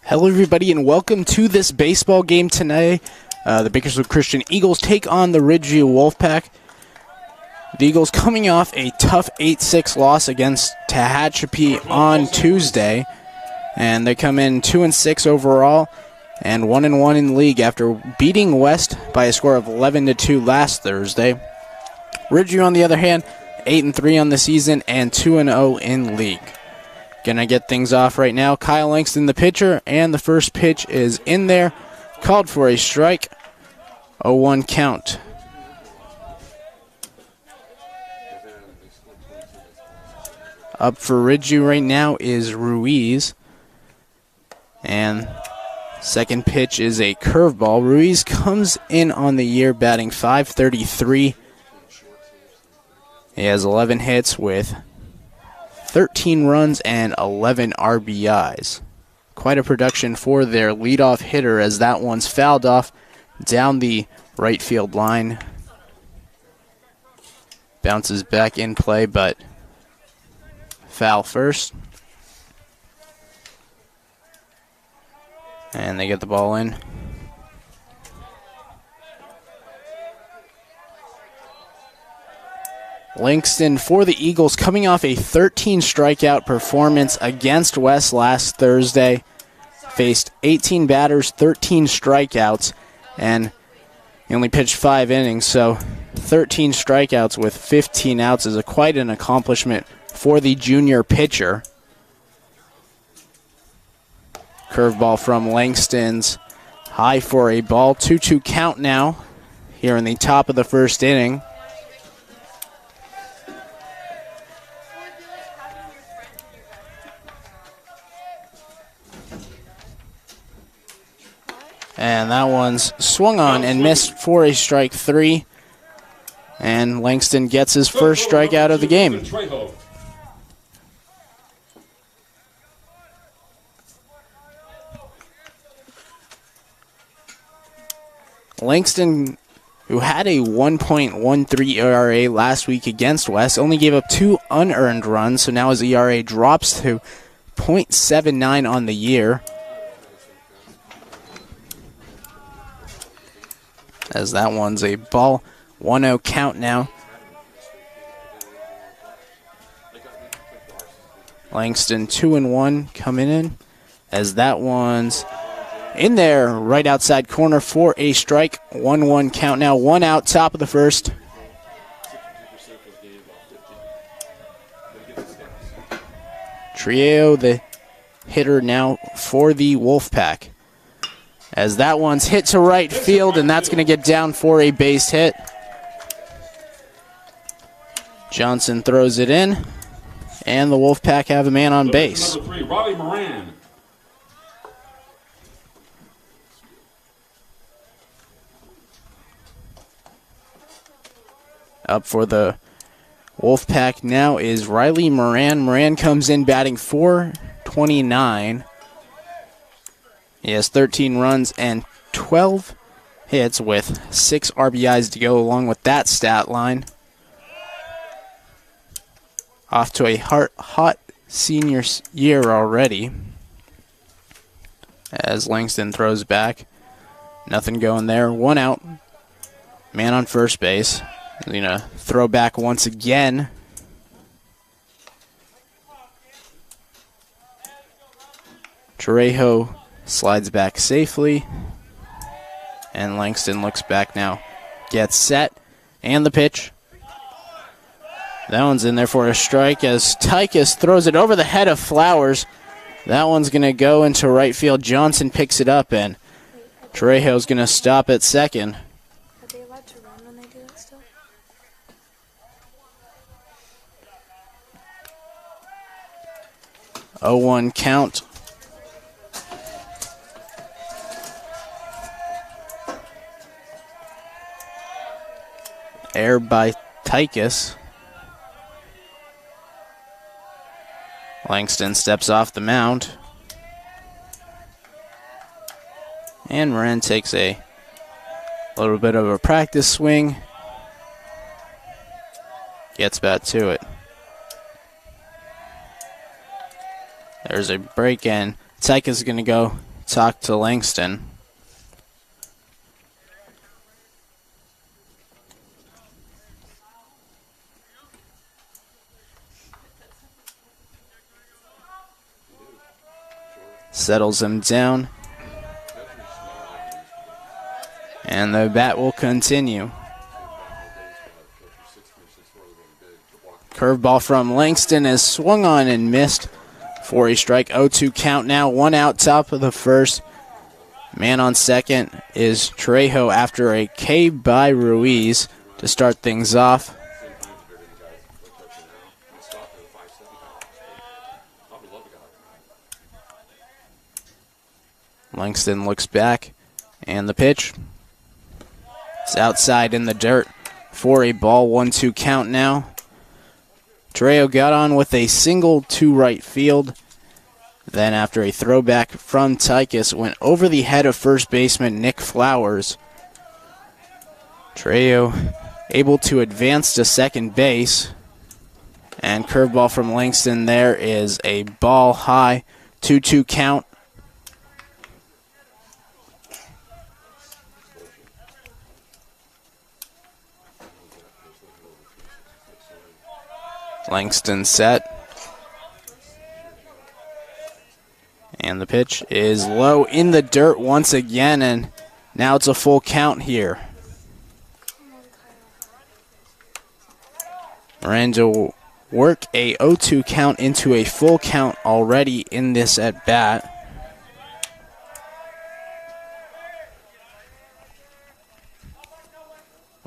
Hello everybody and welcome to this baseball game tonight. The Bakersfield Christian Eagles take on the Ridgeview Wolfpack. The Eagles coming off a tough 8-6 loss against Tehachapi on Tuesday. And they come in 2-6 overall and 1-1 in the league after beating West by a score of 11-2 last Thursday. Ridgeview, on the other hand, 8-3 on the season and 2-0 in league. Gonna get things off right now. Kyle Langston, the pitcher, and the first pitch is in there. Called for a strike. 0-1 count. Up for Ridgeview right now is Ruiz. And second pitch is a curveball. Ruiz comes in on the year batting .533. He has 11 hits with 13 runs and 11 RBIs. Quite a production for their leadoff hitter, as that one's fouled off down the right field line. Bounces back in play, but foul first. And they get the ball in. Langston for the Eagles, coming off a 13 strikeout performance against West last Thursday. Faced 18 batters, 13 strikeouts, and he only pitched 5 innings, so 13 strikeouts with 15 outs is quite an accomplishment for the junior pitcher. Curveball from Langston's high for a ball. 2-2 count now here in the top of the first inning. And that one's swung on and missed for a strike 3. And Langston gets his first strikeout of the game. Langston, who had a 1.13 ERA last week against West, only gave up 2 unearned runs, so now his ERA drops to .79 on the year. As that one's a ball. 1-0 count now. Langston 2-1 coming in. As that one's in there right outside corner for a strike. 1-1 count now. 1 out, top of the first. Trio, the hitter now for the Wolfpack. As that one's hit to right field, and that's going to get down for a base hit. Johnson throws it in, and the Wolfpack have a man on base. Number 3, Riley Moran. Up for the Wolfpack now is Riley Moran. Moran comes in batting .429. He has 13 runs and 12 hits with 6 RBIs to go along with that stat line. Off to a hot senior year already. As Langston throws back. Nothing going there. 1 out. Man on first base. He's going to throw back once again. Trejo slides back safely, and Langston looks back now. Gets set, and the pitch. That one's in there for a strike as Tykus throws it over the head of Flowers. That one's going to go into right field. Johnson picks it up, and Trejo's going to stop at second. Are they allowed to run when they do that still? 0-1 count. Air by Tykus. Langston steps off the mound. And Moran takes a little bit of a practice swing. Gets back to it. There's a break, and Tykus is going to go talk to Langston. Settles him down. And the bat will continue. Curveball from Langston is swung on and missed for a strike. 0-2 count now. 1 out, top of the first. Man on second is Trejo after a K by Ruiz to start things off. Langston looks back, and the pitch. It's outside in the dirt for a ball. 1-2 count now. Trejo got on with a single to right field. Then after a throwback from Tychus, went over the head of first baseman Nick Flowers. Trejo able to advance to second base. And curveball from Langston there is a ball high. 2-2 count. Langston set. And the pitch is low in the dirt once again, and now it's a full count here. Miranda will work a 0-2 count into a full count already in this at-bat.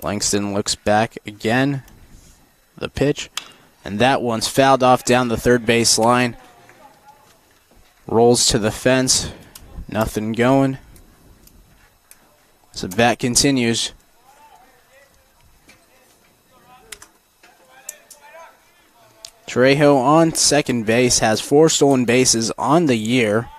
Langston looks back again. The pitch. And that one's fouled off down the third base line. Rolls to the fence. Nothing going. So bat continues. Trejo on second base has 4 stolen bases on the year.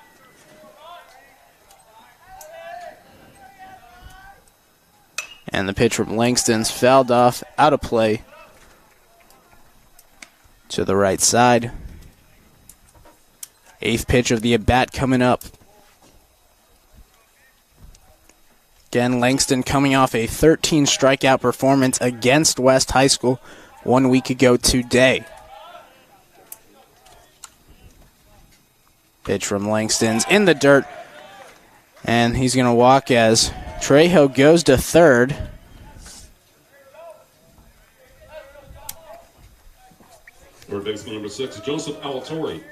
And the pitch from Langston's fouled off, out of play. To the right side. 8th pitch of the at-bat coming up. Again, Langston coming off a 13 strikeout performance against West High School 1 week ago today. Pitch from Langston's in the dirt. And he's going to walk as Trejo goes to third. Third baseman number 6, Joseph Alatorre.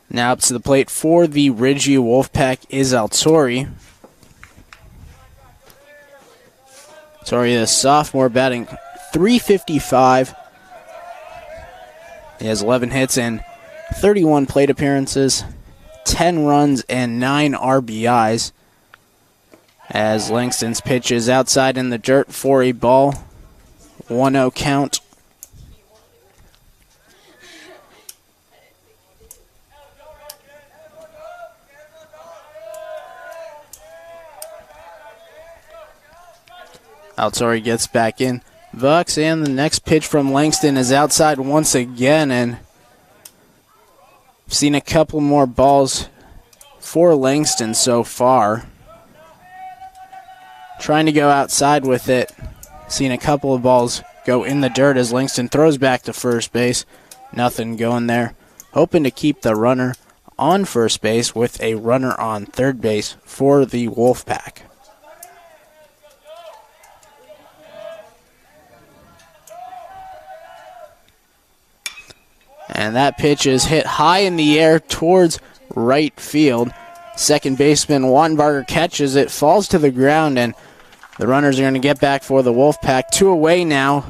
Now up to the plate for the Ridgeview Wolfpack is Alatorre. Alatorre, the sophomore, batting .355. He has 11 hits and 31 plate appearances, 10 runs and 9 RBIs. As Langston's pitch is outside in the dirt for a ball. 1-0 count. Alatorre gets back in. Bucks, and the next pitch from Langston is outside once again, and I've seen a couple more balls for Langston so far. Trying to go outside with it. Seen a couple of balls go in the dirt as Langston throws back to first base. Nothing going there. Hoping to keep the runner on first base with a runner on third base for the Wolfpack. And that pitch is hit high in the air towards right field. Second baseman Wattenbarger catches it, falls to the ground, and the runners are going to get back for the Wolfpack. 2 away now,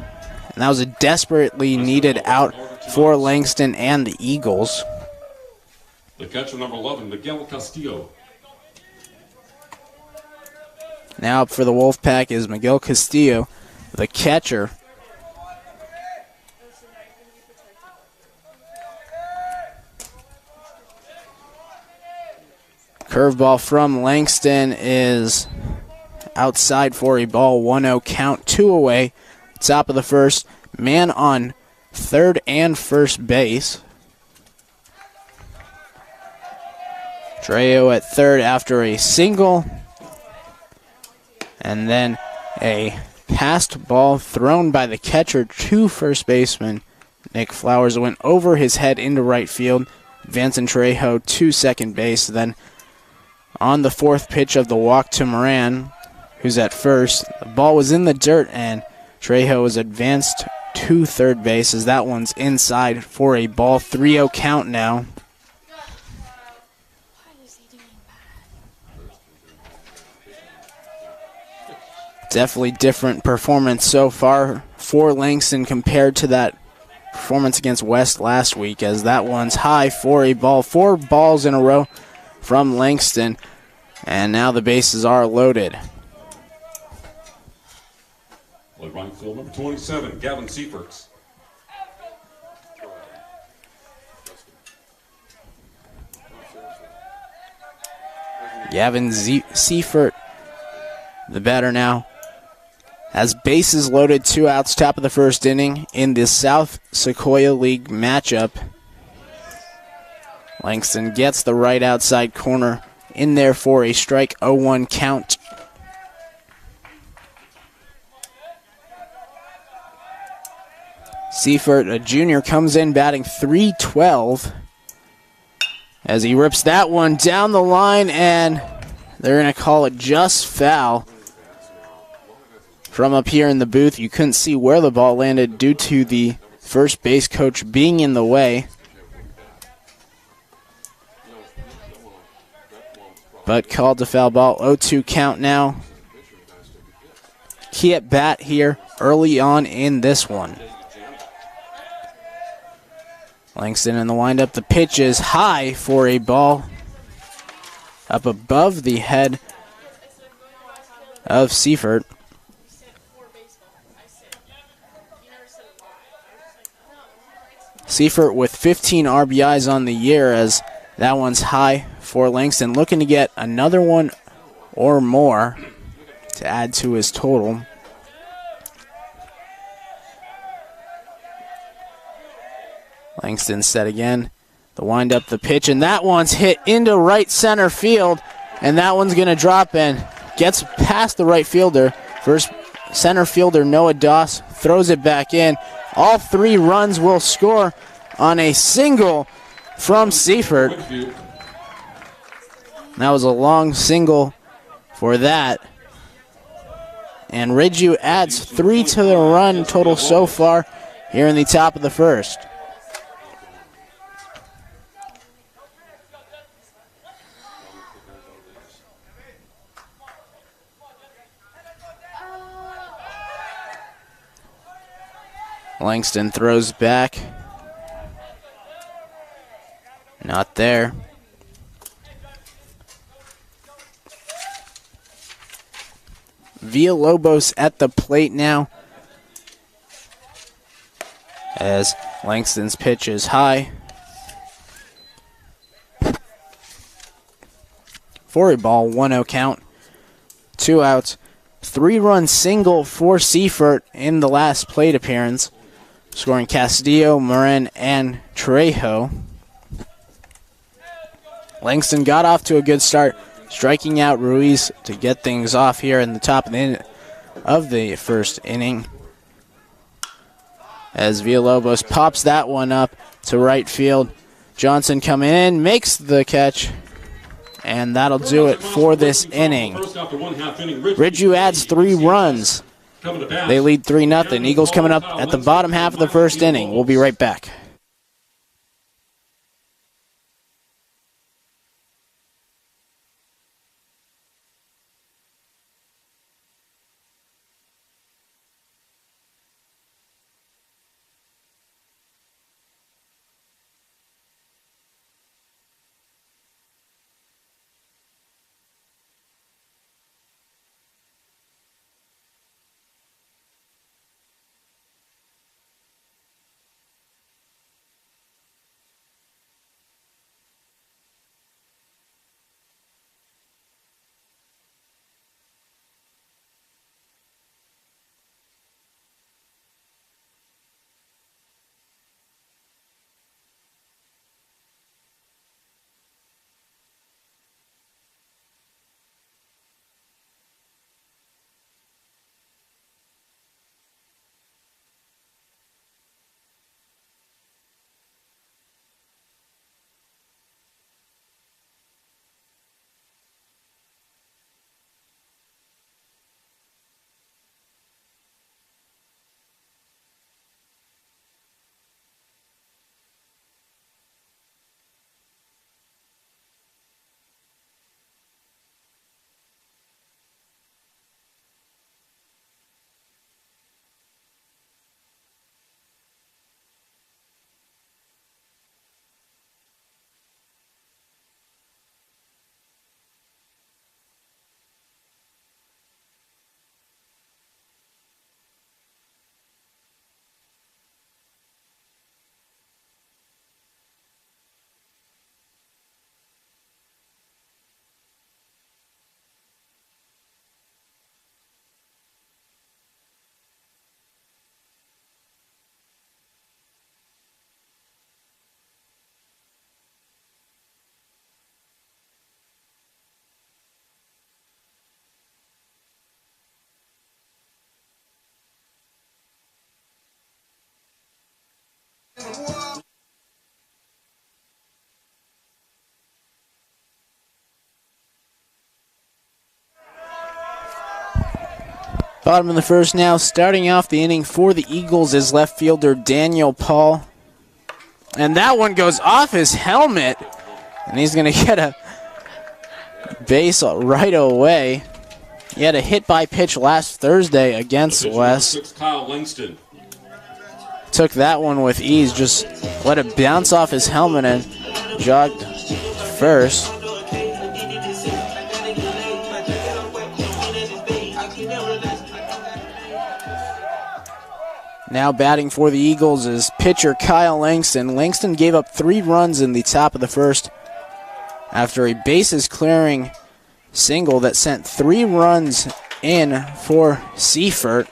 and that was a desperately needed out for Langston and the Eagles. The catcher number 11, Miguel Castillo. Now up for the Wolfpack is Miguel Castillo, the catcher. Curveball from Langston is outside for a ball. 1-0 count. 2 away. Top of the first. Man on third and first base. Trejo at third after a single. And then a passed ball thrown by the catcher to first baseman Nick Flowers. It went over his head into right field. Advancing Trejo to second base. Then on the fourth pitch of the walk to Moran, who's at first, the ball was in the dirt and Trejo was advanced to third base as that one's inside for a ball. 3-0 count now. Definitely different performance so far for Langston compared to that performance against West last week, as that one's high for a ball. 4 balls in a row from Langston, and now the bases are loaded. Right field number 27, Gavin Seiferts. Gavin Seifert, the batter now, has bases loaded, 2 outs, top of the first inning in the South Sequoia League matchup. Langston gets the right outside corner in there for a strike, 0-1 count. Seifert, a junior, comes in batting .312 as he rips that one down the line, and they're going to call it just foul. From up here in the booth, you couldn't see where the ball landed due to the first base coach being in the way. But called a foul ball, 0-2 count now. Key at bat here early on in this one. Langston in the windup. The pitch is high for a ball up above the head of Seifert. Seifert with 15 RBIs on the year, as that one's high for Langston. Looking to get another one or more to add to his total. Langston set again. The windup, the pitch, and that one's hit into right center field, and that one's going to drop in. Gets past the right fielder. First center fielder Noah Doss throws it back in. All 3 runs will score on a single from Seifert. That was a long single for that. And Ridgeview adds 3 to the run total so far here in the top of the first. Langston throws back. Not there. Villalobos at the plate now, as Langston's pitch is high. For a ball, 1-0 count. 2 outs. 3-run single for Seifert in the last plate appearance, scoring Castillo, Marin, and Trejo. Langston got off to a good start, striking out Ruiz to get things off here in the top of the first inning, as Villalobos pops that one up to right field. Johnson coming in, makes the catch, and that'll do it for this inning. Ridgeview adds 3 runs. They lead 3-0. Eagles coming up at the bottom half of the first inning. We'll be right back. Bottom of the first now, starting off the inning for the Eagles is left fielder Daniel Paul. And that one goes off his helmet, and he's going to get a base right away. He had a hit by pitch last Thursday against Wes. Kyle Langston. Took that one with ease, just let it bounce off his helmet and jogged first. Now batting for the Eagles is pitcher Kyle Langston. Langston gave up 3 runs in the top of the first after a bases clearing single that sent 3 runs in for Seifert.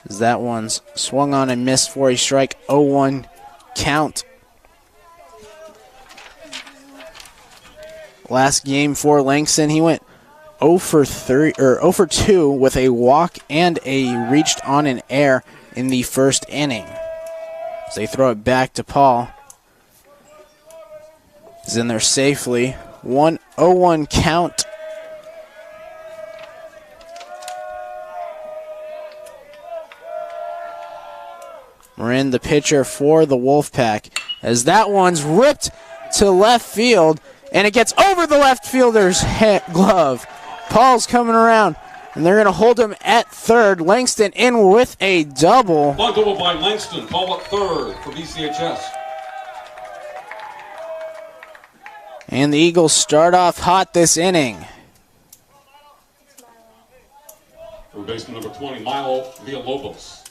As that one's swung on and missed for a strike, 0-1 count. Last game for Langston, he went 0 for 2 with a walk and a reached on an error in the first inning. As they throw it back to Paul. He's in there safely. 1-0-1 count. Marin, the pitcher for the Wolfpack, as that one's ripped to left field, and it gets over the left fielder's glove. Paul's coming around, and they're going to hold him at third. Langston in with a double. Double by Langston. Paul at third for BCHS. And the Eagles start off hot this inning. For baseman number 20, Milo Villalobos.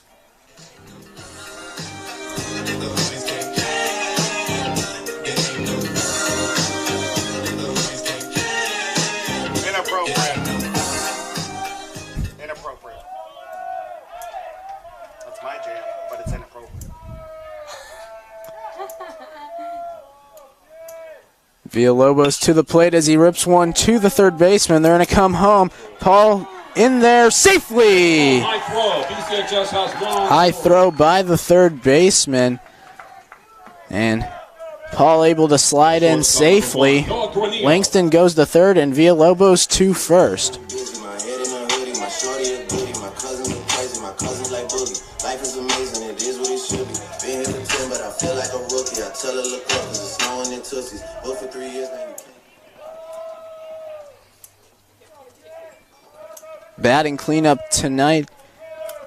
Inappropriate. That's my jam, but it's inappropriate. Villalobos to the plate as he rips one to the third baseman. They're going to come home. Paul in there safely. High throw. BCHS has one. High throw by the third baseman. And Paul able to slide in safely. Langston goes to third and Villalobos to first. Life is amazing, it is what it should be. Been here for 10, but I feel like a rookie. I tell her look up, cause it's snowing in Tootsies. But for 3 years now you can't. Batting cleanup tonight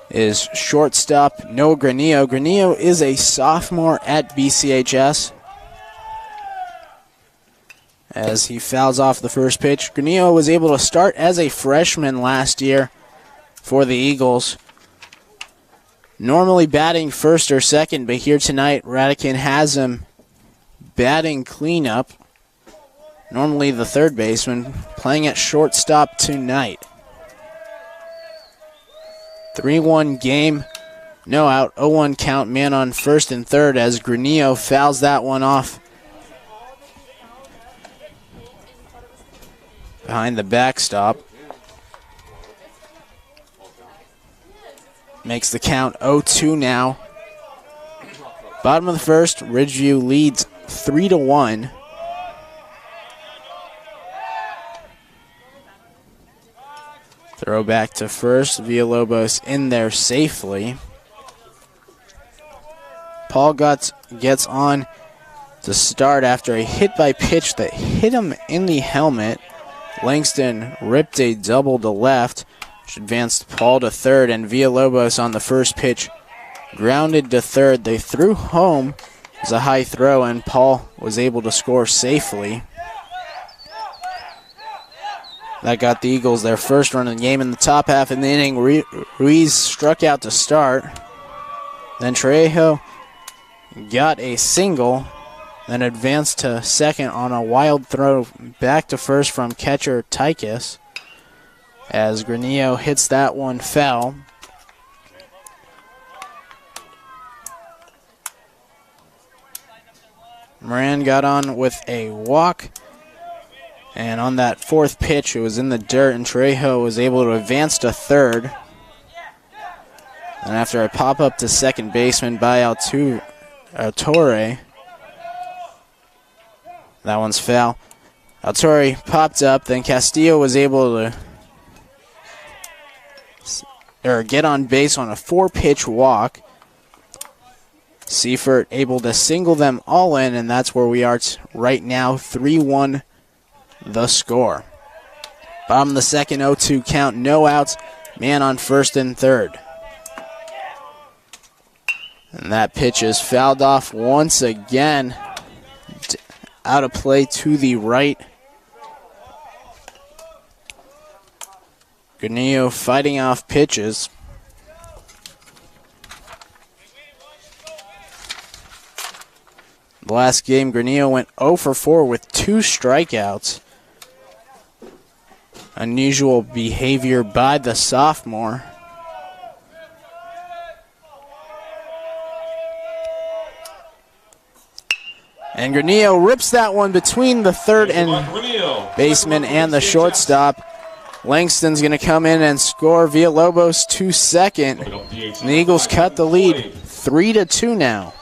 is shortstop Noah Granillo. Granillo is a sophomore at BCHS. As he fouls off the first pitch, Granillo was able to start as a freshman last year for the Eagles. Normally batting first or second, but here tonight, Radican has him batting cleanup. Normally the third baseman, playing at shortstop tonight. 3-1 game, no out, 0-1 count, man on first and third as Granillo fouls that one off. Behind the backstop. Makes the count 0-2 now. Bottom of the first, Ridgeview leads 3-1. Throw back to first, Villalobos in there safely. Paul gets on to start after a hit by pitch that hit him in the helmet. Langston ripped a double to left, which advanced Paul to third, and Villalobos on the first pitch grounded to third. They threw home as a high throw, and Paul was able to score safely. That got the Eagles their first run of the game. In the top half of the inning, Ruiz struck out to start. Then Trejo got a single, then advanced to second on a wild throw back to first from catcher Tykus. As Granillo hits that one foul. Moran got on with a walk. And on that fourth pitch, it was in the dirt, and Trejo was able to advance to third. And after a pop-up to second baseman by Altore. That one's foul. Altore popped up, then Castillo was able to get on base on a 4-pitch walk. Seifert able to single them all in, and that's where we are right now, 3-1 the score. Bottom of the second, 0-2 count, no outs, man on first and third. And that pitch is fouled off once again, out of play to the right. Granillo fighting off pitches. The last game, Granillo went 0 for 4 with 2 strikeouts. Unusual behavior by the sophomore. And Granillo rips that one between the third and baseman and the shortstop. Langston's going to come in and score. Villalobos to second. And the Eagles cut the lead 3-2 now.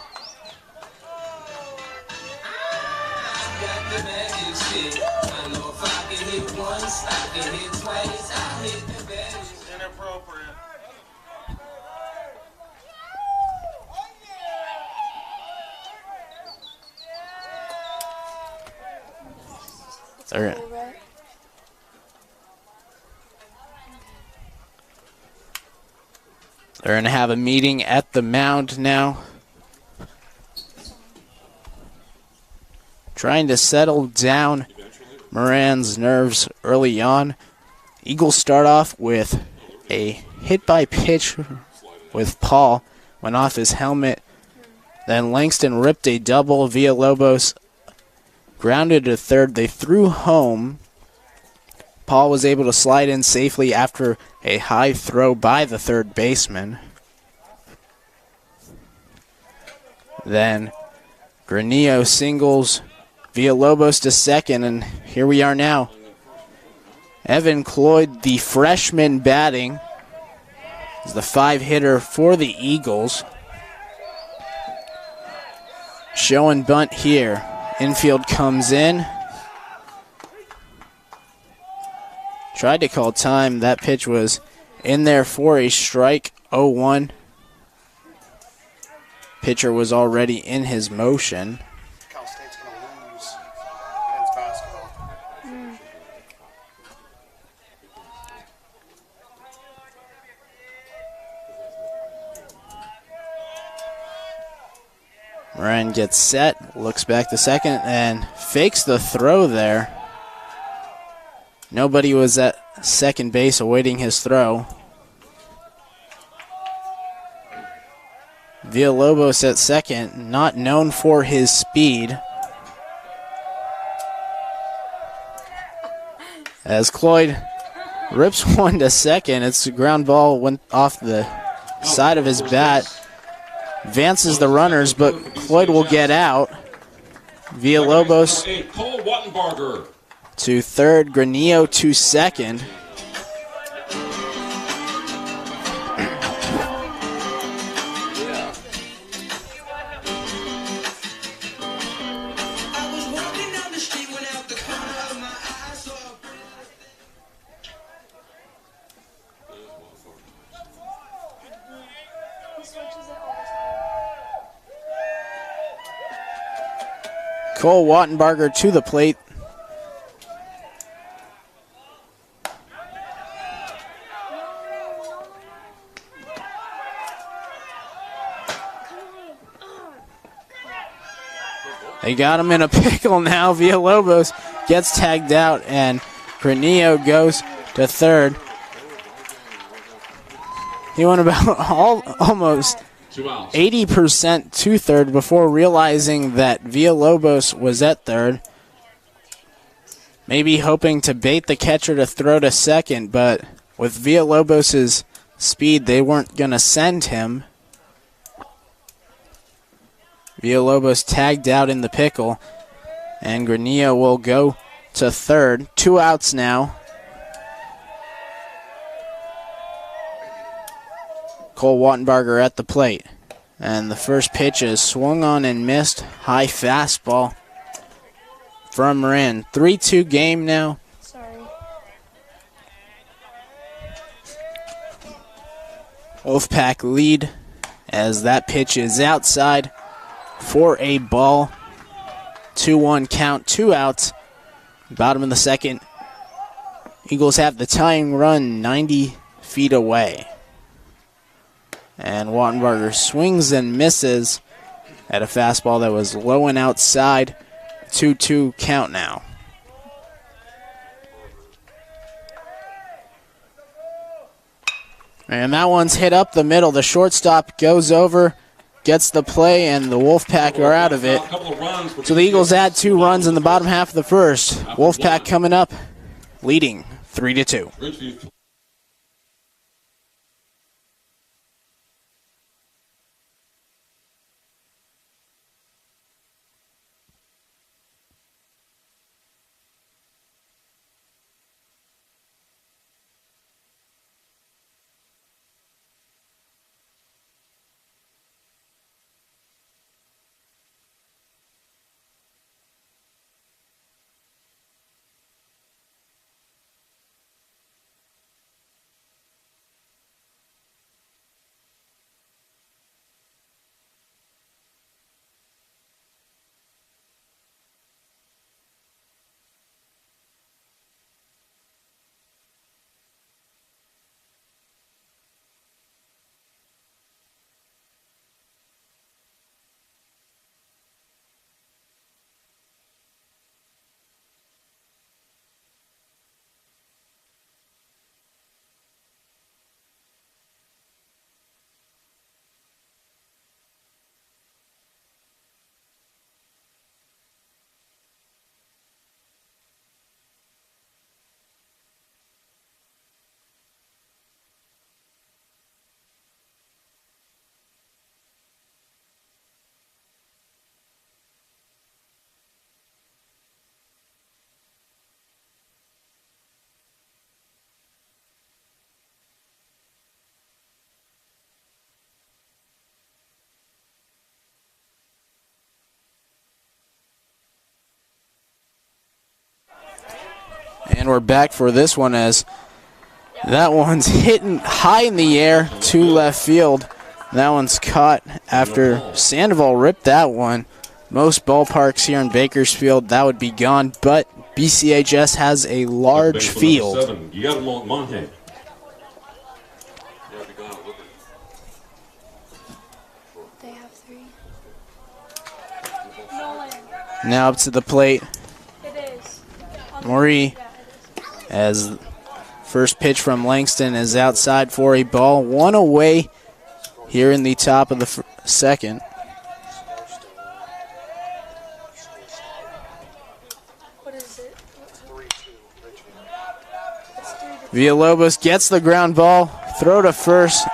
They're going to have a meeting at the mound now. Trying to settle down Moran's nerves early on. Eagles start off with a hit by pitch with Paul. Went off his helmet. Then Langston ripped a double. Villalobos grounded to third. They threw home. Paul was able to slide in safely after a high throw by the third baseman. Then Granillo singles Villalobos to second, and here we are now. Evan Cloyd, the freshman, batting, is the 5-hitter for the Eagles. Show and bunt here. Infield comes in. Tried to call time. That pitch was in there for a strike. 0-1. Pitcher was already in his motion. Cal State's going to lose men's basketball. Moran gets set, looks back to second, and fakes the throw there. Nobody was at second base awaiting his throw. Villalobos at second, not known for his speed. As Cloyd rips one to second, it's a ground ball, went off the side of his bat. Advances the runners, but Cloyd will get out. Villalobos to third, Granillo to second. Cole Wattenbarger to the plate. They got him in a pickle now. Villalobos gets tagged out, and Granillo goes to third. He went about almost 80% to third before realizing that Villalobos was at third. Maybe hoping to bait the catcher to throw to second, but with Villalobos' speed, they weren't going to send him. Villalobos tagged out in the pickle, and Granillo will go to third. 2 outs now. Cole Wattenbarger at the plate. And the first pitch is swung on and missed. High fastball from Moran. 3-2 game now. Sorry. Wolfpack lead as that pitch is outside for a ball. 2-1 count, 2 outs. Bottom of the second. Eagles have the tying run 90 feet away. And Wattenbarger swings and misses at a fastball that was low and outside. 2-2 count now. And that one's hit up the middle. The shortstop goes over, gets the play, and the Wolfpack are out of it. So the Eagles add 2 runs in the bottom half of the first. Wolfpack coming up, leading 3-2. And we're back for this one as that one's hitting high in the air to left field. That one's caught after Sandoval ripped that one. Most ballparks here in Bakersfield, that would be gone, but BCHS has a large field. They have 3. Now up to the plate, It is. Maury, as first pitch from Langston is outside for a ball. 1 away here in the top of the second. What is it? Villalobos gets the ground ball, throw to first,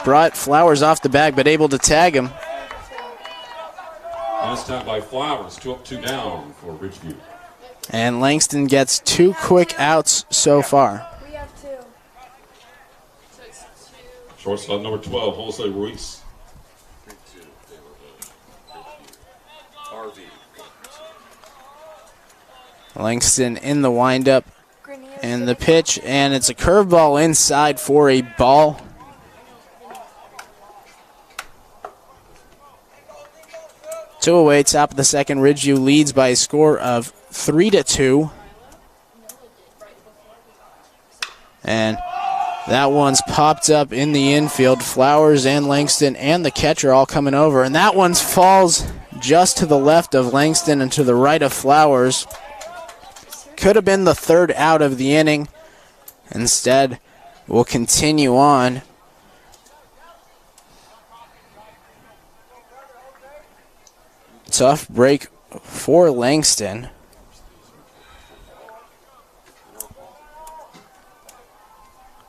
brought Flowers off the bag, but able to tag him. Last time by Flowers, 2 up, 2 down for Ridgeview. And Langston gets 2 quick outs so far. We have 2. Shortstop number 12, Jose Ruiz. Langston in the windup and the pitch, and it's a curveball inside for a ball. Two away, top of the second. Ridgeview leads by a score of 3-2. And that one's popped up in the infield. Flowers and Langston and the catcher all coming over. And that one falls just to the left of Langston and to the right of Flowers. Could have been the third out of the inning. Instead, we'll continue on. Tough break for Langston.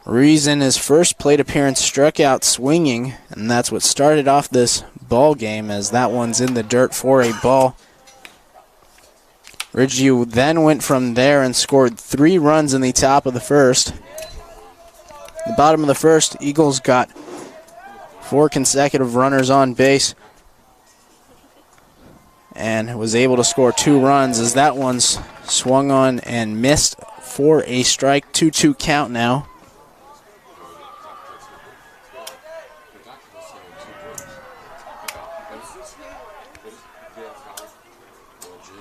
Ruiz in his first plate appearance struck out swinging, and that's what started off this ball game, as that one's in the dirt for a ball. Ridgeview then went from there and scored 3 runs in the top of the first. The bottom of the first, Eagles got 4 consecutive runners on base and was able to score 2 runs as that one's swung on and missed for a strike. 2-2 count now.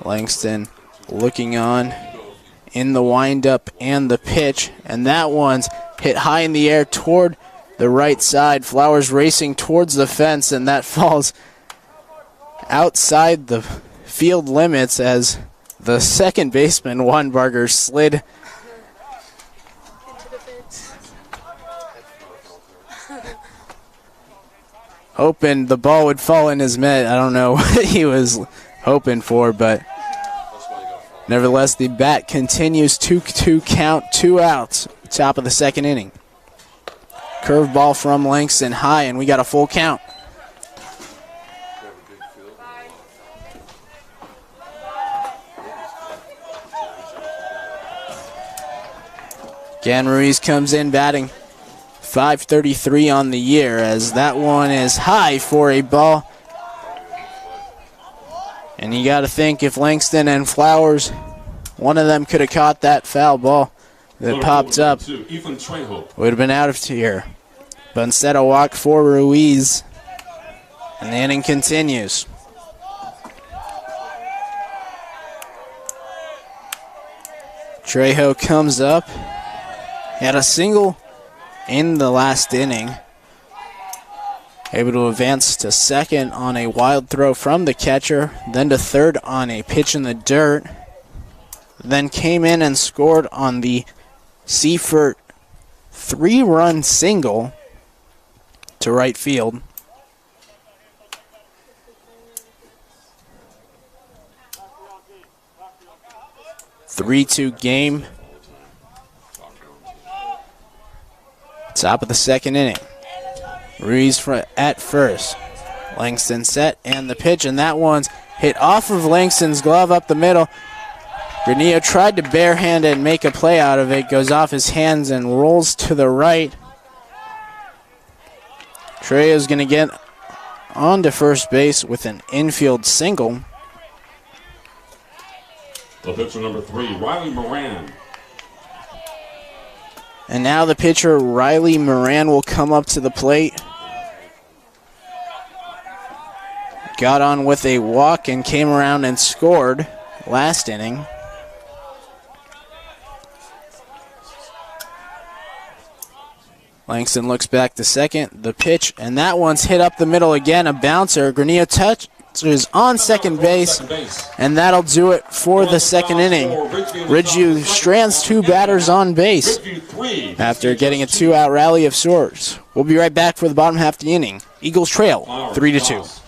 Langston looking on in the windup and the pitch, and that one's hit high in the air toward the right side. Flowers racing towards the fence, and that falls outside the field limits as the second baseman, Weinbarger, slid Into the fence. hoping the ball would fall in his mitt. I don't know what he was hoping for, but nevertheless, the bat continues. 2-2 count, 2 outs, top of the second inning. Curveball from Langston high, and we got a full count. Gan Ruiz comes in batting .533 on the year as that one is high for a ball. And you got to think if Langston and Flowers, one of them could have caught that foul ball that popped up, would have been out of here. But instead a walk for Ruiz, and the inning continues. Trejo comes up. He had a single in the last inning. Able to advance to second on a wild throw from the catcher, then to third on a pitch in the dirt. Then came in and scored on the Seifert 3-run single to right field. .3-2 game. Top of the second inning. Ruiz at first. Langston set and the pitch, and that one's hit off of Langston's glove up the middle. Granillo tried to barehand it and make a play out of it. Goes off his hands and rolls to the right. Trejo's going to get on to first base with an infield single. The pitcher number 3, Riley Moran. And now the pitcher, Riley Moran, will come up to the plate. Got on with a walk and came around and scored last inning. Langston looks back to second. The pitch, and that one's hit up the middle again. A bouncer. Granillo touches on second base, and that'll do it for the second inning. Ridgeview strands 2 batters on base after getting a 2-out rally of sorts. We'll be right back for the bottom half of the inning. Eagles trail 3-2.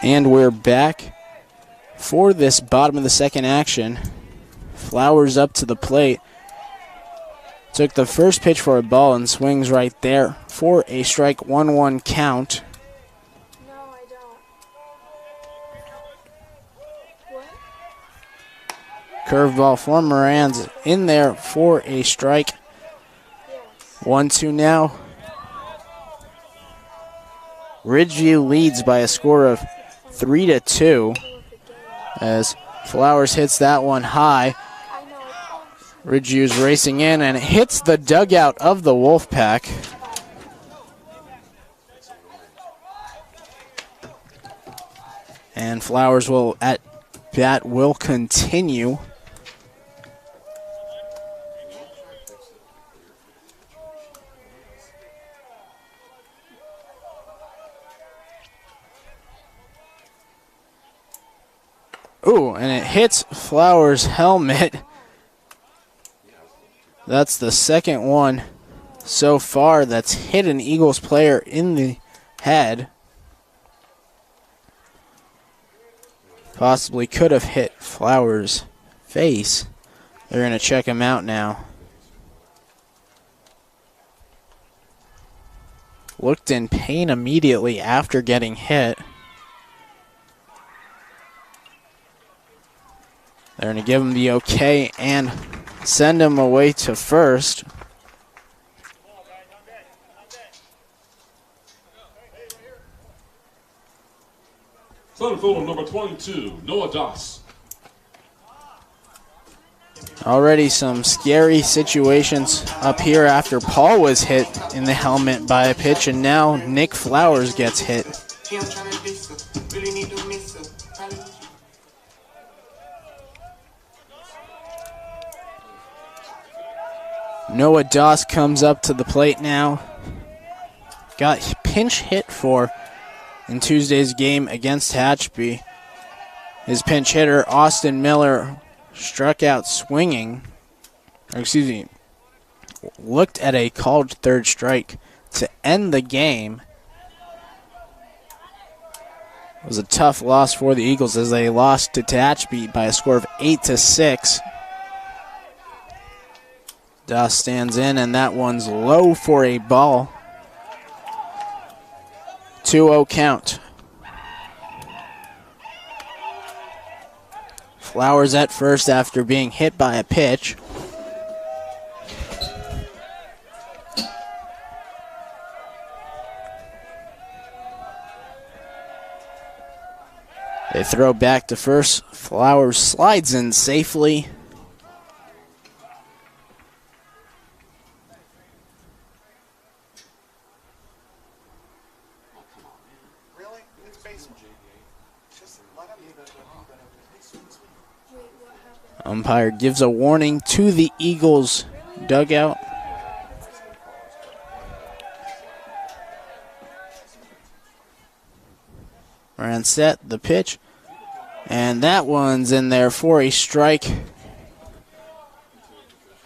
And we're back for this bottom of the second action. Flowers up to the plate. Took the first pitch for a ball and swings right there for a strike, 1-1 count. No, I don't. What? Curveball for Moran's in there for a strike. Yes. 1-2 now. Ridgeview leads by a score of 3-2 as Flowers hits that one high. I know. Ridgeview's racing in and it hits the dugout of the Wolfpack. And Flowers will at bat will continue. Ooh, and it hits Flowers' helmet. That's the second one so far that's hit an Eagles player in the head. Possibly could have hit Flowers' face. They're going to check him out now. Looked in pain immediately after getting hit. They're going to give him the okay and send him away to first. Center fielder number 22, Noah Doss. Already some scary situations up here after Paul was hit in the helmet by a pitch, and now Nick Flowers gets hit. Noah Doss comes up to the plate now. Got pinch hit for in Tuesday's game against Hatchby. His pinch hitter, Austin Miller, struck out swinging. Looked at a called third strike to end the game. It was a tough loss for the Eagles as they lost to Hatchby by a score of 8-6. Doss stands in, and that one's low for a ball. 2-0 count. Flowers at first after being hit by a pitch. They throw back to first. Flowers slides in safely. Umpire gives a warning to the Eagles dugout. Moran set the pitch, and that one's in there for a strike.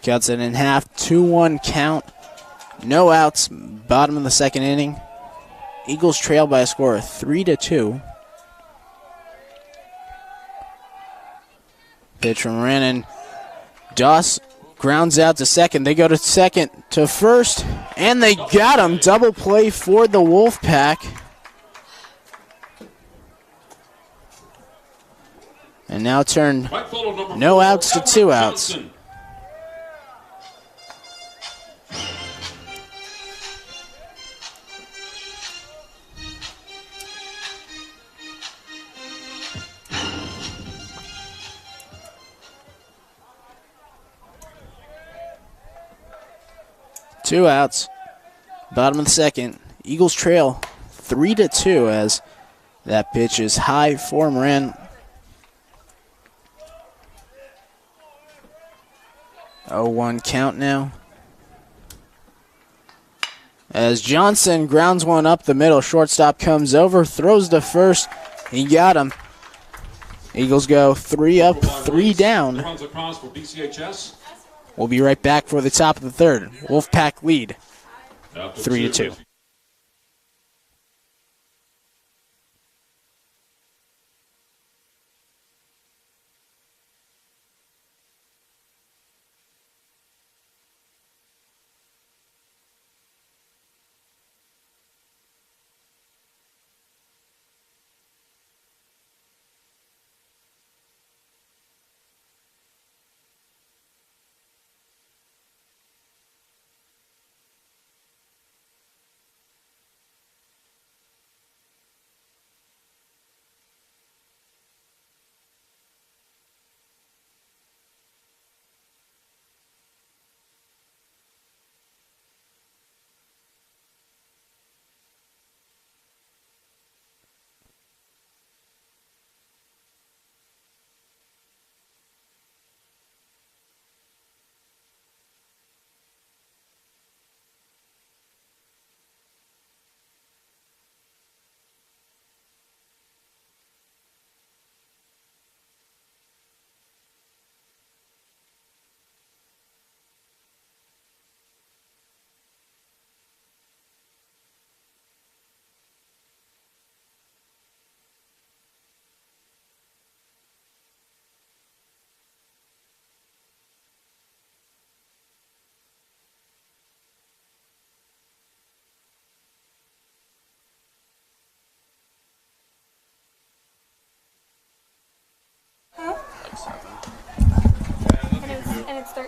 Cuts it in half, 2-1 count. No outs, bottom of the second inning. Eagles trail by a score of 3-2. Pitch from Rennan. Doss grounds out to second. They go to second to first, and they got him. Double play for the Wolfpack. And now turn no outs to 2 outs. Two outs. Bottom of the second. Eagles trail 3-2 as that pitch is high for Moran. 0-1 count now. As Johnson grounds one up the middle. Shortstop comes over, throws to first. He got him. Eagles go 3 up, 3 down. We'll be right back for the top of the third. Wolfpack lead 3-2.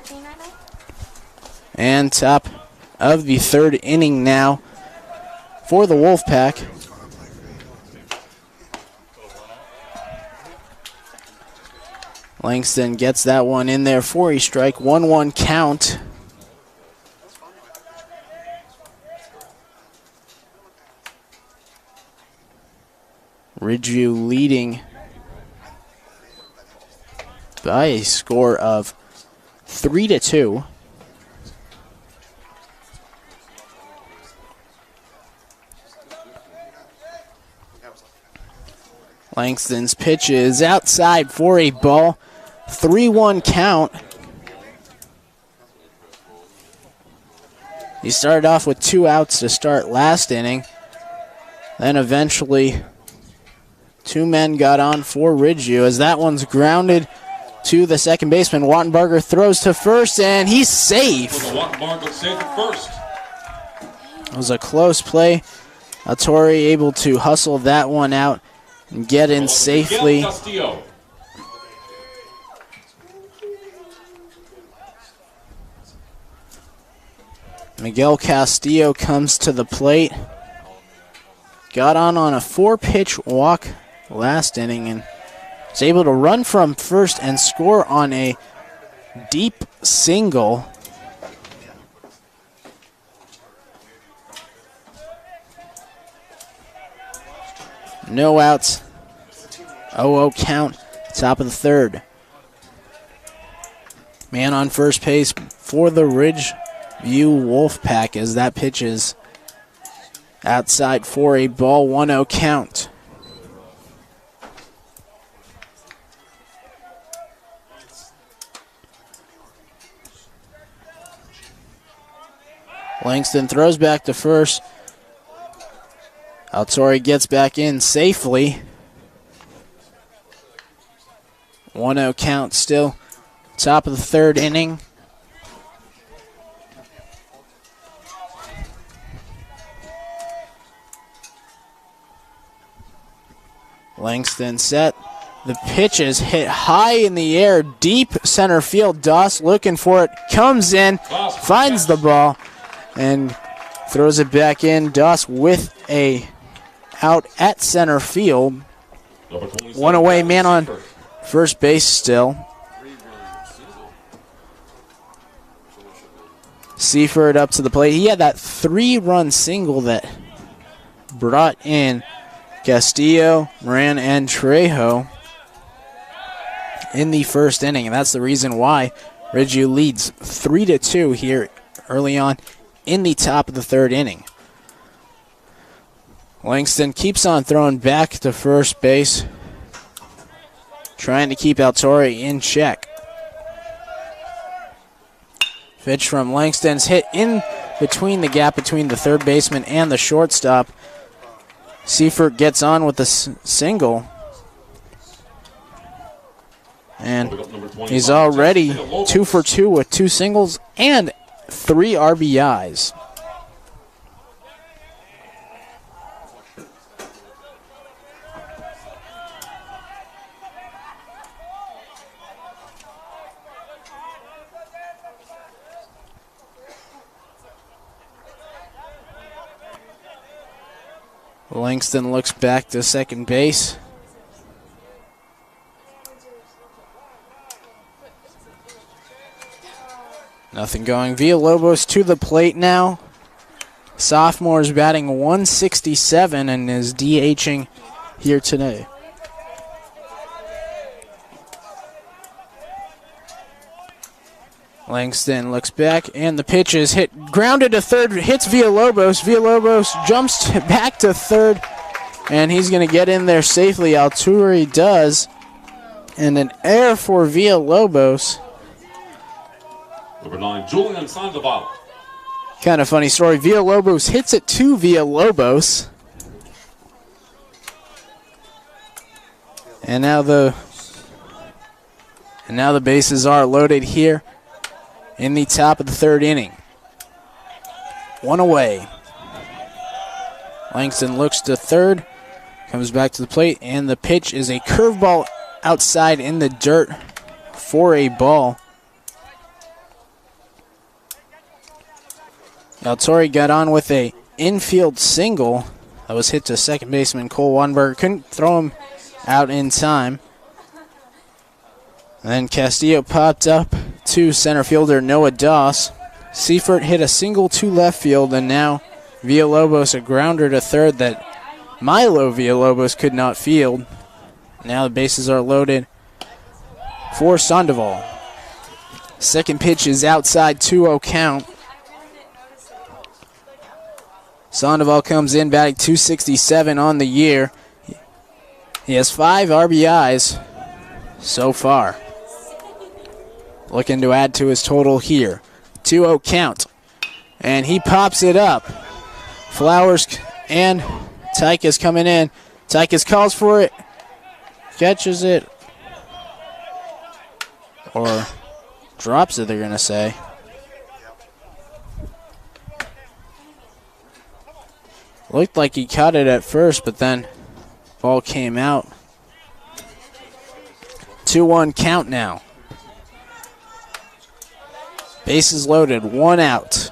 14, I know. And top of the third inning now for the Wolfpack. Langston gets that one in there for a strike. 1-1 count. Ridgeview leading by a score of 3-2. Langston's pitch is outside for a ball. 3-1 count. He started off with 2 outs to start last inning. Then eventually 2 men got on for Ridgeview as that one's grounded to the second baseman. Wattenbarger throws to first, and he's safe. Wattenbarger safe at first. It was a close play. Autori able to hustle that one out and get in safely. Miguel Castillo. Miguel Castillo comes to the plate. Got on a 4-pitch walk last inning and was able to run from first and score on a deep single. No outs. 0-0 count. Top of the third. Man on first base for the Ridgeview Wolfpack as that pitch is outside for a ball. 1-0 count. Langston throws back to first. Autori gets back in safely. 1-0 count still. Top of the third inning. Langston set. The pitch is hit high in the air, deep center field. Doss looking for it, comes in, finds the ball, and throws it back in. Doss with a out at center field. One away, man on first base still. Seaford up to the plate. He had that 3-run single that brought in Castillo, Moran, and Trejo in the first inning, and that's the reason why Ridgeview leads 3-2 here early on in the top of the third inning. Langston keeps on throwing back to first base, trying to keep Autori in check. Pitch from Langston's hit in between the gap between the third baseman and the shortstop. Seifert gets on with the single. And he's already 2 for 2 with 2 singles and 3 RBIs. Langston looks back to second base. Nothing going. Villalobos to the plate now. Sophomore is batting 167 and is DHing here today. Langston looks back, and the pitch is hit, grounded to third, hits Villalobos. Villalobos jumps back to third, and he's going to get in there safely. Autori does, and an error for Villalobos. Number 9, Julian Sandoval. Kind of funny story. Villalobos hits it to Villalobos. And now the bases are loaded here in the top of the third inning. 1 away. Langston looks to third, comes back to the plate, and the pitch is a curveball outside in the dirt for a ball. Altori got on with a infield single that was hit to second baseman Cole Wanberger. Couldn't throw him out in time. And then Castillo popped up to center fielder Noah Doss. Seifert hit a single to left field, and now Villalobos a grounder to third that Milo Villalobos could not field. Now the bases are loaded for Sandoval. Second pitch is outside, 2-0 count. Sandoval comes in batting .267 on the year. He has 5 RBIs so far. Looking to add to his total here. 2-0 count. And he pops it up. Flowers and Tykus coming in. Tykus calls for it. Catches it. Or drops it, they're going to say. Looked like he caught it at first, but then ball came out. 2-1 count now. Bases loaded, 1 out.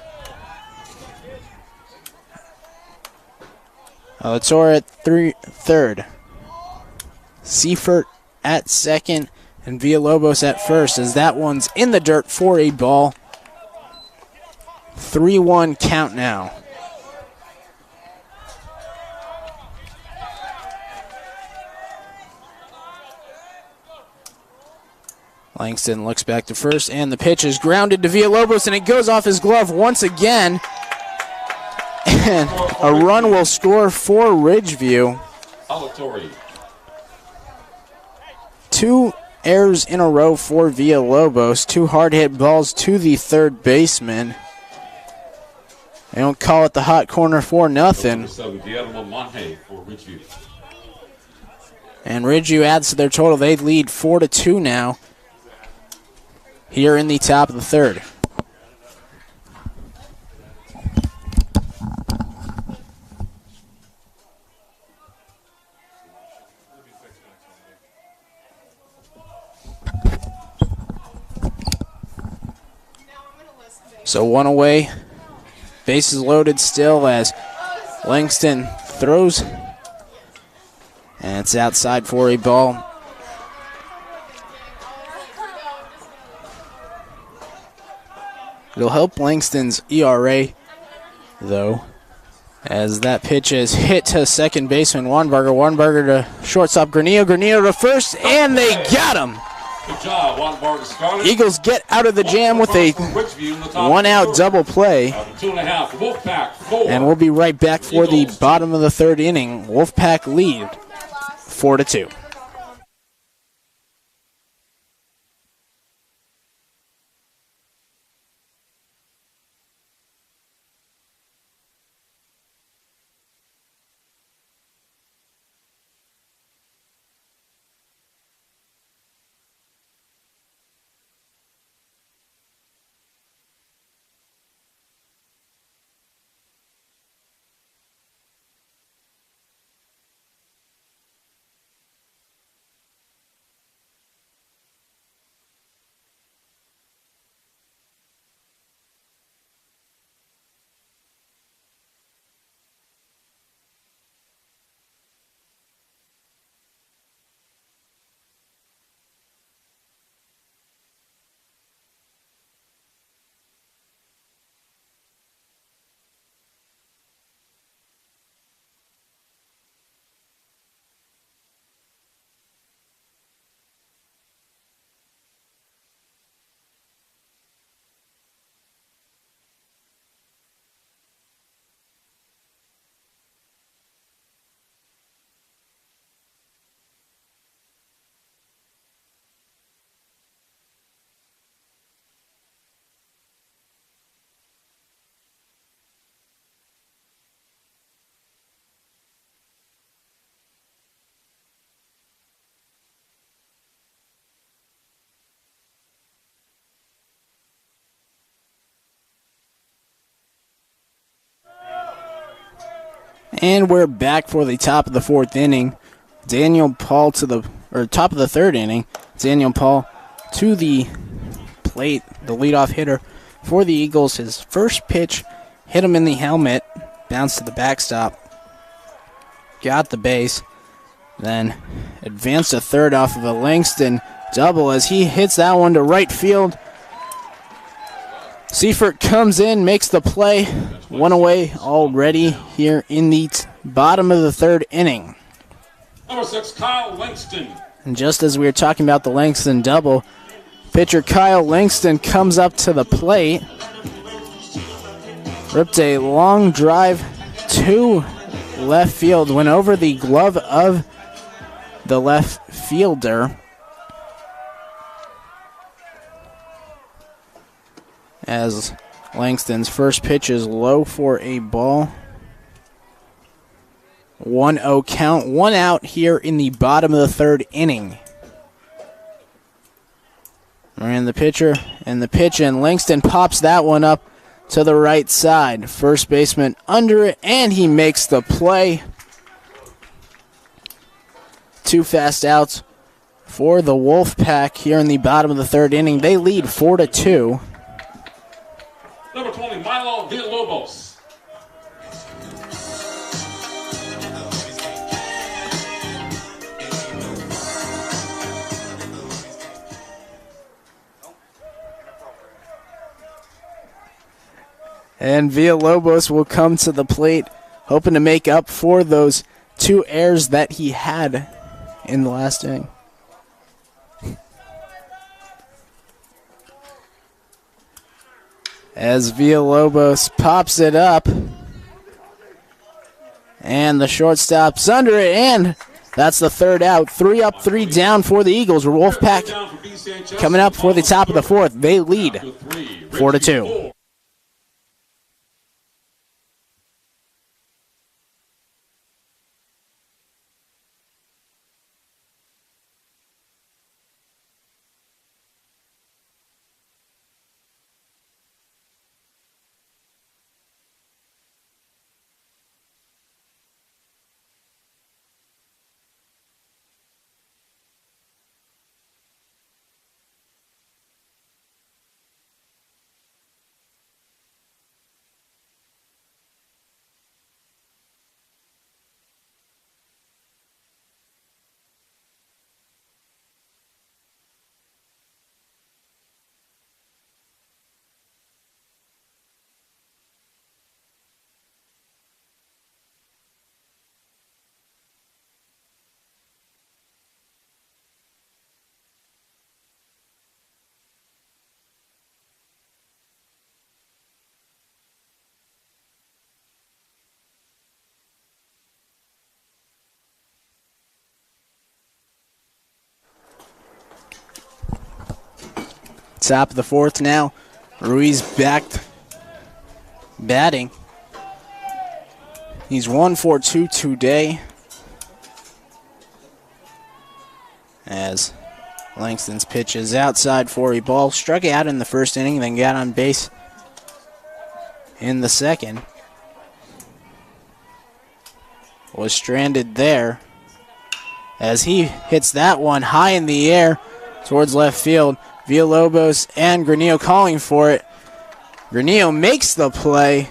Alator at third. Seifert at second, and Villalobos at first, as that one's in the dirt for a ball. 3-1 count now. Langston looks back to first, and the pitch is grounded to Villalobos, and it goes off his glove once again. And a run will score for Ridgeview. Alatori. 2 errors in a row for Villalobos. 2 hard hit balls to the third baseman. They don't call it the hot corner for nothing. And Ridgeview adds to their total. They lead 4-2 now. Here in the top of the third. So 1 away. Bases loaded still as Langston throws. And it's outside for a ball. It'll help Langston's ERA, though, as that pitch is hit to second baseman Wanberger. Wanberger to shortstop Granillo. Granillo to first, and they got him. Good job, Wanberger. Eagles get out of the jam with a 1-out double play. 2.5, Wolfpack 4. And we'll be right back for the bottom of the third inning. Wolfpack lead 4-2. And we're back for the top of the fourth inning. Daniel Paul top of the third inning. Daniel Paul to the plate, the leadoff hitter for the Eagles. His first pitch hit him in the helmet, bounced to the backstop, got the base, then advanced to third off of a Langston double as he hits that one to right field. Seifert comes in, makes the play, one away already here in the bottom of the third inning. Number 6, Kyle Langston. And just as we were talking about the Langston double, pitcher Kyle Langston comes up to the plate, ripped a long drive to left field, went over the glove of the left fielder. As Langston's first pitch is low for a ball. 1-0 count, one out here in the bottom of the third inning. And the pitcher and the pitch, and Langston pops that one up to the right side. First baseman under it, and he makes the play. 2 fast outs for the Wolfpack here in the bottom of the third inning. They lead 4-2. Number 20, Milo Villalobos. And Villalobos will come to the plate, hoping to make up for those 2 errors that he had in the last inning. As Villalobos pops it up, and the shortstop's under it, and that's the third out. 3 up, 3 down for the Eagles. Wolfpack coming up for the top of the fourth. They lead 4-2. Top of the fourth now. Ruiz back batting. He's 1 for 2 today. As Langston's pitch is outside for a ball. Struck out in the first inning, then got on base in the second. Was stranded there as he hits that one high in the air towards left field. Villalobos and Granillo calling for it. Granillo makes the play.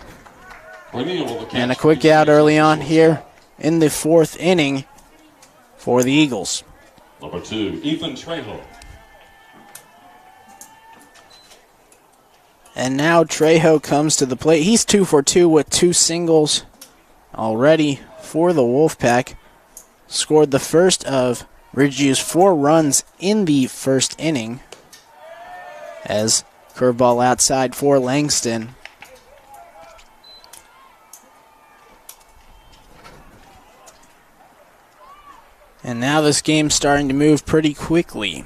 And a quick out early on here in the fourth inning for the Eagles. Number 2, Ethan Trejo. And now Trejo comes to the plate. He's 2 for 2 with 2 singles already for the Wolfpack. Scored the first of Ridgeview's 4 runs in the first inning. As curveball outside for Langston. And now this game's starting to move pretty quickly.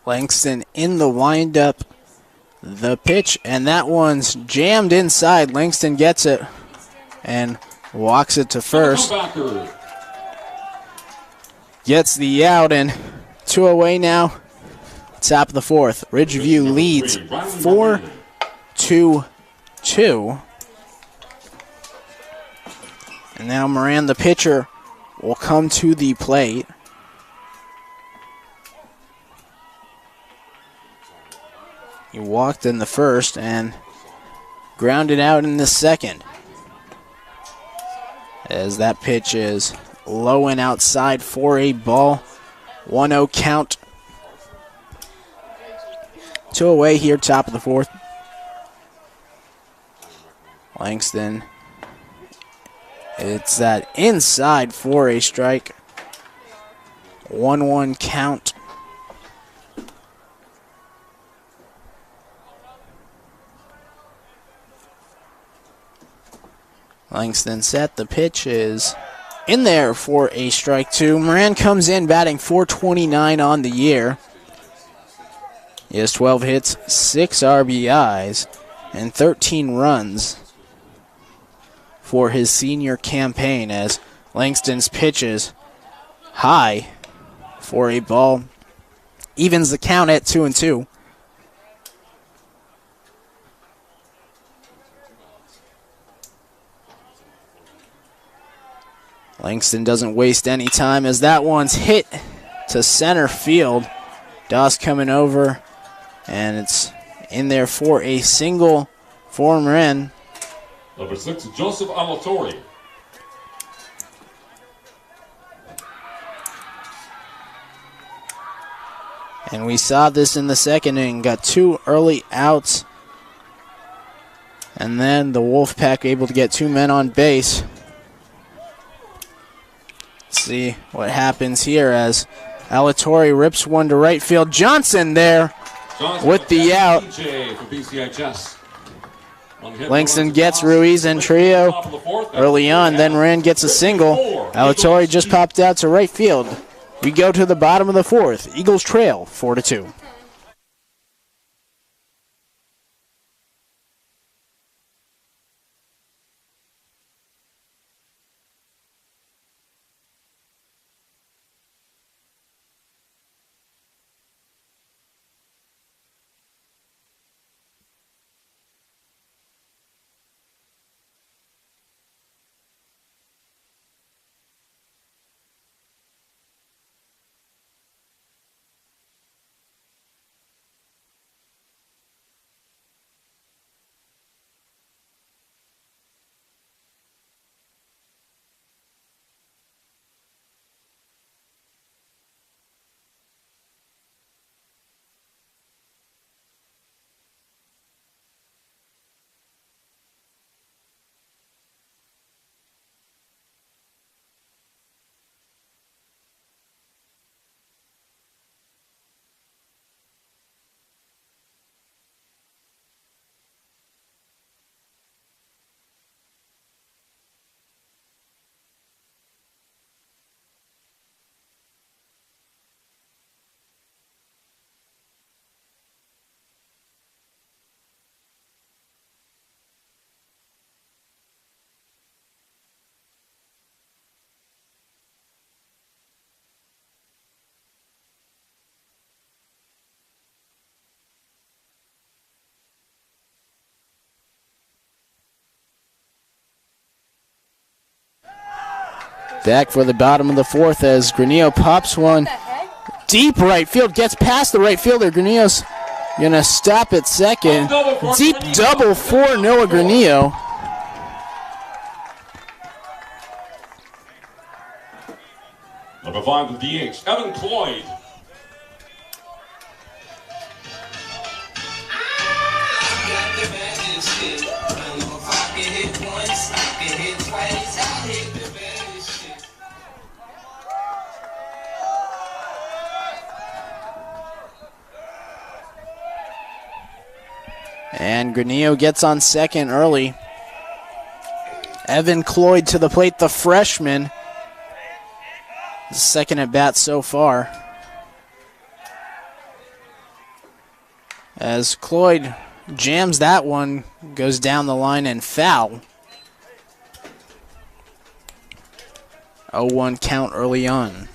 Langston in the windup. The pitch, and that one's jammed inside. Langston gets it and walks it to first. Gets the out, and 2 away now. Top of the fourth. Ridgeview leads 4-2. And now Moran, the pitcher, will come to the plate. He walked in the first and grounded out in the second. As that pitch is low and outside for a ball. 1-0 count. 2 away here, top of the fourth. Langston. It's that inside for a strike. 1-1 count. Langston set. The pitch is in there for a strike two. Moran comes in batting .429 on the year. He has 12 hits, 6 RBIs, and 13 runs for his senior campaign, as Langston's pitches high for a ball. Evens the count at 2-2. Langston doesn't waste any time as that one's hit to center field. Doss coming over, and it's in there for a single for Marin. Number 6, Joseph Alatorre. And we saw this in the second inning. Got 2 early outs. And then the Wolfpack able to get 2 men on base. Let's see what happens here as Alatorre rips one to right field. Johnson there with the out. Langston gets Ruiz and trio early on. Then Moran gets a single. Alatorre just popped out to right field. We go to the bottom of the fourth. Eagles trail 4-2. Back for the bottom of the fourth as Granillo pops one deep right field. Gets past the right fielder. Granillo's going to stop at second. Deep double for Noah Granillo. Number 5, the DH, Evan Cloyd. And Granillo gets on second early. Evan Cloyd to the plate, the freshman. Second at bat so far. As Cloyd jams that one, goes down the line and foul. 0-1 count early on.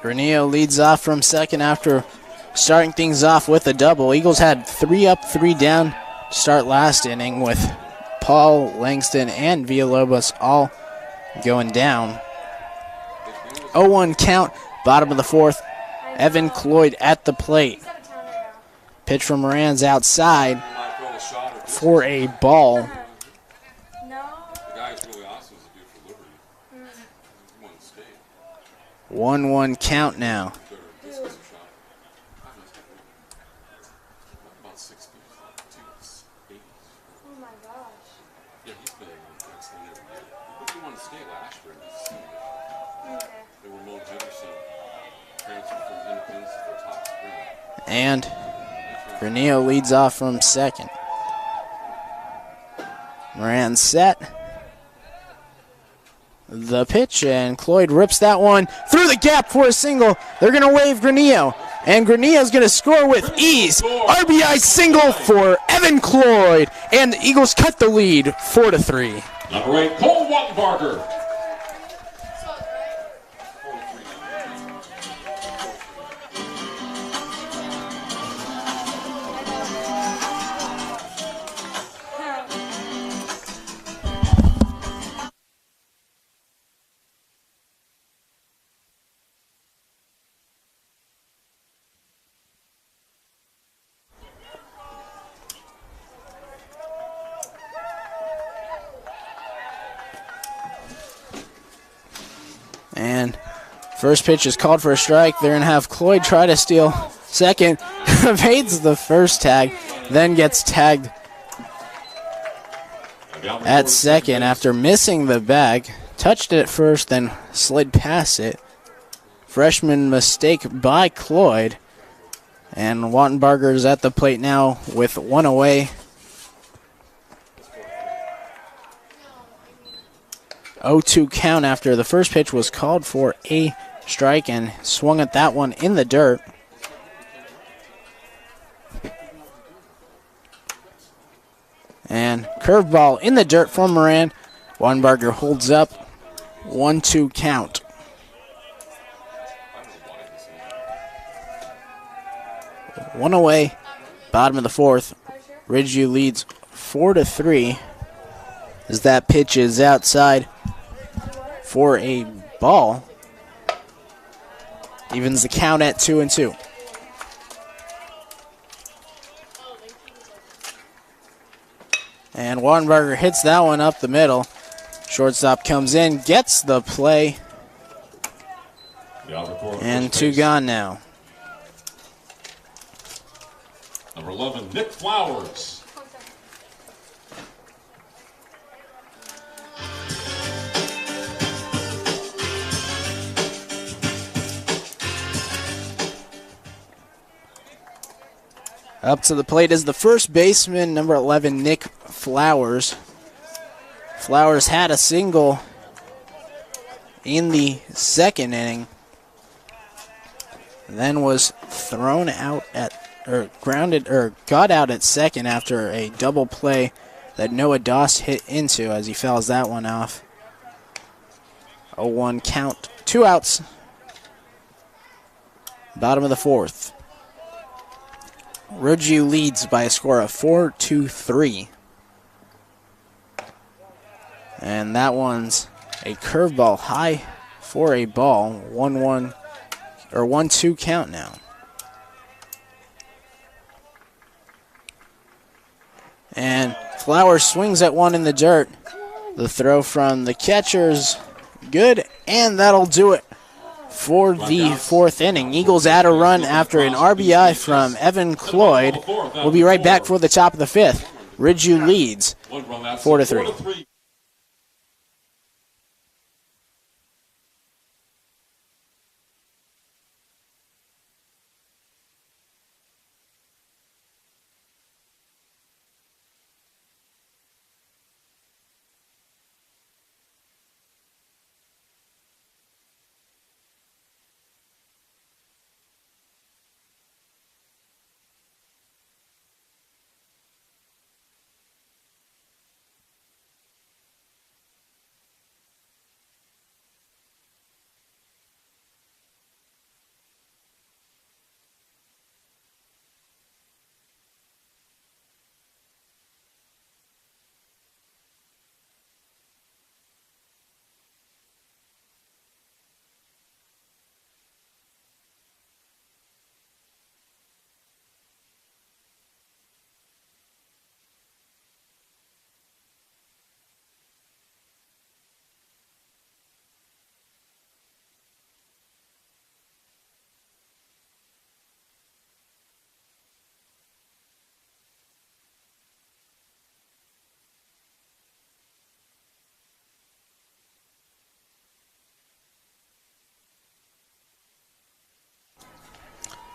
Granillo leads off from second after starting things off with a double. Eagles had 3 up, 3 down to start last inning with Paul, Langston, and Villalobos all going down. 0-1 count, bottom of the fourth. Evan Cloyd at the plate. Pitch from Moran's outside for a ball. No. The guy who's really awesome is a dude for Liberty. He won the state. 1-1 count now. About 6 feet. Oh my gosh. Yeah, he's been excellent every year. But he won the state last year. Okay. They were Mo Jefferson transferred from Independence for top spring. And Granillo leads off from second. Moran set. The pitch, and Cloyd rips that one through the gap for a single. They're going to wave Granillo, and Granillo's going to score with ease. RBI single for Evan Cloyd, and the Eagles cut the lead 4-3. Number 8, Cole Wattenbarger. And first pitch is called for a strike. They're going to have Cloyd try to steal second. Evades the first tag, then gets tagged at second after missing the bag. Touched it at first, then slid past it. Freshman mistake by Cloyd. And Wattenbarger is at the plate now with 1 away. 0-2 count after the first pitch was called for a strike and swung at that one in the dirt. And curveball in the dirt for Moran. Wattenbarger holds up. 1-2 count. One away, bottom of the fourth. Ridgeview leads 4-3 as that pitch is outside for a ball. Evens the count at 2-2. And Wattenbarger hits that one up the middle. Shortstop comes in, gets the play. And 2 gone now. Number 11, Nick Flowers. Up to the plate is the first baseman, number 11, Nick Flowers. Flowers had a single in the second inning, then was thrown out at, or grounded, or got out at second after a double play that Noah Doss hit into as he fouls that one off. 0-1 count, 2 outs. Bottom of the fourth. Ridgeview leads by a score of 4-3. And that one's a curveball high for a ball. 1-1 or 1-2 count now. And Flowers swings at one in the dirt. The throw from the catcher's good, and that'll do it for the fourth inning. Eagles add a run after an RBI from Evan Cloyd. We'll be right back for the top of the fifth. Ridgeview leads 4-3.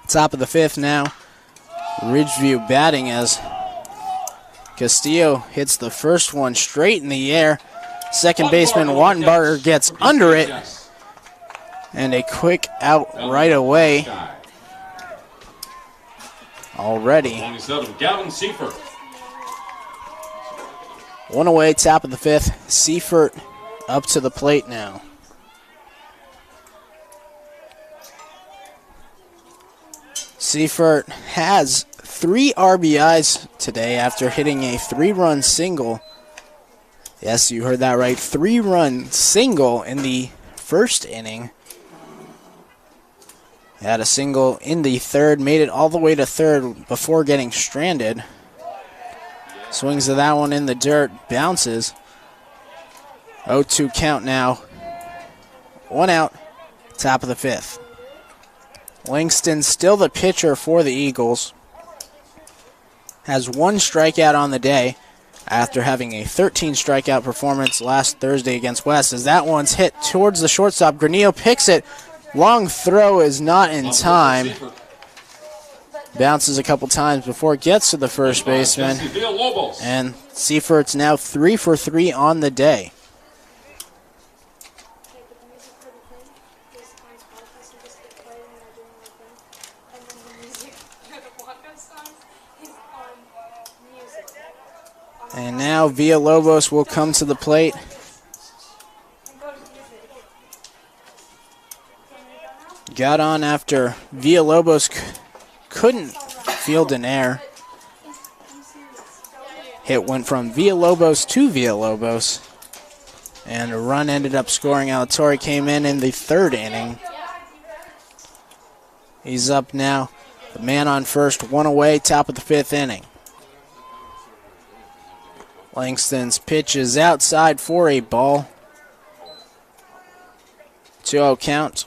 Top of the fifth now. Ridgeview batting as Castillo hits the first one straight in the air. Second baseman Wattenbarger gets under it. And a quick out right away. Already. 27, Gavin Seifert. One away, top of the fifth. Seifert up to the plate now. Seifert has 3 RBIs today after hitting a 3-run single. Yes, you heard that right. 3-run single in the first inning. Had a single in the third, made it all the way to third before getting stranded. Swings to that one in the dirt, bounces. 0-2 count now. 1 out, top of the fifth. Langston still the pitcher for the Eagles. Has 1 strikeout on the day after having a 13 strikeout performance last Thursday against West. As that one's hit towards the shortstop, Granillo picks it. Long throw is not in time. Bounces a couple times before it gets to the first baseman. And Seifert's now 3 for 3 on the day. And now Villalobos will come to the plate. Got on after Villalobos couldn't field an error. Hit went from Villalobos to Villalobos. And a run ended up scoring. Alatorre came in the third inning. He's up now. The man on first, 1 away, top of the fifth inning. Langston's pitch is outside for a ball. 2-0 count.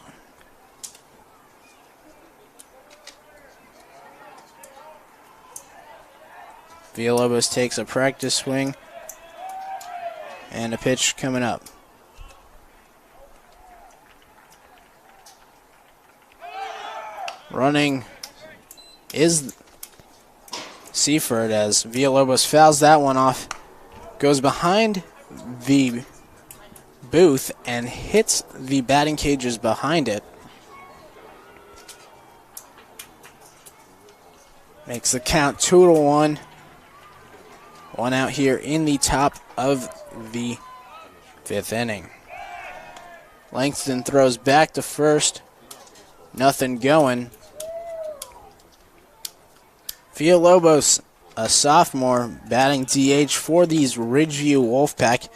Villalobos takes a practice swing. And a pitch coming up. Running is Seifert as Villalobos fouls that one off. Goes behind the booth and hits the batting cages behind it. Makes the count 2-1. 1 out here in the top of the fifth inning. Langston throws back to first. Nothing going. Villalobos, a sophomore, batting DH for these Ridgeview Wolfpack.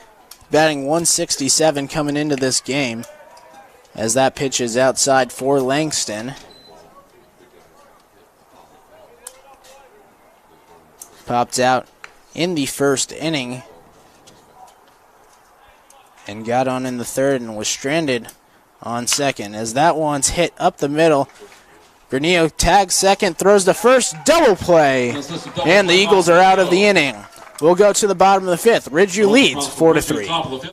Batting 167 coming into this game. As that pitch is outside for Langston. Popped out in the first inning. And got on in the third and was stranded on second. As that one's hit up the middle. Granillo tags second, throws the first, double play. And the Eagles are out of the inning. We'll go to the bottom of the fifth. Ridgeview leads 4-3.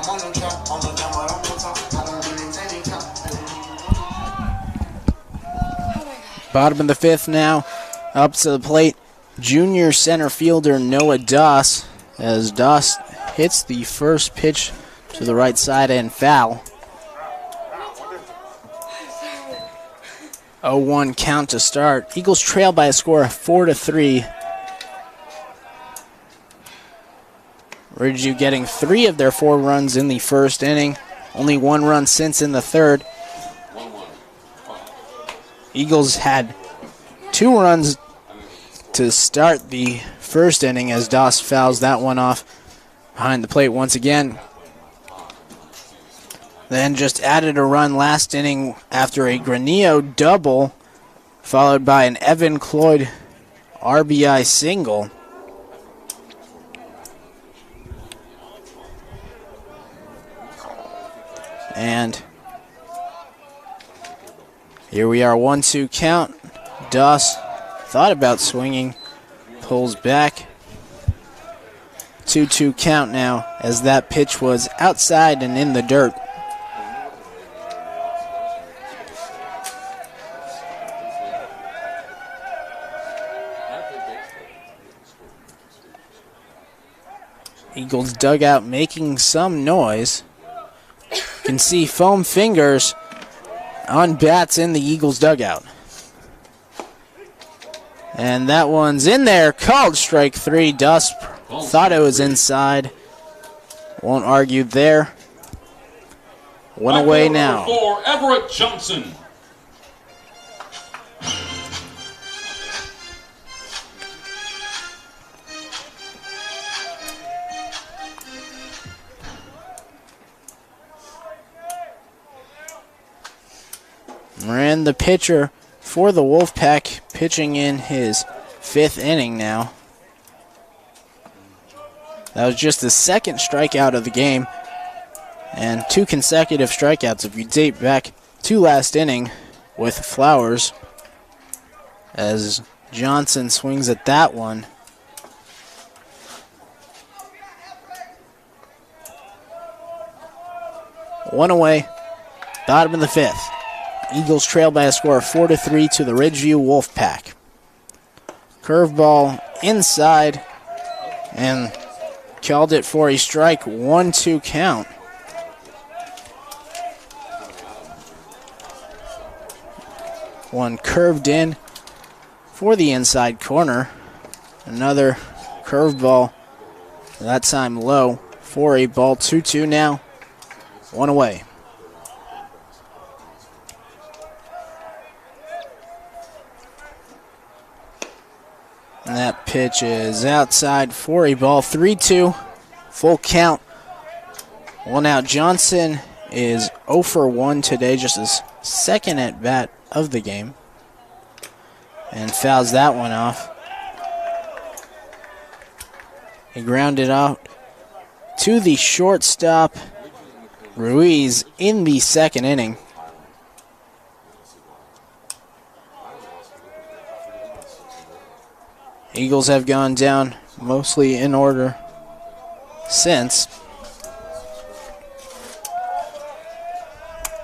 I'm on the track, on the down, but I'm on top. I don't really take any time. Bottom of the fifth now. Up to the plate, junior center fielder Noah Doss, as Doss hits the first pitch to the right side and foul. 0-1 count to start. Eagles trail by a score of 4-3. Ridgeview getting 3 of their 4 runs in the first inning. Only 1 run since in the third. Eagles had 2 runs to start the first inning as Doss fouls that one off behind the plate once again. Then just added a run last inning after a Granillo double, followed by an Evan Cloyd RBI single. And here we are, 1-2 count. Doss thought about swinging, pulls back. 2-2 count now as that pitch was outside and in the dirt. Eagles dugout making some noise. You can see foam fingers on bats in the Eagles dugout. And that one's in there, called strike 3. Doss thought it was inside. Won't argue there. One away now. For Everett Johnson. Moran, the pitcher for the Wolfpack, pitching in his 5th inning now. That was just the 2nd strikeout of the game, and 2 consecutive strikeouts if you date back to last inning with Flowers, as Johnson swings at that one. One away, bottom of the 5th. Eagles trail by a score of 4-3 to the Ridgeview Wolfpack. Curveball inside and called it for a strike. 1-2 count. One curved in for the inside corner. Another curveball, that time low for a ball. 2-2 now. One away. And that pitch is outside for a ball. 3-2, full count. One out. Johnson is 0 for 1 today, just his 2nd at bat of the game. And fouls that one off. He grounded out to the shortstop, Ruiz, in the 2nd inning. Eagles have gone down mostly in order since.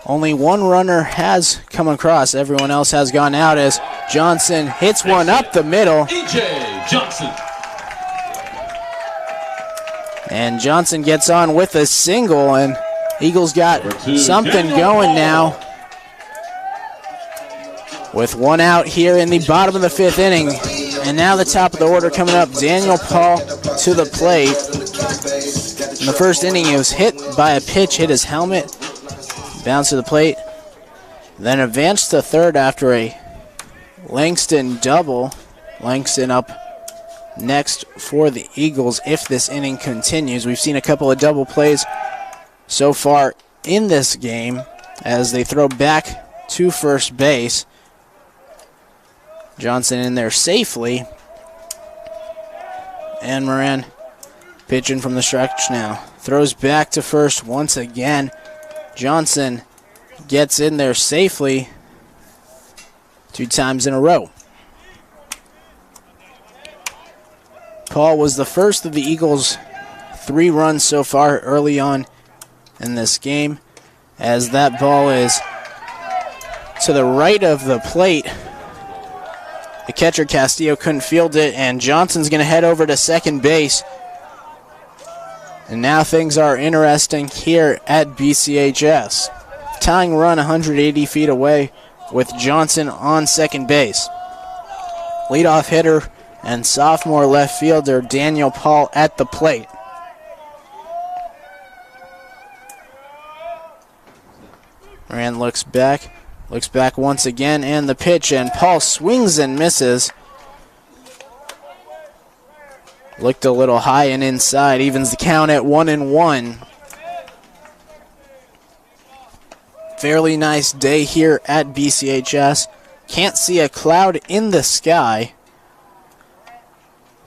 Only 1 runner has come across. Everyone else has gone out as Johnson hits one up the middle. E.J. Johnson. And Johnson gets on with a single, and Eagles got something going now. With 1 out here in the bottom of the 5th inning. And now the top of the order coming up. Daniel Paul to the plate. In the first inning, he was hit by a pitch, hit his helmet, bounced to the plate, then advanced to third after a Langston double. Langston up next for the Eagles if this inning continues. We've seen a couple of double plays so far in this game as they throw back to first base. Johnson in there safely. And Moran pitching from the stretch now. Throws back to first once again. Johnson gets in there safely 2 times in a row. Paul was the first of the Eagles' 3 runs so far early on in this game, as that ball is to the right of the plate. The catcher, Castillo, couldn't field it, and Johnson's going to head over to second base. And now things are interesting here at BCHS. Tying run 180 feet away with Johnson on second base. Leadoff hitter and sophomore left fielder Daniel Paul at the plate. Moran looks back once again, and the pitch, and Paul swings and misses. Looked a little high and inside, evens the count at 1-1. Fairly nice day here at BCHS. Can't see a cloud in the sky.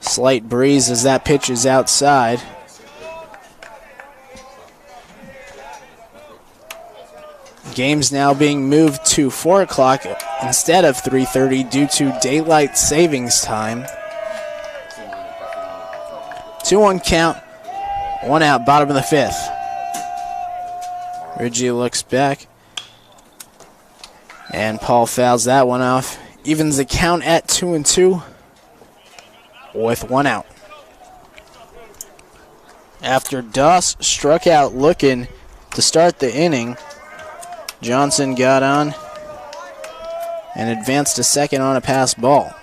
Slight breeze as that pitch is outside. Game's now being moved to 4 o'clock instead of 3:30 due to daylight savings time. 2-1 count, 1 out, bottom of the 5th. Ridgeview looks back, and Paul fouls that one off. Evens the count at 2-2 with 1 out. After Doss struck out looking to start the inning, Johnson got on and advanced to second on a pass ball.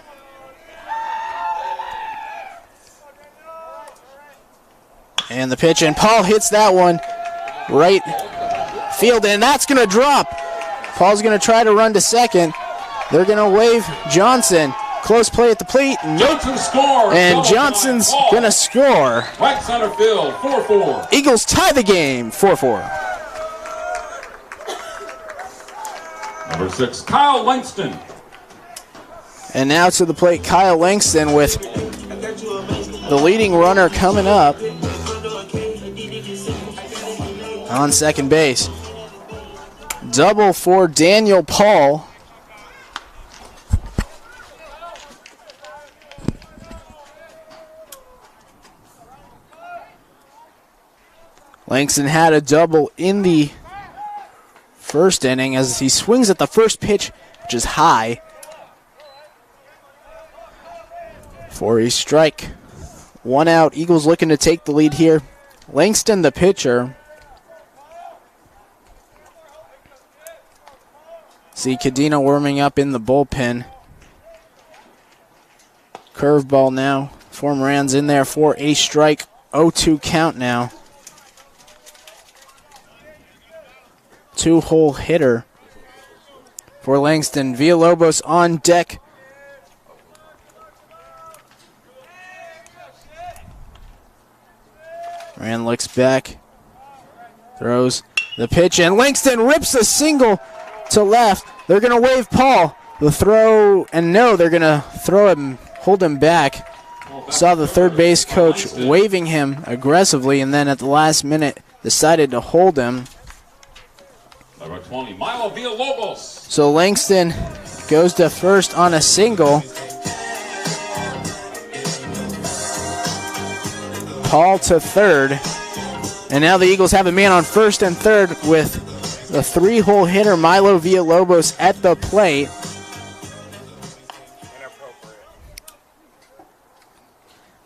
And the pitch, and Paul hits that one right field, and that's going to drop. Paul's going to try to run to second. They're going to wave Johnson. Close play at the plate. Johnson scores. And Johnson's going to score. Right center field, 4-4. Eagles tie the game, 4-4. Number 6, Kyle Langston. And now to the plate, Kyle Langston with the leading runner coming up on second base. Double for Daniel Paul. Langston had a double in the first inning as he swings at the first pitch, which is high, for a strike. 1 out. Eagles looking to take the lead here. Langston, the pitcher. See Cadena warming up in the bullpen. Curveball now. For Moran's in there for a strike. 0-2 count now. 2-hole hitter for Langston. Villalobos on deck. Moran looks back. Throws the pitch, and Langston rips a single to left. They're going to wave Paul. The throw, and no, they're going to throw him, hold him back. Saw the third base coach waving him aggressively, and then at the last minute decided to hold him. Number 20, Milo Villalobos. So Langston goes to first on a single. Paul to third. And now the Eagles have a man on first and third with the 3-hole hitter Milo Villalobos at the plate.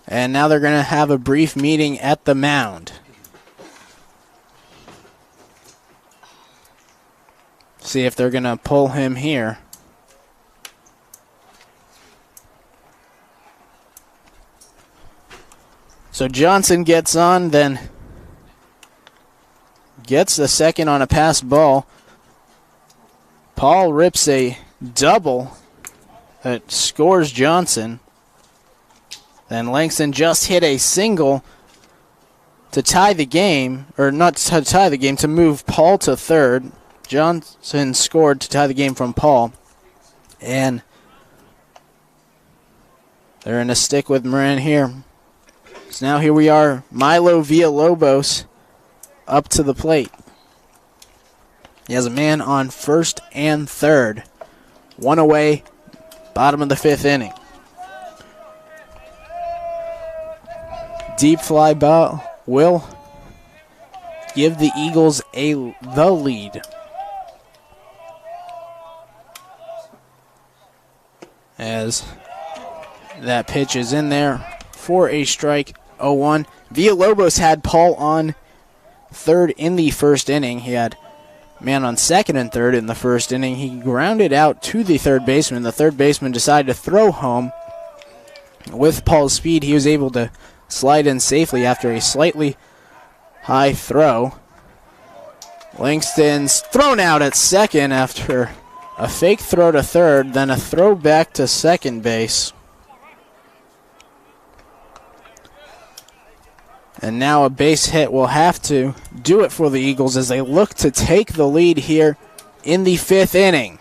And now they're going to have a brief meeting at the mound. See if they're going to pull him here. So Johnson gets on, then gets the second on a pass ball. Paul rips a double that scores Johnson. Then Langston just hit a single to tie the game, or not to tie the game, to move Paul to third. Johnson scored to tie the game from Paul. And they're in a stick with Moran here. So now here we are, Milo Villalobos up to the plate. He has a man on first and third. 1 away, bottom of the 5th inning. Deep fly ball will give the Eagles the lead. As that pitch is in there for a strike, 0-1. Villalobos had Paul on third in the first inning. He had man on second and third in the first inning. He grounded out to the third baseman. The third baseman decided to throw home. With Paul's speed, he was able to slide in safely after a slightly high throw. Langston's thrown out at second after a fake throw to third, then a throw back to second base. And now a base hit will have to do it for the Eagles as they look to take the lead here in the fifth inning.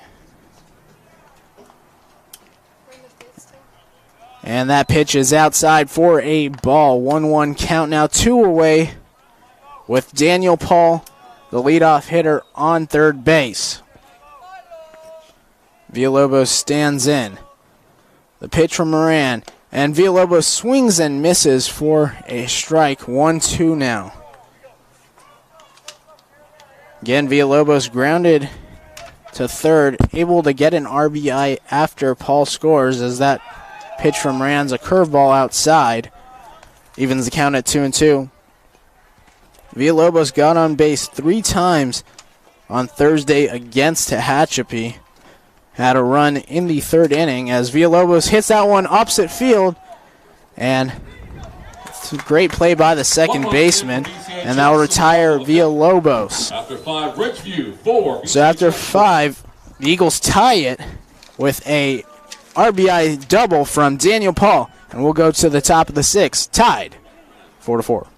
And that pitch is outside for a ball. 1-1 count now, 2 away with Daniel Paul, the leadoff hitter, on third base. Villalobos stands in. The pitch from Moran. And Villalobos swings and misses for a strike. 1-2 now. Again, Villalobos grounded to third, able to get an RBI after Paul scores, as that pitch from Moran's a curveball outside. Evens the count at 2-2. Villalobos got on base 3 times on Thursday against Tehachapi. Had a run in the third inning as Villalobos hits that one opposite field. And it's a great play by the second baseman. And that will retire Villalobos. After 5, Ridgeview, 4. So after 5, the Eagles tie it with a RBI double from Daniel Paul. And we'll go to the top of the 6th, tied 4-4.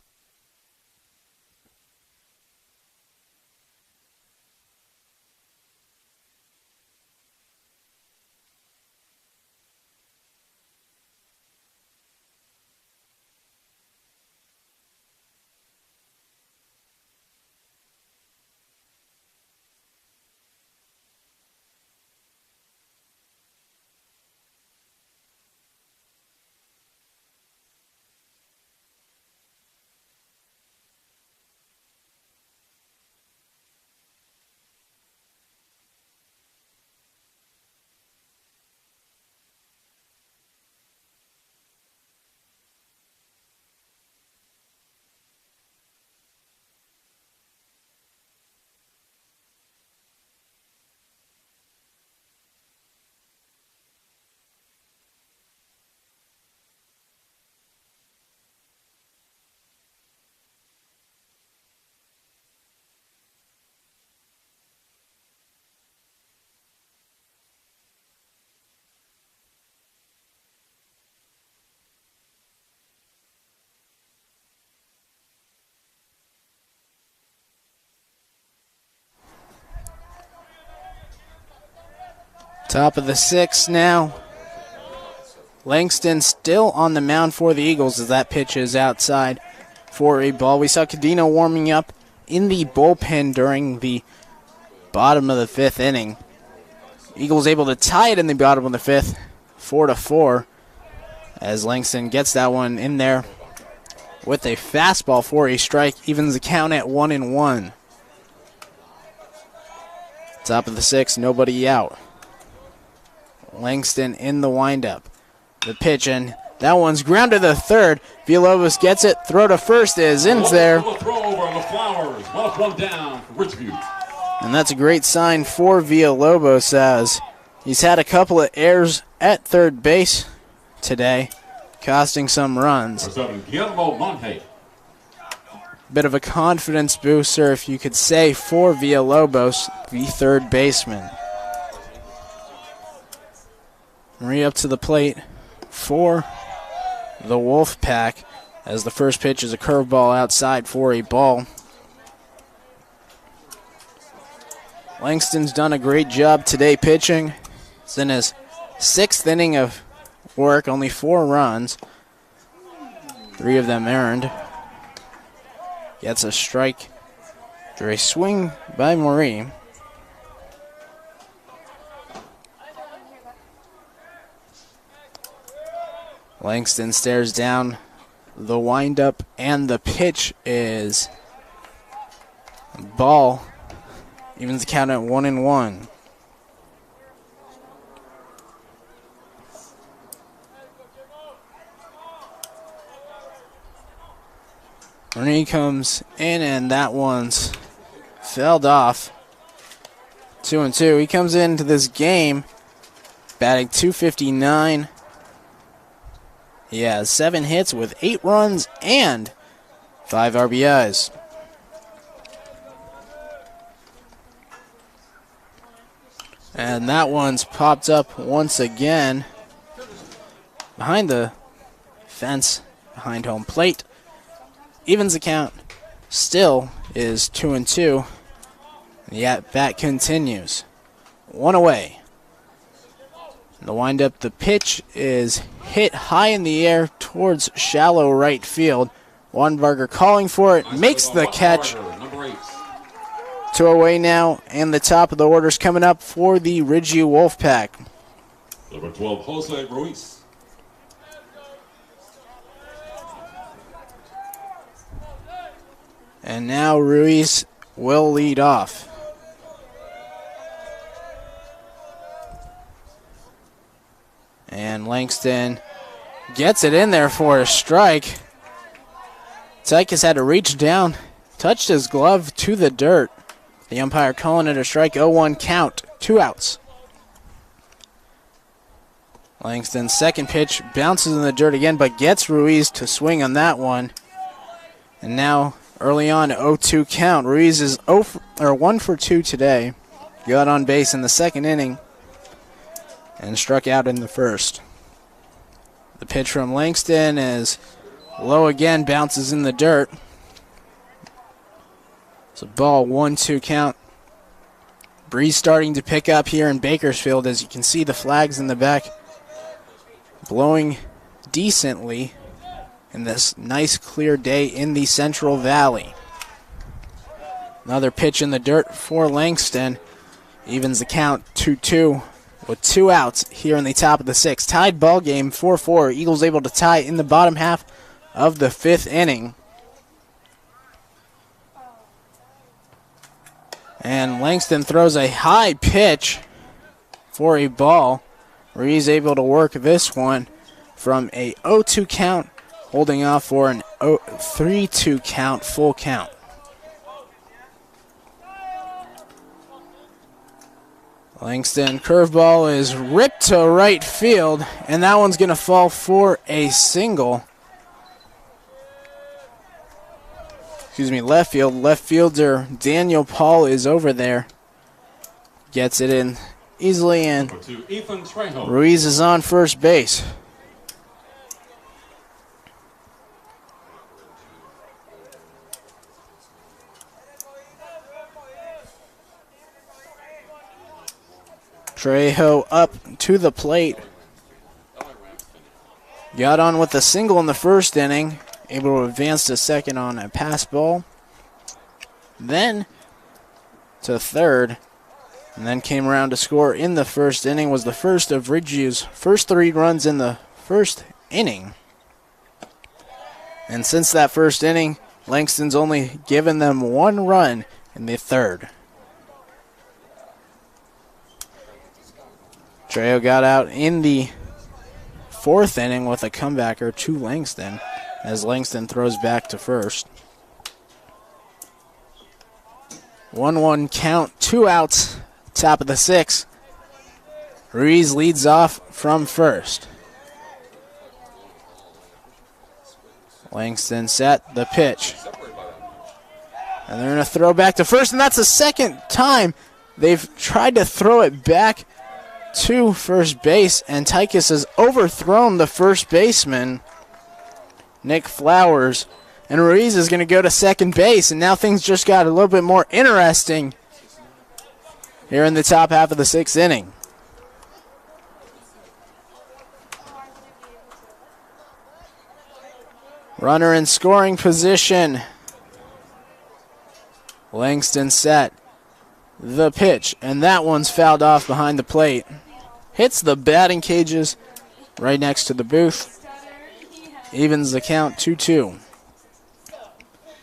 Top of the 6th now. Langston still on the mound for the Eagles as that pitch is outside for a ball. We saw Cadino warming up in the bullpen during the bottom of the 5th inning. Eagles able to tie it in the bottom of the 5th, 4-4, as Langston gets that one in there with a fastball for a strike, evens the count at 1-1. Top of the 6th, nobody out. Langston in the windup. The pitch, and that one's grounded to third. Villalobos gets it. Throw to first is in there. Throw over the Flowers. 1 up, 1 down for Ridgeview. And that's a great sign for Villalobos as he's had a couple of errors at third base today, costing some runs. Number 7, Guillermo Monte. Bit of a confidence booster, if you could say, for Villalobos, the third baseman. Marie up to the plate for the Wolfpack as the first pitch is a curveball outside for a ball. Langston's done a great job today pitching. It's in his 6th inning of work, only 4 runs, 3 of them earned. Gets a strike after a swing by Marie. Langston stares down the windup, and the pitch is Ball evens the count at 1-1. Rooney comes in, and that one's fouled off. 2-2. He comes into this game batting .259. He has 7 hits with 8 runs and 5 RBIs. And that one's popped up once again behind the fence, behind home plate. Evens the count, still is 2-2. The at-bat continues. 1 away. The windup, the pitch is hit high in the air towards shallow right field. Weinberger calling for it, makes the catch. 2 away now, and the top of the order's coming up for the Ridgeview Wolfpack. Number 12, Jose Ruiz. And now Ruiz will lead off. And Langston gets it in there for a strike. Tykus had to reach down, touched his glove to the dirt. The umpire calling it a strike, 0-1 count, 2 outs. Langston's second pitch bounces in the dirt again, but gets Ruiz to swing on that one. And now, early on, 0-2 count. Ruiz is 1 for 2 today. Got on base in the second inning and struck out in the first. The pitch from Langston is low again, bounces in the dirt. It's a ball, 1-2 count. Breeze starting to pick up here in Bakersfield, as you can see the flags in the back blowing decently in this nice clear day in the Central Valley. Another pitch in the dirt for Langston. Evens the count, 2-2 with 2 outs here in the top of the 6th. Tied ball game, 4-4. Eagles able to tie in the bottom half of the 5th inning. And Langston throws a high pitch for a ball. Ruiz able to work this one from a 0-2 count, holding off for an 3-2 count, full count. Langston curveball is ripped to right field, and that one's going to fall for a single. Excuse me, left field. Left fielder Daniel Paul is over there. Gets it in easily, and Ruiz is on first base. Trejo up to the plate. Got on with a single in the first inning. Able to advance to second on a pass ball. Then to third. And then came around to score in the first inning. Was the first of Ridgeview's first 3 runs in the first inning. And since that first inning, Langston's only given them 1 run in the third. Trejo got out in the 4th inning with a comebacker to Langston, as Langston throws back to first. 1-1 count, 2 outs, top of the 6th. Ruiz leads off from first. Langston set the pitch. And they're going to throw back to first, and that's the second time they've tried to throw it back to first base, and Tykus has overthrown the first baseman, Nick Flowers, and Ruiz is going to go to second base, and now things just got a little bit more interesting here in the top half of the 6th inning. Runner in scoring position. Langston set the pitch, and that one's fouled off behind the plate. Hits the batting cages right next to the booth. Evens the count, 2-2.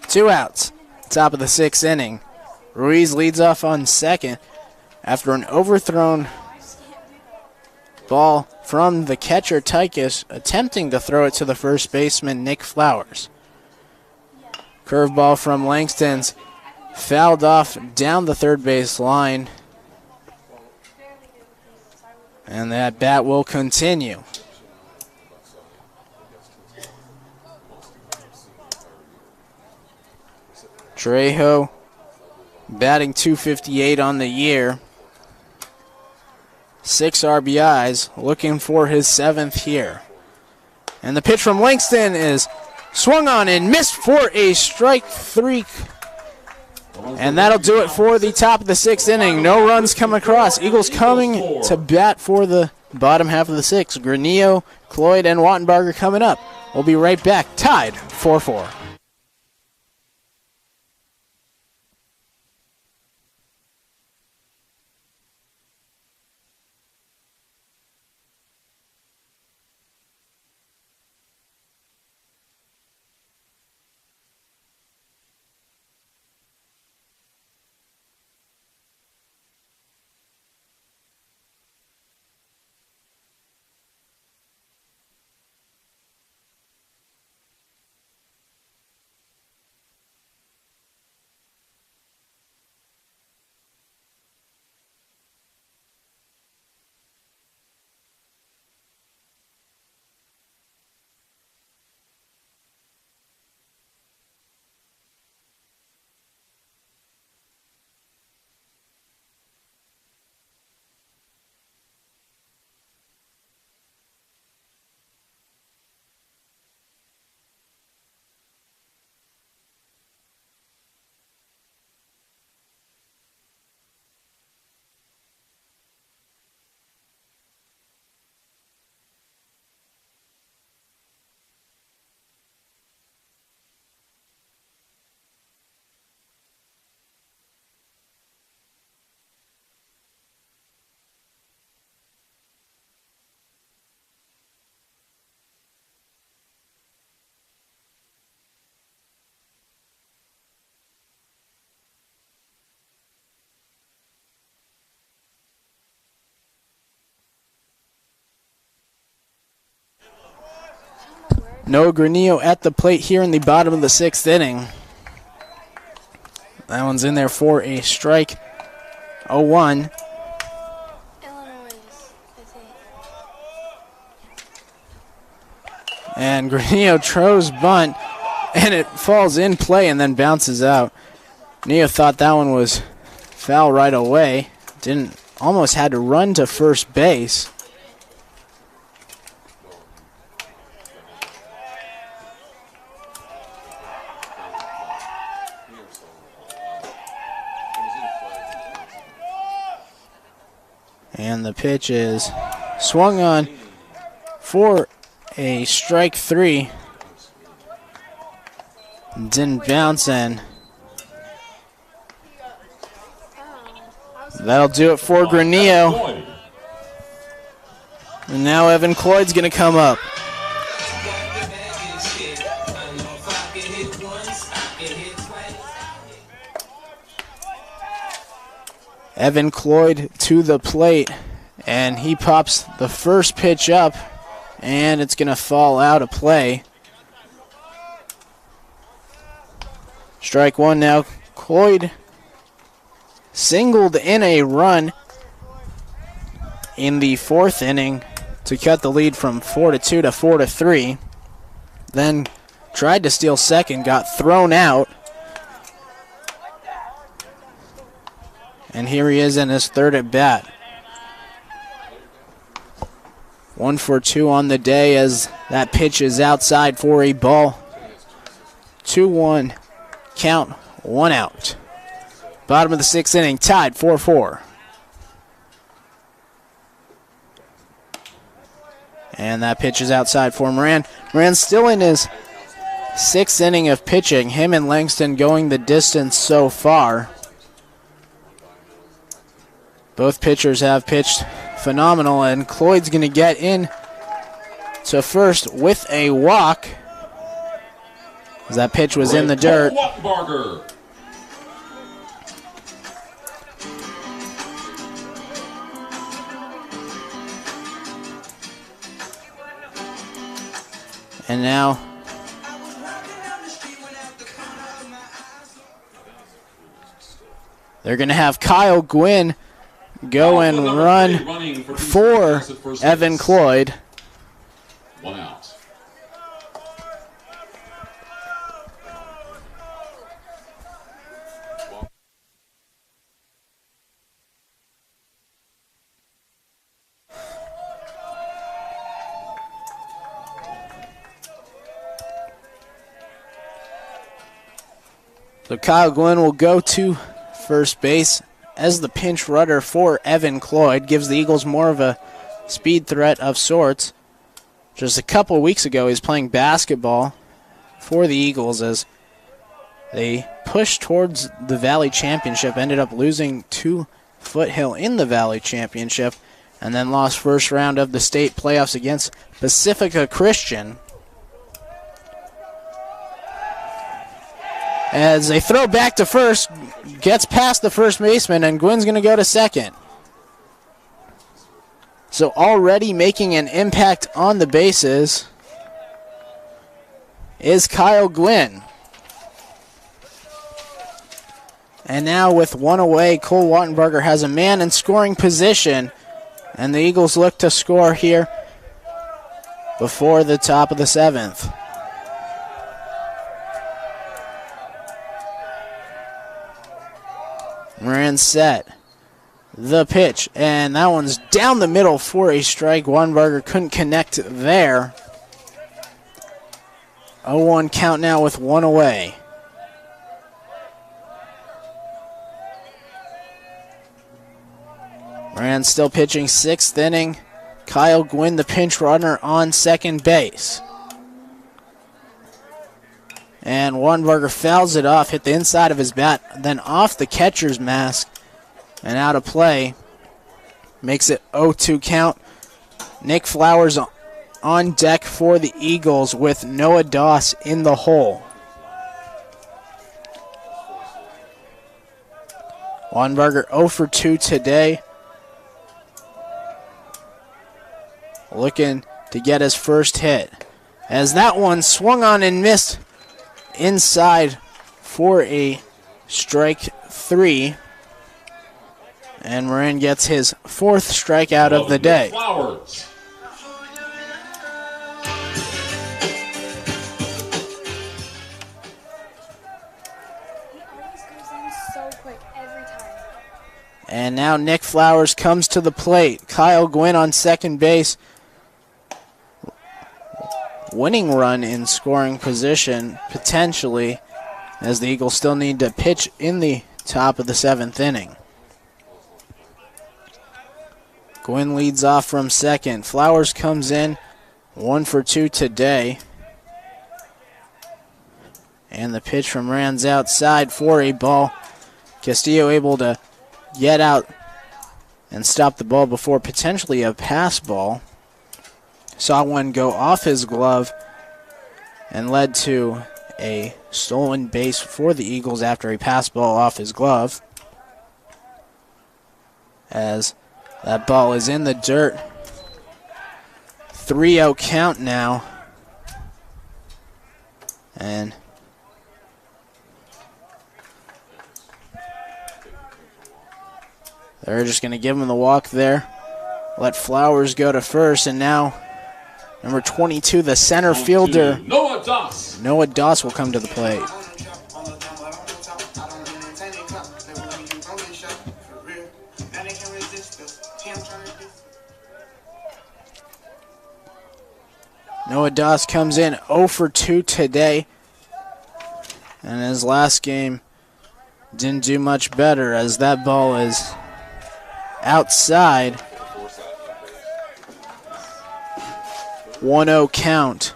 2 outs, top of the 6th inning. Ruiz leads off on second after an overthrown ball from the catcher, Tychus, attempting to throw it to the first baseman, Nick Flowers. Curveball from Langston's fouled off down the third base line. And that bat will continue. Trejo batting .258 on the year. 6 RBIs, looking for his 7th here. And the pitch from Langston is swung on and missed for a strike 3. And that'll do it for the top of the 6th inning. No runs come across. Eagles coming to bat for the bottom half of the 6th. Granillo, Cloyd, and Wattenbarger coming up. We'll be right back, tied 4-4. No Granillo at the plate here in the bottom of the 6th inning. That one's in there for a strike. 0-1. Illinois, I think. And Granillo throws bunt, and it falls in play and then bounces out. Granillo thought that one was foul right away. Almost had to run to first base. And the pitch is swung on for a strike 3. Didn't bounce in. That'll do it for Granillo. And now Evan Cloyd's going to come up. Evan Cloyd to the plate, and he pops the first pitch up, and it's going to fall out of play. Strike 1 now. Cloyd singled in a run in the 4th inning to cut the lead from 4-2 to 4-3. Then tried to steal second, got thrown out. And here he is in his 3rd at bat. 1 for 2 on the day as that pitch is outside for a ball. 2-1 count, 1 out. Bottom of the 6th inning, tied 4-4. And that pitch is outside for Moran. Moran's still in his 6th inning of pitching. Him and Langston going the distance so far. Both pitchers have pitched phenomenal, and Cloyd's going to get in to first with a walk, as that pitch was in the dirt. And now they're going to have Kyle Gwynn go and run for Evan Cloyd. 1 out. So Kyle Gwynn will go to first base as the pinch runner for Evan Cloyd. Gives the Eagles more of a speed threat of sorts. Just a couple of weeks ago, he was playing basketball for the Eagles as they pushed towards the Valley Championship, ended up losing to Foothill in the Valley Championship, and then lost first round of the state playoffs against Pacifica Christian. As they throw back to first, gets past the first baseman, and Gwynn's going to go to second. So already making an impact on the bases is Kyle Gwynn. And now with one away, Cole Wattenberger has a man in scoring position, and the Eagles look to score here before the top of the 7th. Moran set. The pitch, and that one's down the middle for a strike. Wattenberger couldn't connect there. 0-1 count now with one away. Moran still pitching 6th inning. Kyle Gwynn, the pinch runner, on second base. And Wattenberger fouls it off, hit the inside of his bat, then off the catcher's mask and out of play. Makes it 0-2 count. Nick Flowers on deck for the Eagles with Noah Doss in the hole. Wattenberger 0 for 2 today. Looking to get his first hit. As that one swung on and missed inside for a strike 3. And Moran gets his 4th strikeout of the day. Flowers. And now Nick Flowers comes to the plate. Kyle Gwynn on second base. Winning run in scoring position, potentially, as the Eagles still need to pitch in the top of the 7th inning. Gwynn leads off from second. Flowers comes in, 1 for 2 today. And the pitch from Rand's outside for a ball. Castillo able to get out and stop the ball before potentially a pass ball. Saw one go off his glove and led to a stolen base for the Eagles after a pass ball off his glove. As that ball is in the dirt. 3-0 count now. And they're just going to give him the walk there. Let Flowers go to first, and now number 22, the center fielder, Noah Doss. Noah Doss, will come to the plate. Noah Doss comes in 0 for 2 today. And his last game didn't do much better as that ball is outside. 1-0 count.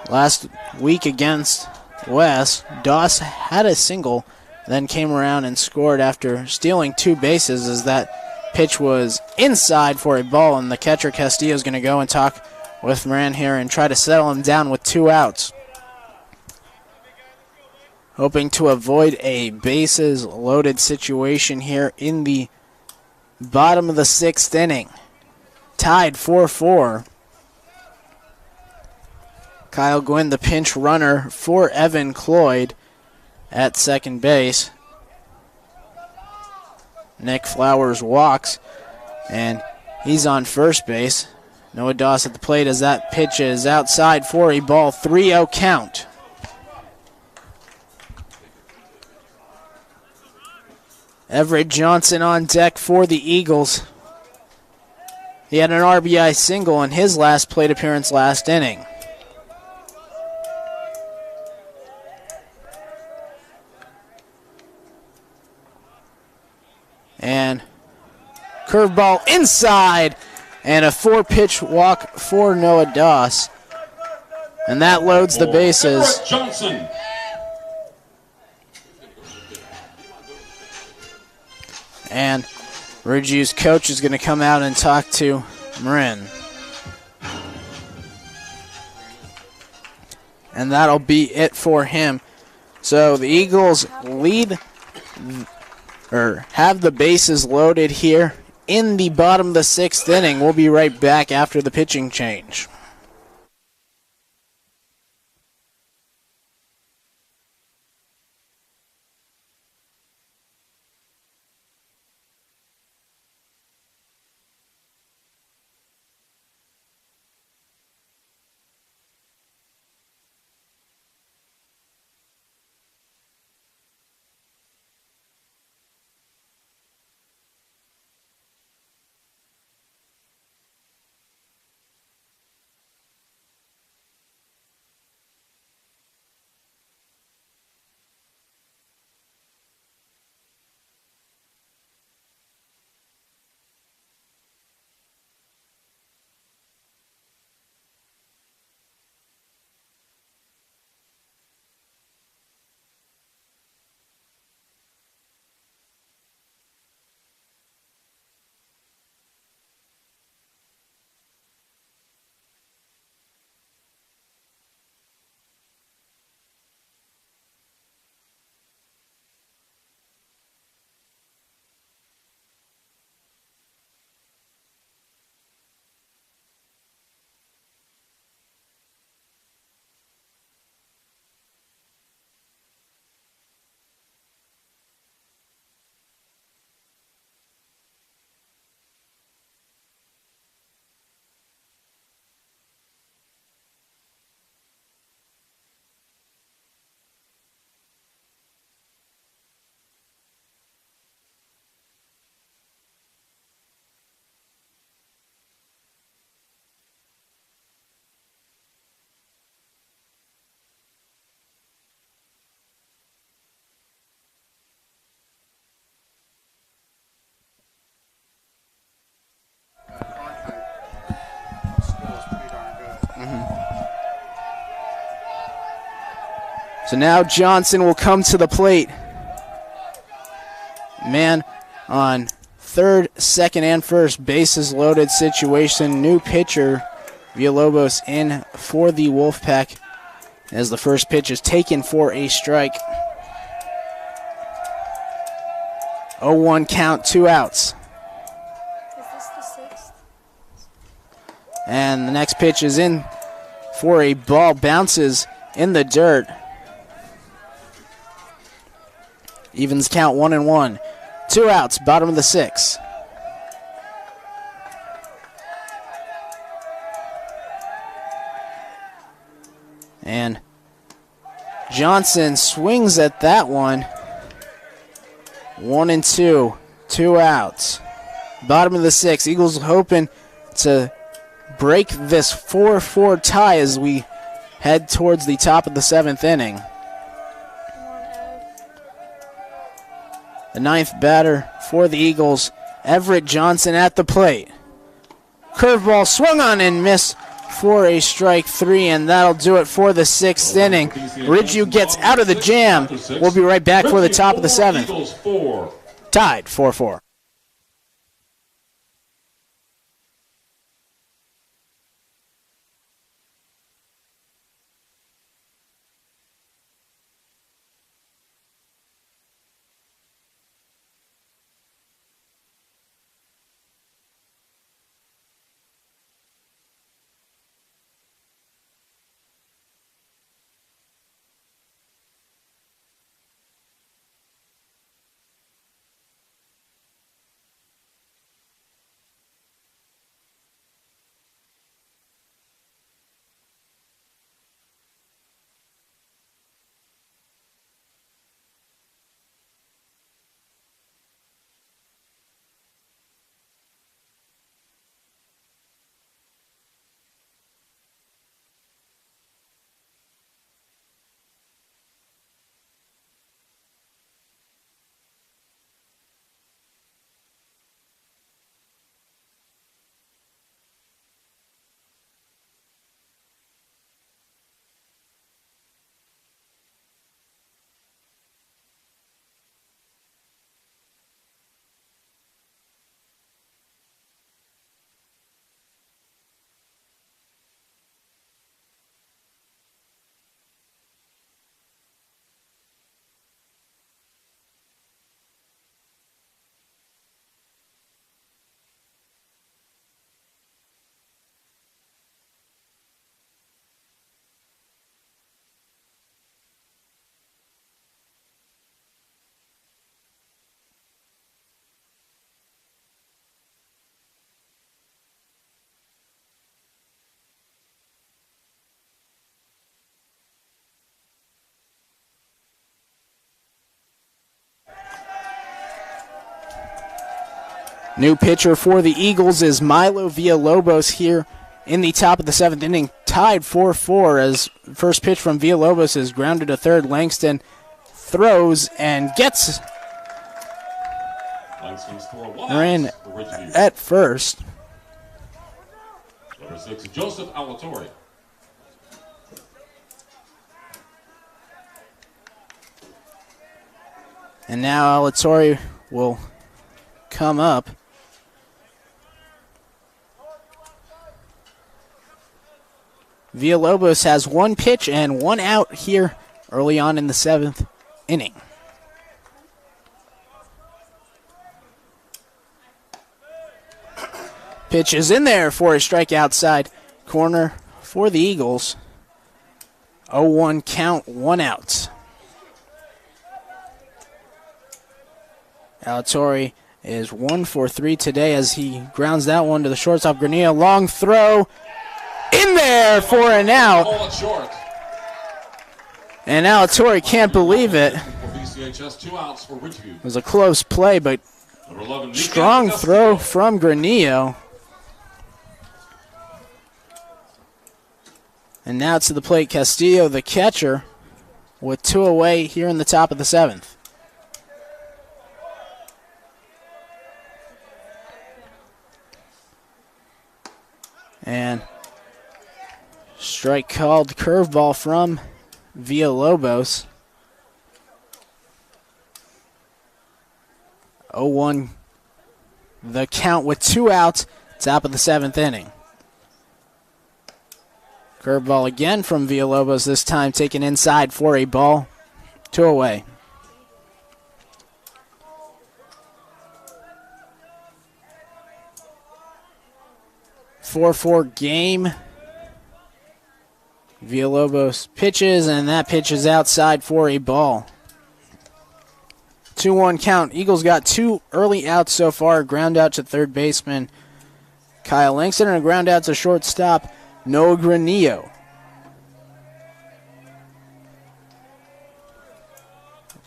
Last week against West, Doss had a single, then came around and scored after stealing 2 bases as that pitch was inside for a ball, and the catcher Castillo is going to go and talk with Moran here and try to settle him down with 2 outs. Hoping to avoid a bases loaded situation here in the Bottom of the 6th inning. Tied 4-4. Kyle Gwynn, the pinch runner for Evan Cloyd at second base. Nick Flowers walks, and he's on first base. Noah Doss at the plate as that pitch is outside for a ball. 3-0 count. Everett Johnson on deck for the Eagles. He had an RBI single in his last plate appearance last inning. And curveball inside, and a 4-pitch walk for Noah Doss. And that loads the bases. Everett Johnson. And Ridgeview's coach is going to come out and talk to Marin. And that'll be it for him. So the Eagles lead, or have the bases loaded here in the bottom of the 6th inning. We'll be right back after the pitching change. So now Johnson will come to the plate. Man on third, second, and first bases loaded situation. New pitcher, Villalobos, in for the Wolfpack as the first pitch is taken for a strike. 0-1 count, 2 outs. Is this the 6th? And the next pitch is in for a ball, bounces in the dirt. Evens count 1-1. 2 outs, bottom of the 6th. And Johnson swings at that one. 1-2. 2 outs. Bottom of the 6th. Eagles hoping to break this 4-4 tie as we head towards the top of the 7th inning. The 9th batter for the Eagles, Everett Johnson at the plate. Curveball swung on and missed for a strike 3, and that'll do it for the 6th inning. Ridgeview gets out of the jam. We'll be right back for the top of the 7th. Tied 4-4. New pitcher for the Eagles is Milo Villalobos here in the top of the 7th inning, tied 4-4 as first pitch from Villalobos is grounded to third. Langston throws and gets ran at first. Number 6, Joseph Alatorre. And now Alatorre will come up. Villalobos has one pitch and one out here early on in the 7th inning. Pitch is in there for a strike outside corner for the Eagles. 0-1 count, 1 out. Alatorre is 1 for 3 today as he grounds that one to the shortstop. Granillo, long throw in there for an out. And Alatorre can't believe it. It was a close play, but strong throw from Granillo. And now to the plate, Castillo, the catcher, with 2 away here in the top of the 7th. And strike called, curveball from Villalobos. 0-1 the count with 2 outs, top of the 7th inning. Curveball again from Villalobos, this time taken inside for a ball. 2 away. Four game. Villalobos pitches, and that pitch is outside for a ball. 2-1 count. Eagles got 2 early outs so far. Ground out to third baseman Kyle Langston and a ground out to shortstop Noah Granillo.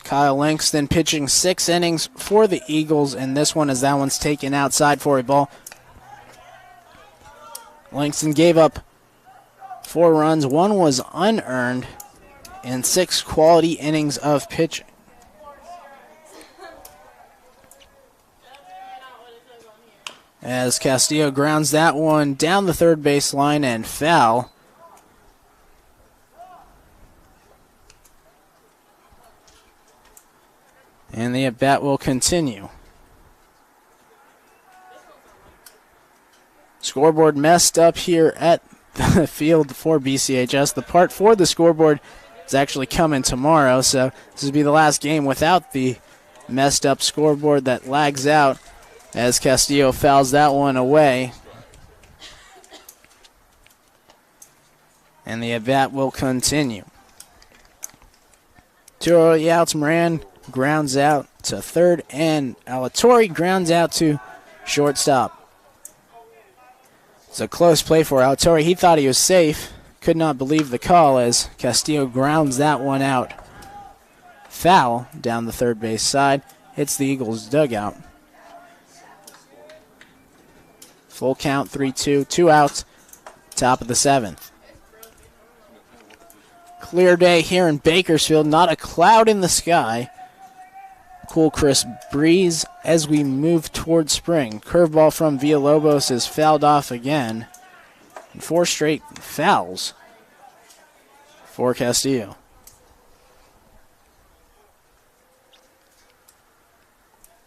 Kyle Langston pitching 6 innings for the Eagles, and this one as that one's taken outside for a ball. Langston gave up 4 runs, 1 was unearned, and 6 quality innings of pitching. As Castillo grounds that one down the third base line and foul. And the at-bat will continue. Scoreboard messed up here at the field for BCHS. The part for the scoreboard is actually coming tomorrow, so this will be the last game without the messed up scoreboard that lags out as Castillo fouls that one away. And the at-bat will continue. 2 early outs. Moran grounds out to third, and Alatorre grounds out to shortstop. It's a close play for Alatorre. He thought he was safe. Could not believe the call as Castillo grounds that one out. Foul down the third base side. Hits the Eagles' dugout. Full count, 3-2. 2 outs. Top of the 7th. Clear day here in Bakersfield. Not a cloud in the sky. Cool, crisp breeze as we move towards spring. Curveball from Villalobos is fouled off again. And 4 straight fouls for Castillo.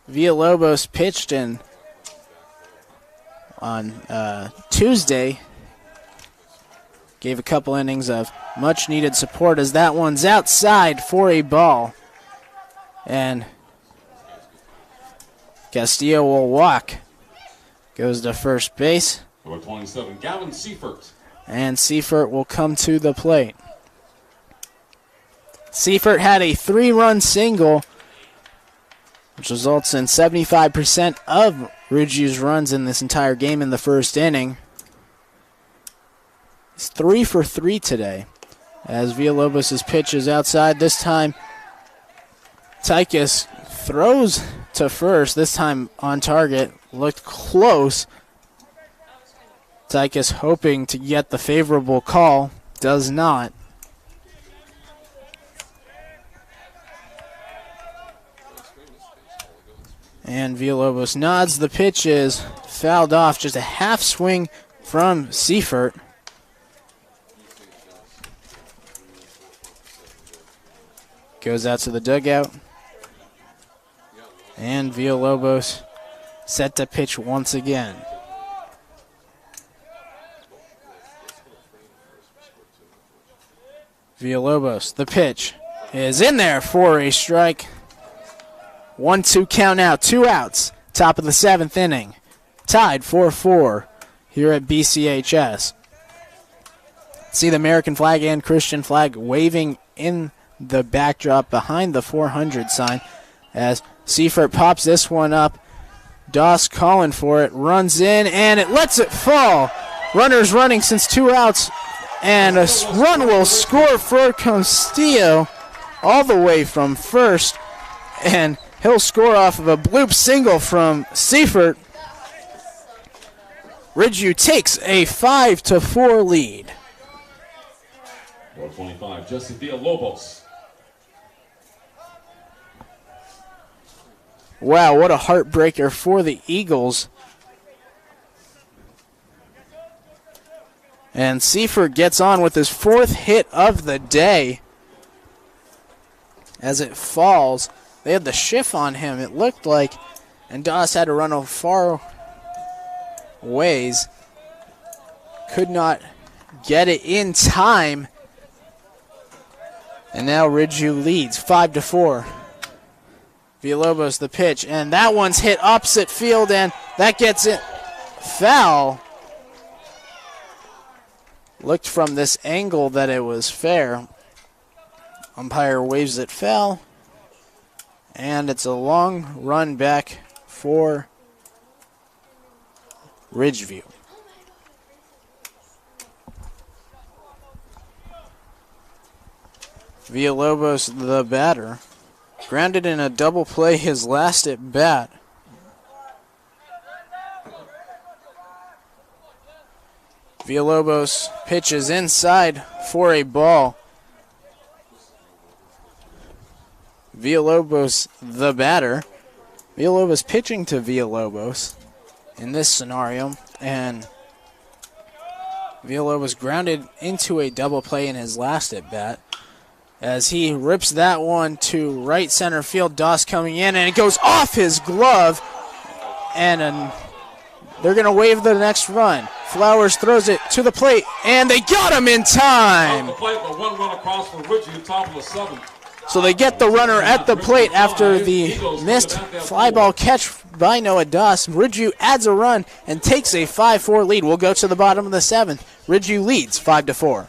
Villalobos pitched in on Tuesday. Gave a couple innings of much needed support as that one's outside for a ball. And Castillo will walk. Goes to first base. Number 27, Gavin Seifert. And Seifert will come to the plate. Seifert had a 3-run single, which results in 75% of Ridgeview's runs in this entire game in the first inning. He's 3 for 3 today. As Villalobos' pitch is outside, this time Tykus throws to first, this time on target. looked close. Tychus hoping to get the favorable call. Does not. And Villalobos nods. The pitch is fouled off. Just a half swing from Seifert. Goes out to the dugout. And Villalobos set to pitch once again. Villalobos, the pitch is in there for a strike. 1-2 count now, 2 outs. Top of the 7th inning. Tied 4-4 here at BCHS. See the American flag and Christian flag waving in the backdrop behind the 400 sign as Seifert pops this one up. Doss calling for it, runs in, and it lets it fall. Runners running since 2 outs, and a run will score for Castillo all the way from first, and he'll score off of a bloop single from Seifert. Ridgeview takes a 5-4 lead. 425, Jesse Villalobos. Wow, what a heartbreaker for the Eagles. And Seifert gets on with his 4th hit of the day. As it falls, they had the shift on him, it looked like, and Doss had to run a far ways. Could not get it in time. And now Ridgeview leads 5-4. Villalobos the pitch, and that one's hit opposite field, and that gets it foul. Looked from this angle that it was fair. Umpire waves it foul, and it's a long run back for Ridgeview. Villalobos, the batter, grounded in a double play his last at bat. Villalobos pitches inside for a ball. Villalobos, the batter. Villalobos pitching to Villalobos in this scenario, and Villalobos grounded into a double play in his last at bat. As he rips that one to right center field, Doss coming in, and it goes off his glove, and they're going to wave the next run. Flowers throws it to the plate, and they got him in time. Off the plate, but 1 run across for Ridgeview, top of the 7th. So they get the runner at the plate after the missed fly ball catch by Noah Doss. Ridgeview adds a run and takes a 5-4 lead. We'll go to the bottom of the 7th. Ridgeview leads 5-4.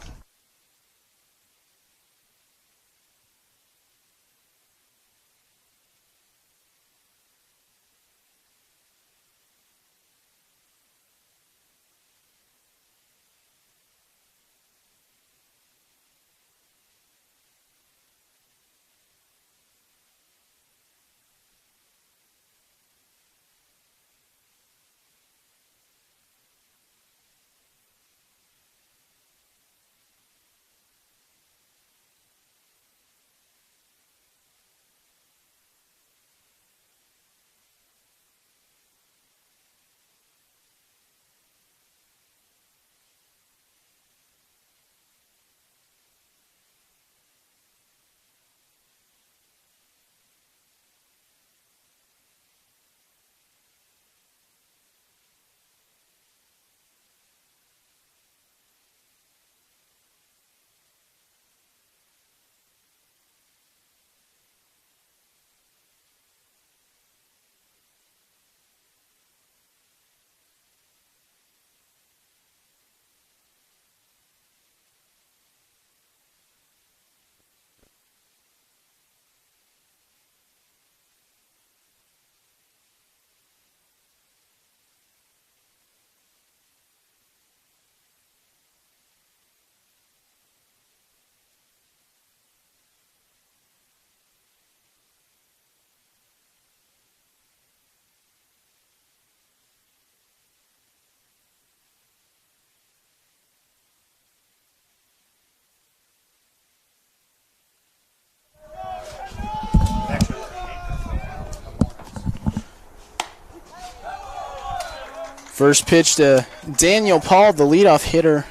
First pitch to Daniel Paul, the leadoff hitter,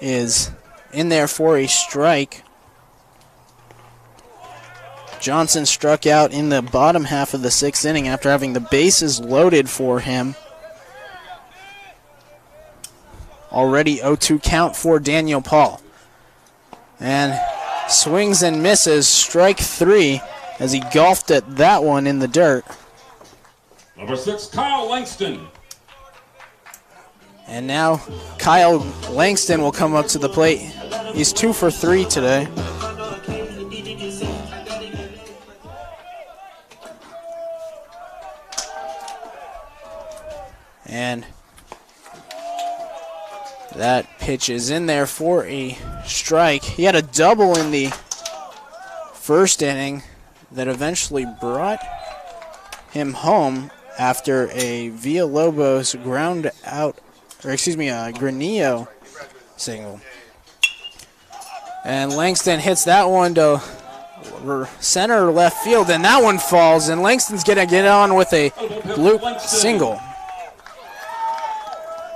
is in there for a strike. Johnson struck out in the bottom half of the 6th inning after having the bases loaded for him. Already 0-2 count for Daniel Paul. And swings and misses, strike 3 as he golfed at that one in the dirt. Number 6, Kyle Langston. And now Kyle Langston will come up to the plate. He's 2 for 3 today. And that pitch is in there for a strike. He had a double in the first inning that eventually brought him home after a Villalobos ground out, or excuse me, a Granillo single. And Langston hits that one to center left field, and that one falls, and Langston's going to get on with a bloop single.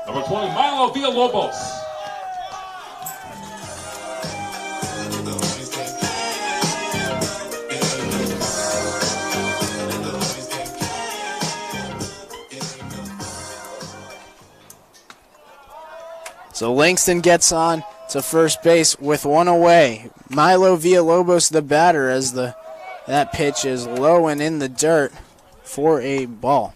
Number 20, Milo Villalobos. So Langston gets on to first base with one away. Milo Villalobos, the batter, as that pitch is low and in the dirt for a ball.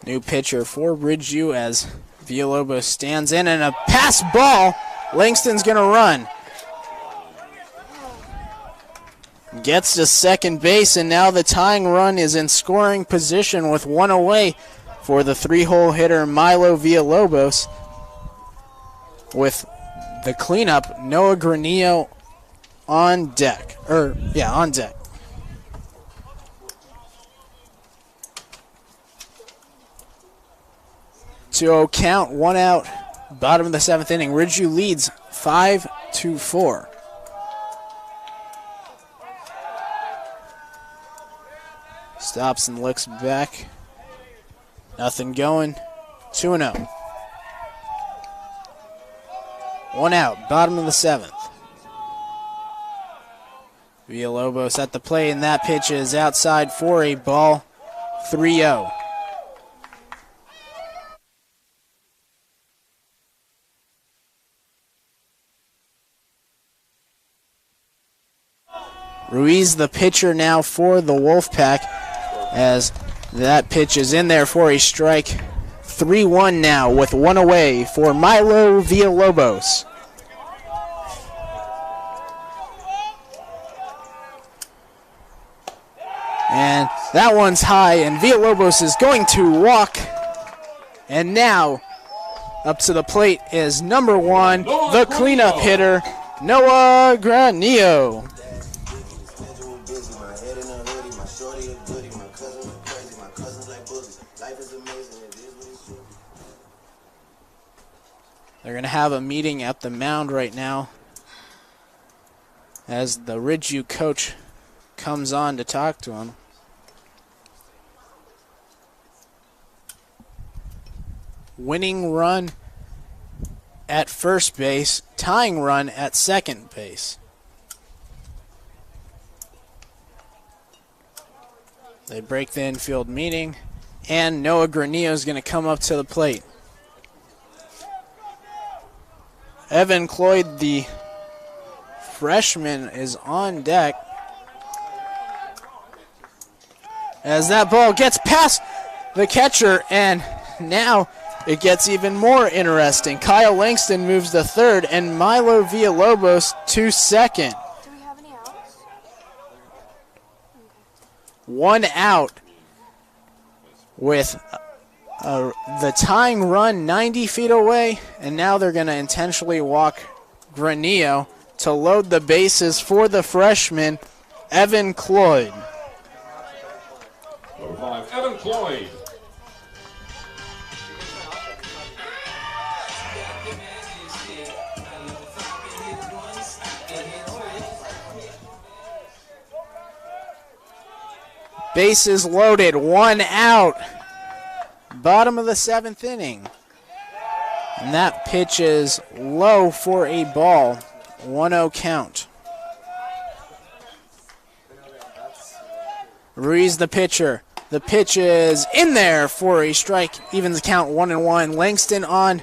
New pitcher for Ridgeview as Villalobos stands in, and a pass ball. Langston's going to run. Gets to second base, and now the tying run is in scoring position with one away for the 3-hole hitter Milo Villalobos. With the cleanup, Noah Granillo on deck. On deck. 2-0 count, 1 out, bottom of the 7th inning. Ridgeview leads 5-4. Stops and looks back. Nothing going. 2-0. 1 out, bottom of the 7th. Villalobos at the plate, and that pitch is outside for a ball. 3-0. Ruiz, the pitcher now for the Wolfpack, as that pitch is in there for a strike. 3-1 now with one away for Milo Villalobos. And that one's high, and Villalobos is going to walk. And now up to the plate is number 1, the cleanup hitter, Noah Granillo. They're going to have a meeting at the mound right now as the Ridgeview coach comes on to talk to him. Winning run at first base, tying run at second base. They break the infield meeting, and Noah Granillo is going to come up to the plate. Evan Cloyd, the freshman, is on deck as that ball gets past the catcher, and now it gets even more interesting. Kyle Langston moves to third, and Milo Villalobos to second. Do we have any outs? 1 out with the tying run 90 feet away, and now they're going to intentionally walk Granillo to load the bases for the freshman, Evan Cloyd. Number 5, Evan Cloyd. Bases loaded, 1 out. Bottom of the 7th inning. And that pitch is low for a ball. 1-0 count. Ruiz the pitcher. The pitch is in there for a strike. Evens the count 1-1. Langston on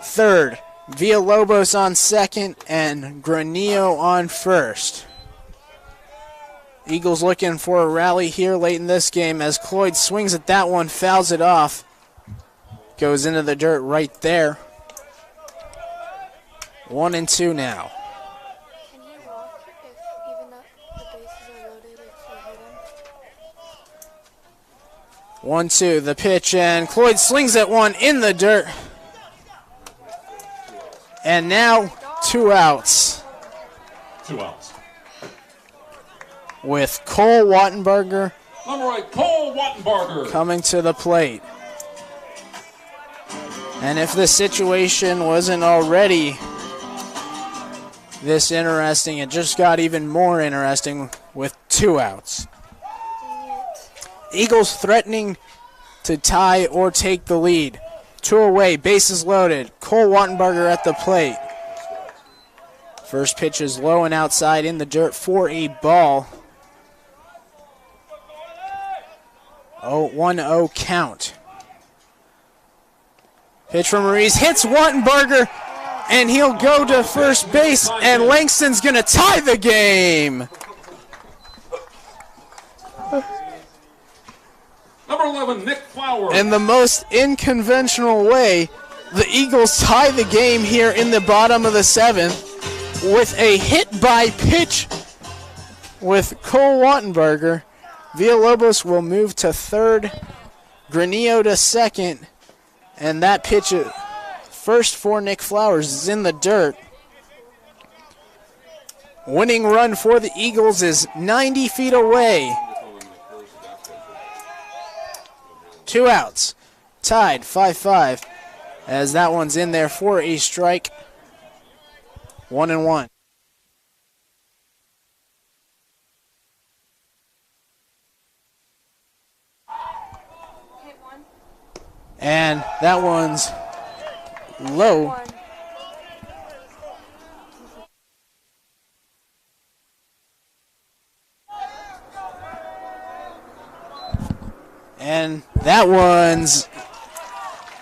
third. Villalobos on second. And Granillo on first. Eagles looking for a rally here late in this game as Cloyd swings at that one, fouls it off. Goes into the dirt right there. 1-2 now. Can he walk if even though the bases are loaded if you hit him? 1-2, the pitch, and Cloyd slings that one in the dirt. And now 2 outs. 2 outs. With Cole Wattenberger Number 8, Cole Wattenberger. coming to the plate. And if the situation wasn't already this interesting, it just got even more interesting with 2 outs. Dang it. Eagles threatening to tie or take the lead. 2 away, bases loaded. Cole Wattenberger at the plate. First pitch is low and outside in the dirt for a ball. 1-0 count. Pitch from Ruiz hits Wattenberger, and he'll go to first base, and Langston's going to tie the game. Number 11, Nick Flower. In the most unconventional way, the Eagles tie the game here in the bottom of the 7th with a hit by pitch with Cole Wattenberger. Villalobos will move to third, Granillo to second, and that pitch first for Nick Flowers is in the dirt. Winning run for the Eagles is 90 feet away. 2 outs, tied 5-5, as that one's in there for a strike. 1-1. And that one's low. 1. And that one's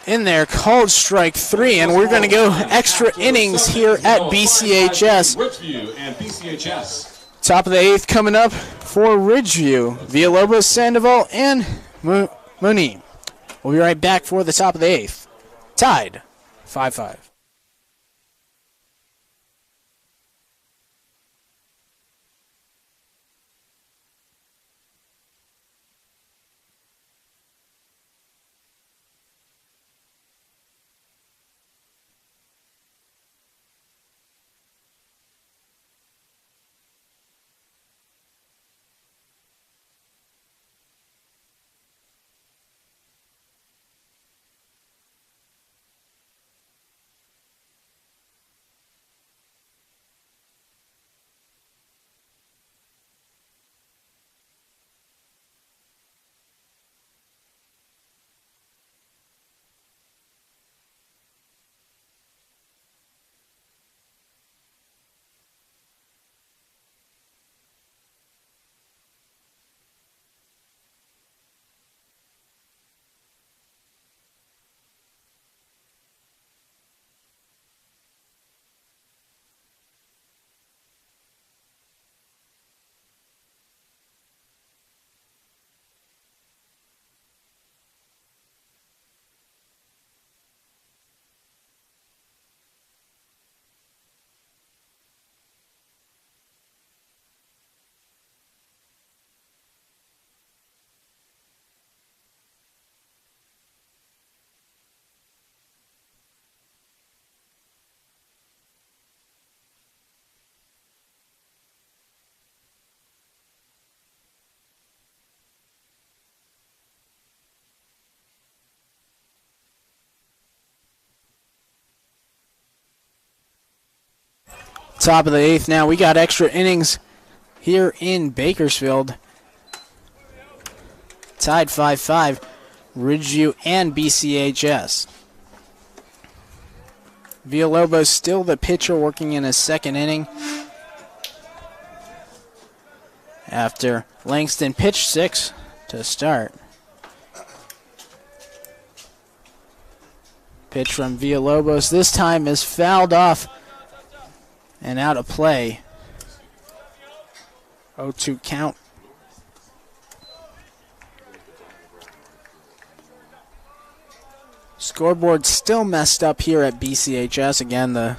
in there, called strike 3. And we're going to go extra innings here at BCHS. Ridgeview and BCHS. Top of the 8th coming up for Ridgeview. Villalobos, Sandoval, and Mooney. We'll be right back for the top of the 8th. Tied 5-5. Top of the 8th now. We got extra innings here in Bakersfield. tied 5-5, Ridgeview and BCHS. Villalobos still the pitcher working in his second inning after Langston pitched 6 to start. Pitch from Villalobos this time is fouled off and out of play. 0-2 count. Scoreboard still messed up here at BCHS. Again, the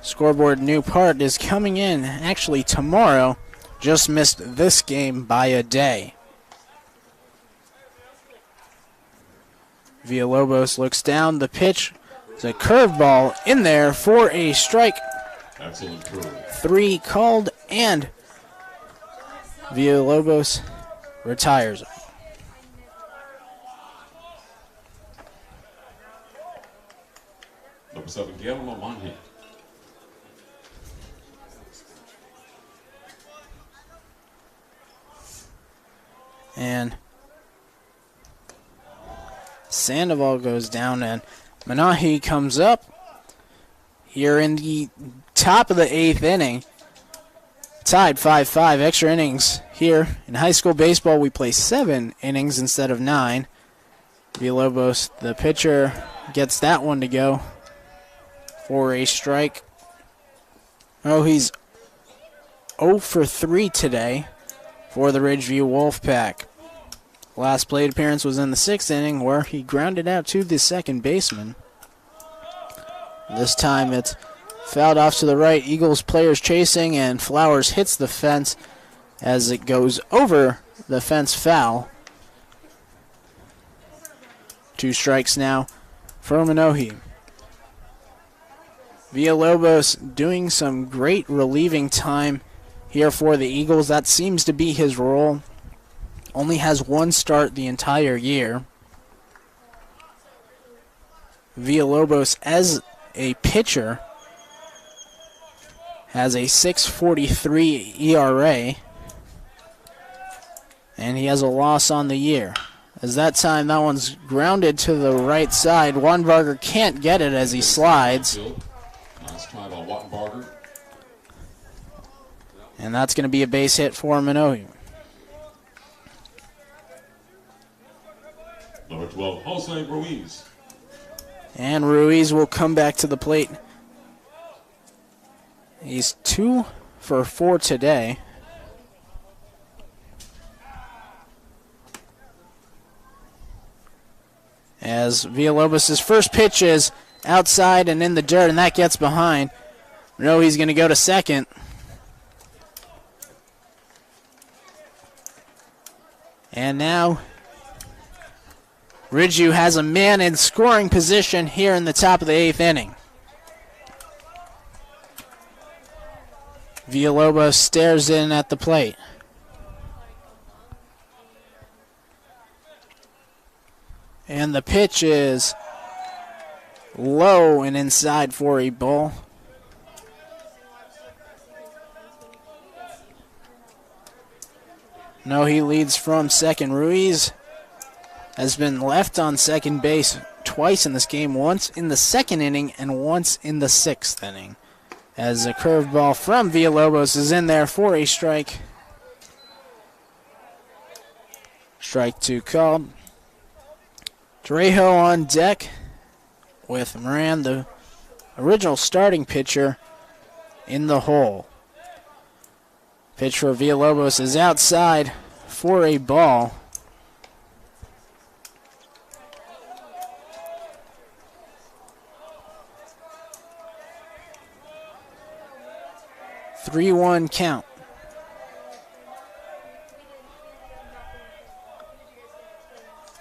scoreboard new part is coming in actually tomorrow. Just missed this game by a day. Villalobos looks down. The pitch is a curveball in there for a strike. Excellent throw. 3 called, and Villalobos retires. Number 7, Guillermo Monhe. And Sandoval goes down, and Manahi comes up here in the top of the 8th inning. Tied 5-5, extra innings here. In high school baseball, we play 7 innings instead of 9. Villalobos, the pitcher, gets that one to go for a strike. Oh, he's 0 for 3 today for the Ridgeview Wolfpack. Last plate appearance was in the 6th inning where he grounded out to the second baseman. This time it's fouled off to the right. Eagles players chasing, and Flowers hits the fence as it goes over the fence foul. 2 strikes now for Manohi. Villalobos doing some great relieving time here for the Eagles. That seems to be his role. Only has 1 start the entire year. Villalobos as a pitcher has a 6.43 ERA, and he has a loss on the year. As that time, that one's grounded to the right side. Wattenbarger can't get it as he slides. Nice try by Wattenbarger. And that's going to be a base hit for Manohi. Number 12, Jose Ruiz. And Ruiz will come back to the plate. He's 2 for 4 today. As Villalobos' first pitch is outside and in the dirt, and that gets behind. No, he's going to go to second. And now Ridgeview has a man in scoring position here in the top of the 8th inning. Villalobos stares in at the plate. And the pitch is low and inside for a ball. No, he leads from second. Ruiz has been left on second base twice in this game, once in the 2nd inning and once in the 6th inning. As a curveball from Villalobos is in there for a strike. Strike 2 called. Trejo on deck with Moran, the original starting pitcher, in the hole. Pitch for Villalobos is outside for a ball. Three-one count.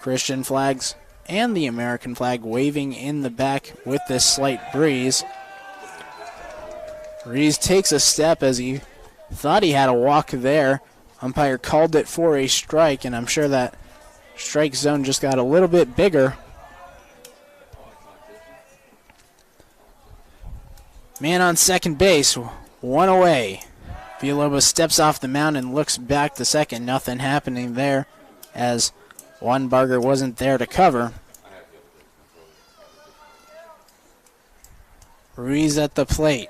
Christian flags and the American flag waving in the back with this slight breeze. Reese takes a step as he thought he had a walk there. Umpire called it for a strike, and I'm sure that strike zone just got a little bit bigger. Man on second base, 1 away. Villalobos steps off the mound and looks back to second. Nothing happening there as Wartenbarger wasn't there to cover. Ruiz at the plate.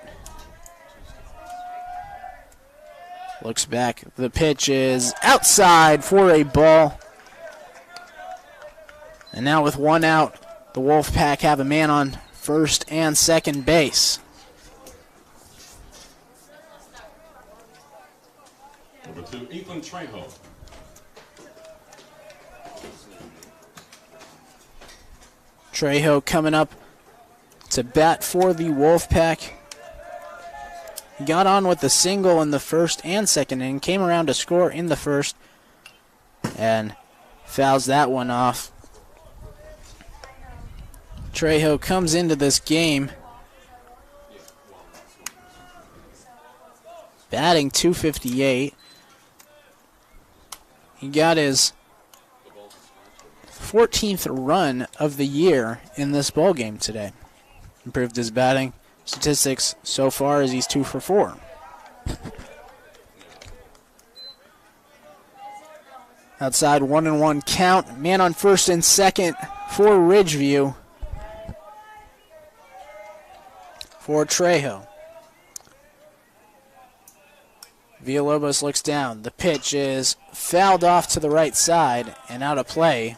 Looks back. The pitch is outside for a ball. And now with one out, the Wolfpack have a man on first and second base. Number 2, Ethan Trejo. Trejo coming up to bat for the Wolfpack. He got on with a single in the first and second inning, came around to score in the first, and fouls that one off. Trejo comes into this game batting .258. He got his 14th run of the year in this ball game today. Improved his batting statistics so far as he's 2 for 4. Outside 1-1 count. Man on first and second for Ridgeview. For Trejo. Villalobos looks down. The pitch is fouled off to the right side and out of play.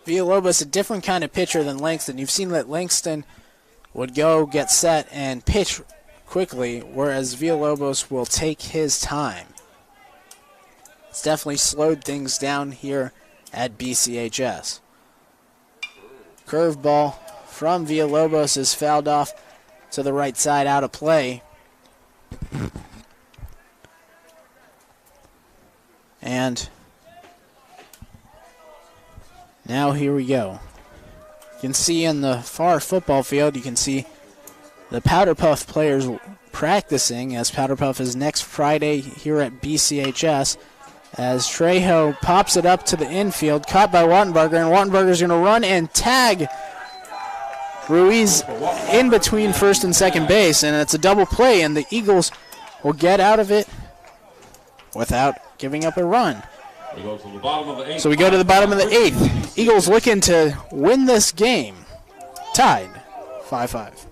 Villalobos, a different kind of pitcher than Langston. You've seen that Langston would go, get set, and pitch quickly, whereas Villalobos will take his time. It's definitely slowed things down here at BCHS. Curveball from Villalobos is fouled off to the right side, out of play. And now here we go. You can see in the far football field, you can see the Powder Puff players practicing, as Powder Puff is next Friday here at BCHS, as Trejo pops it up to the infield, caught by Wartenbarger, and Wartenbarger's going to run and tag Ruiz in between first and second base, and it's a double play, and the Eagles will get out of it without giving up a run. We go to the bottom of the 8th. So we go to the bottom of the 8th. Eagles looking to win this game. Tied 5-5.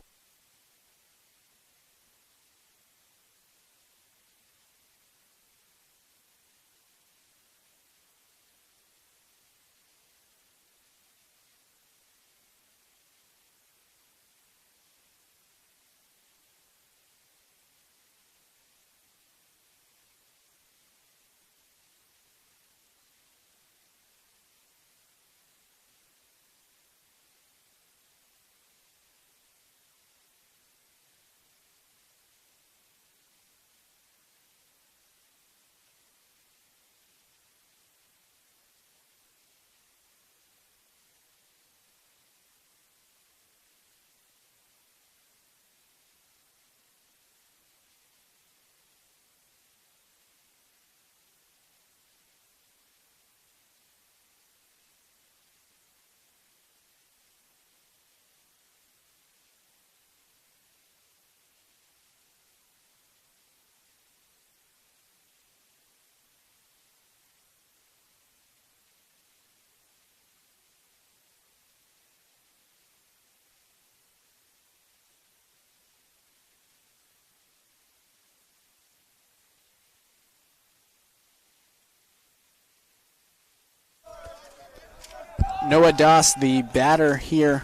Noah Doss, the batter here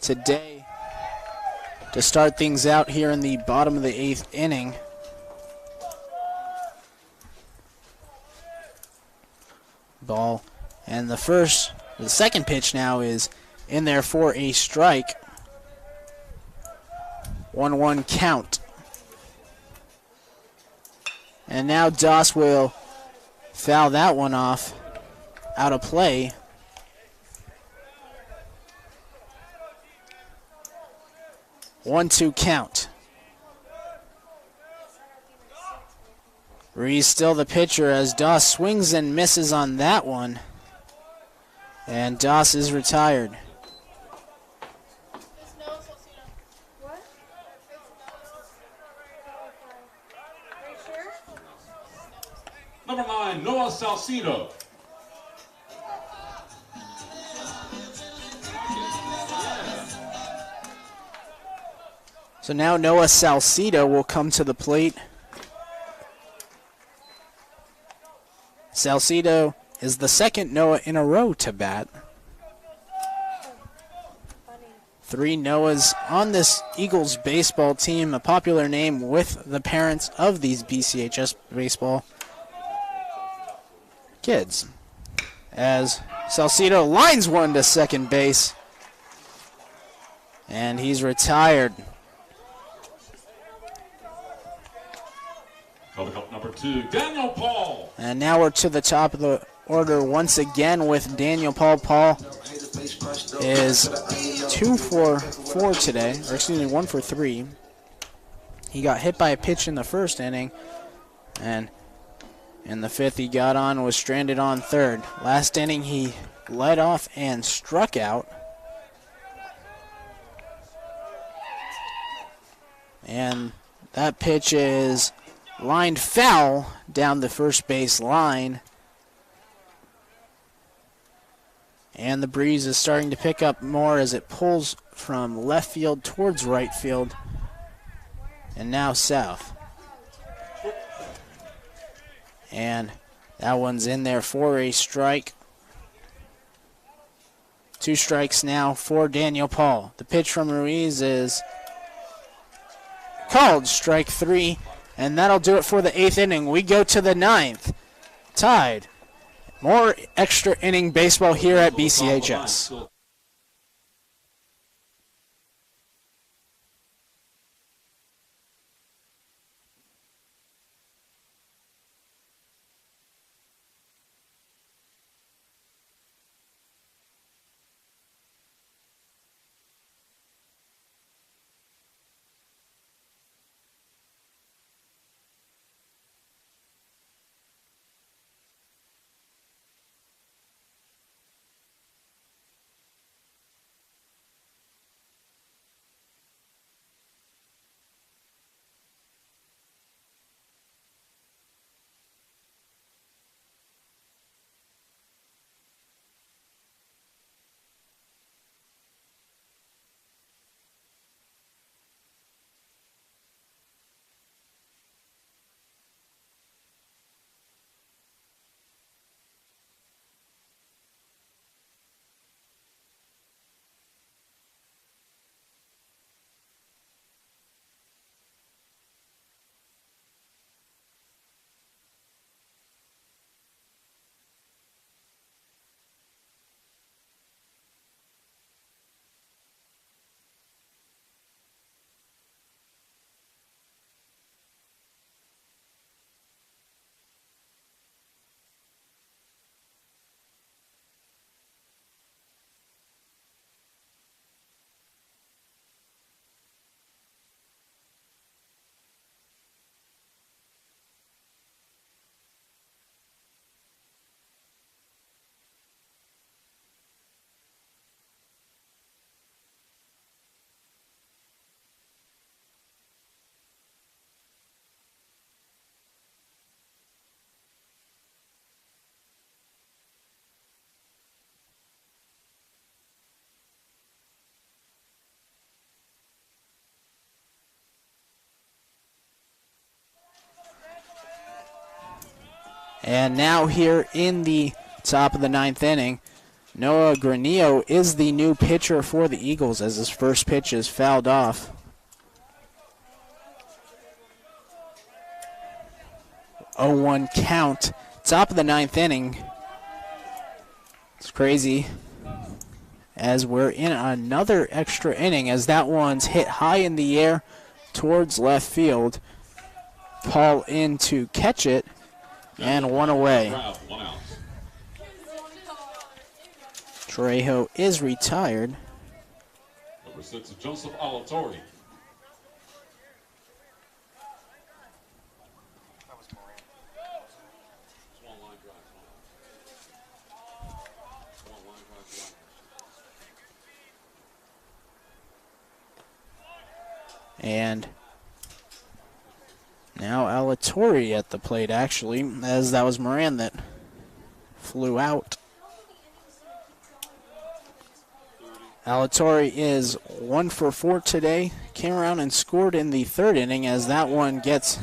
today to start things out here in the bottom of the 8th inning. Ball. And the second pitch now is in there for a strike. 1-1 count. And now Doss will foul that one off, out of play. 1-2 count. Ruiz still the pitcher as Doss swings and misses on that one. And Doss is retired. Number 9, Noah Salcido. So now Noah Salcido will come to the plate. Salcido is the second Noah in a row to bat. 3 Noahs on this Eagles baseball team, a popular name with the parents of these BCHS baseball kids. As Salcido lines one to second base, and he's retired. Coming up, number 2, Daniel Paul. And now we're to the top of the order once again with Daniel Paul. Paul is 2 for 4 today, or excuse me, 1 for 3. He got hit by a pitch in the first inning, and in the 5th he got on and was stranded on third. Last inning he led off and struck out. And that pitch is lined foul down the first base line. And the breeze is starting to pick up more as it pulls from left field towards right field and now south. And that one's in there for a strike. 2 strikes now for Daniel Paul. The pitch from Ruiz is called strike 3, and that'll do it for the 8th inning. We go to the 9th, tied. More extra inning baseball here at BCHS. And now here in the top of the 9th inning, Noah Granillo is the new pitcher for the Eagles as his first pitch is fouled off. 0-1 count. Top of the 9th inning. It's crazy as we're in another extra inning as that one's hit high in the air towards left field. Paul in to catch it, and 1 away. Trejo is retired. Number 6, Joseph Alatorre. And Now Alatorre at the plate, actually, as that was Moran that flew out. Alatorre is 1 for 4 today. Came around and scored in the third inning as that one gets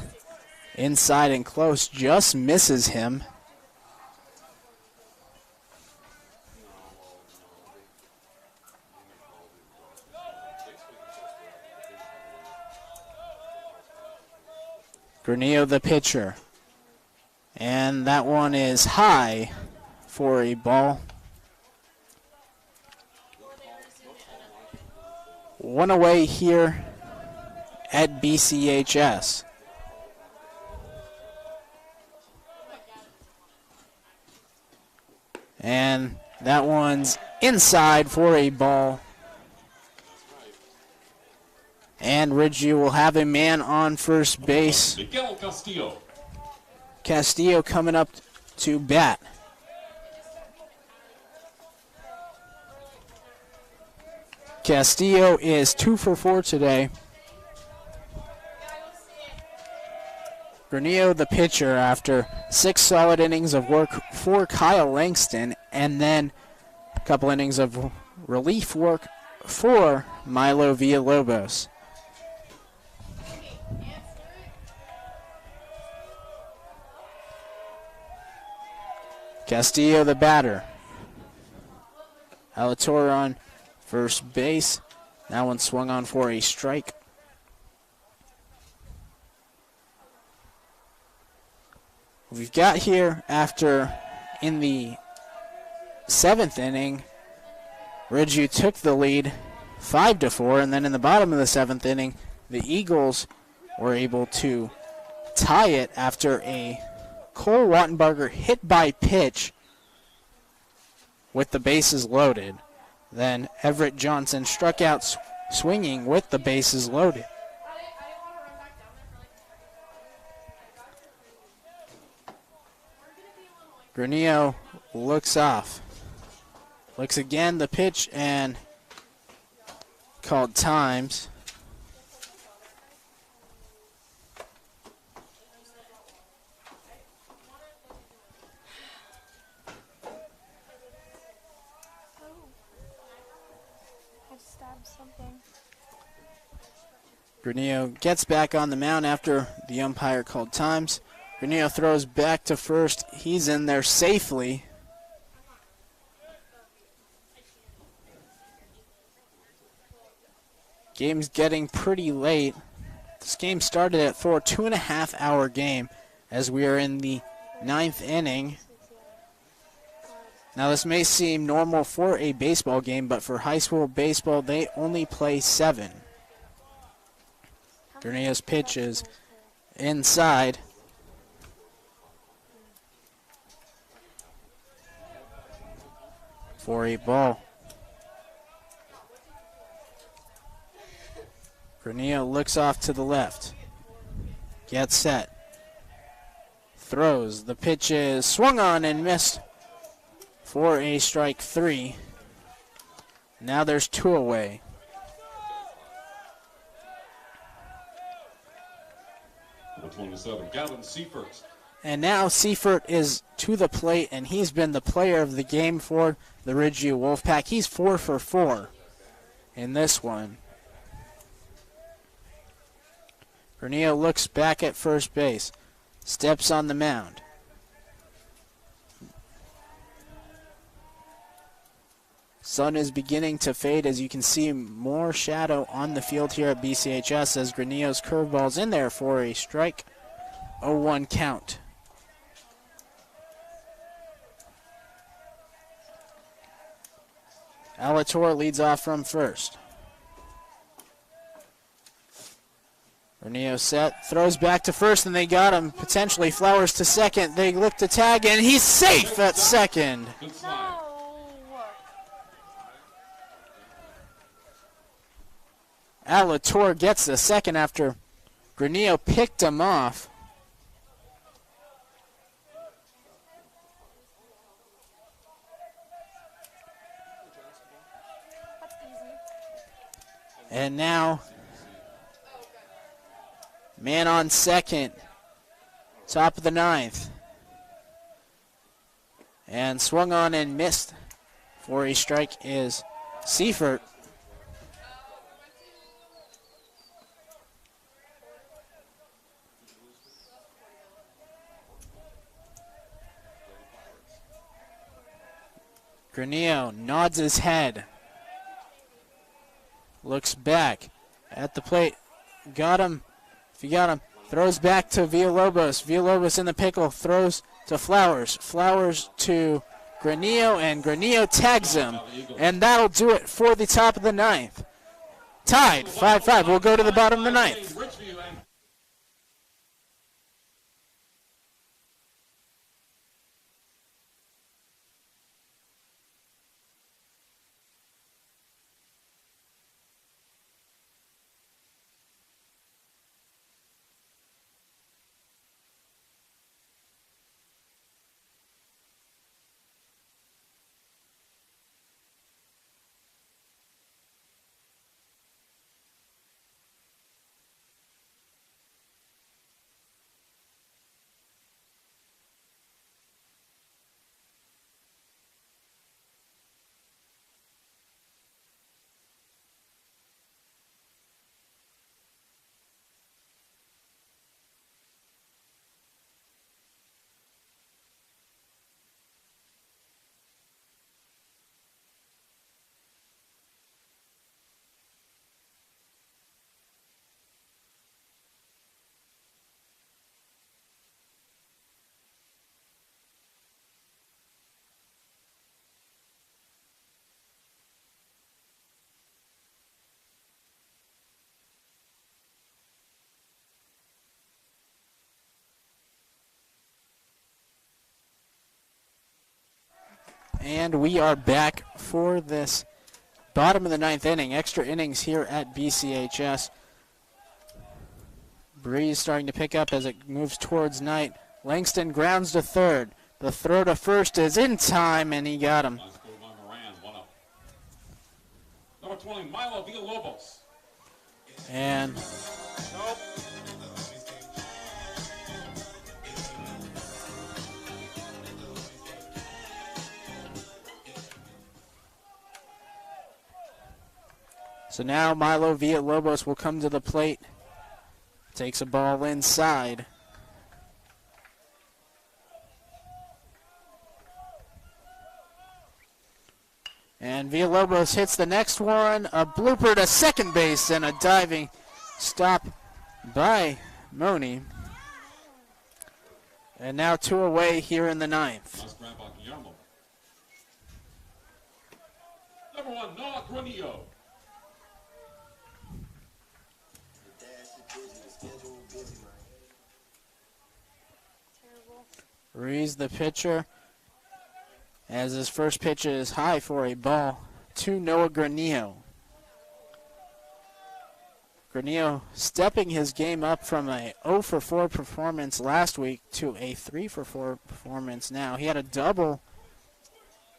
inside and close. Just misses him. Granillo the pitcher. And that one is high for a ball. One away here at BCHS. And that one's inside for a ball. And Ridgeview will have a man on first base. Miguel Castillo. Castillo coming up to bat. Castillo is 2 for 4 today. Granillo the pitcher after 6 solid innings of work for Kyle Langston and then a couple innings of relief work for Milo Villalobos. Castillo the batter. Alatorre on first base. That one swung on for a strike. We've got here after in the 7th inning, Ridgeview took the lead 5-4, and then in the bottom of the 7th inning, the Eagles were able to tie it after a Cole Wattenbarger hit by pitch with the bases loaded. Then Everett Johnson struck out swinging with the bases loaded. Granillo looks off. Looks again, the pitch, and called times. Granillo gets back on the mound after the umpire called times. Granillo throws back to first. He's in there safely. Game's getting pretty late. This game started at 4, 2.5-hour game as we are in the 9th inning. Now this may seem normal for a baseball game, but for high school baseball, they only play 7. Granillo's pitch is inside. For a ball. Granillo looks off to the left. Gets set. Throws. The pitch is swung on and missed for a strike 3. Now there's 2 away. Number 27, Gavin Seifert. And now Seifert is to the plate, and he's been the player of the game for the Ridgeview Wolfpack. He's 4 for 4 in this one. Granillo looks back at first base, steps on the mound. Sun is beginning to fade as you can see more shadow on the field here at BCHS as Granillo's curveball's in there for a strike. 0-1 count. Alatorre leads off from first. Granillo set, throws back to first, and they got him. Potentially Flowers to second. They look to tag, and he's safe at second. Good slide. Alatorre gets the second after Granillo picked him off. And now, man on second Top of the ninth. And swung on and missed for a strike is Seifert. Granillo nods his head. Looks back at the plate. Got him. If you got him. Throws back to Villalobos. Villalobos in the pickle. Throws to Flowers. Flowers to Granillo, and Granillo tags him. And that'll do it for the top of the ninth. Tied, 5-5. We'll go to the bottom of the ninth. Ridgeview and And we are back for this bottom of the ninth inning. Extra innings here at BCHS. Breeze starting to pick up as it moves towards night. Langston grounds to third. The throw to first is in time, and he got him. Let's go by Moran, 1-up. Number 20, Milo Villalobos. And so now Milo Villalobos will come to the plate. Takes a ball inside. And Villalobos hits the next one. A blooper to second base and a diving stop by Moni. And now 2 away here in the ninth. Let's grab by Guillermo. Number 1, Noah Granillo. The dash is busy, the schedule busy, man. Terrible. Rees the pitcher as his first pitch is high for a ball to Noah Granillo. Granillo stepping his game up from a 0 for 4 performance last week to a 3 for 4 performance now. He had a double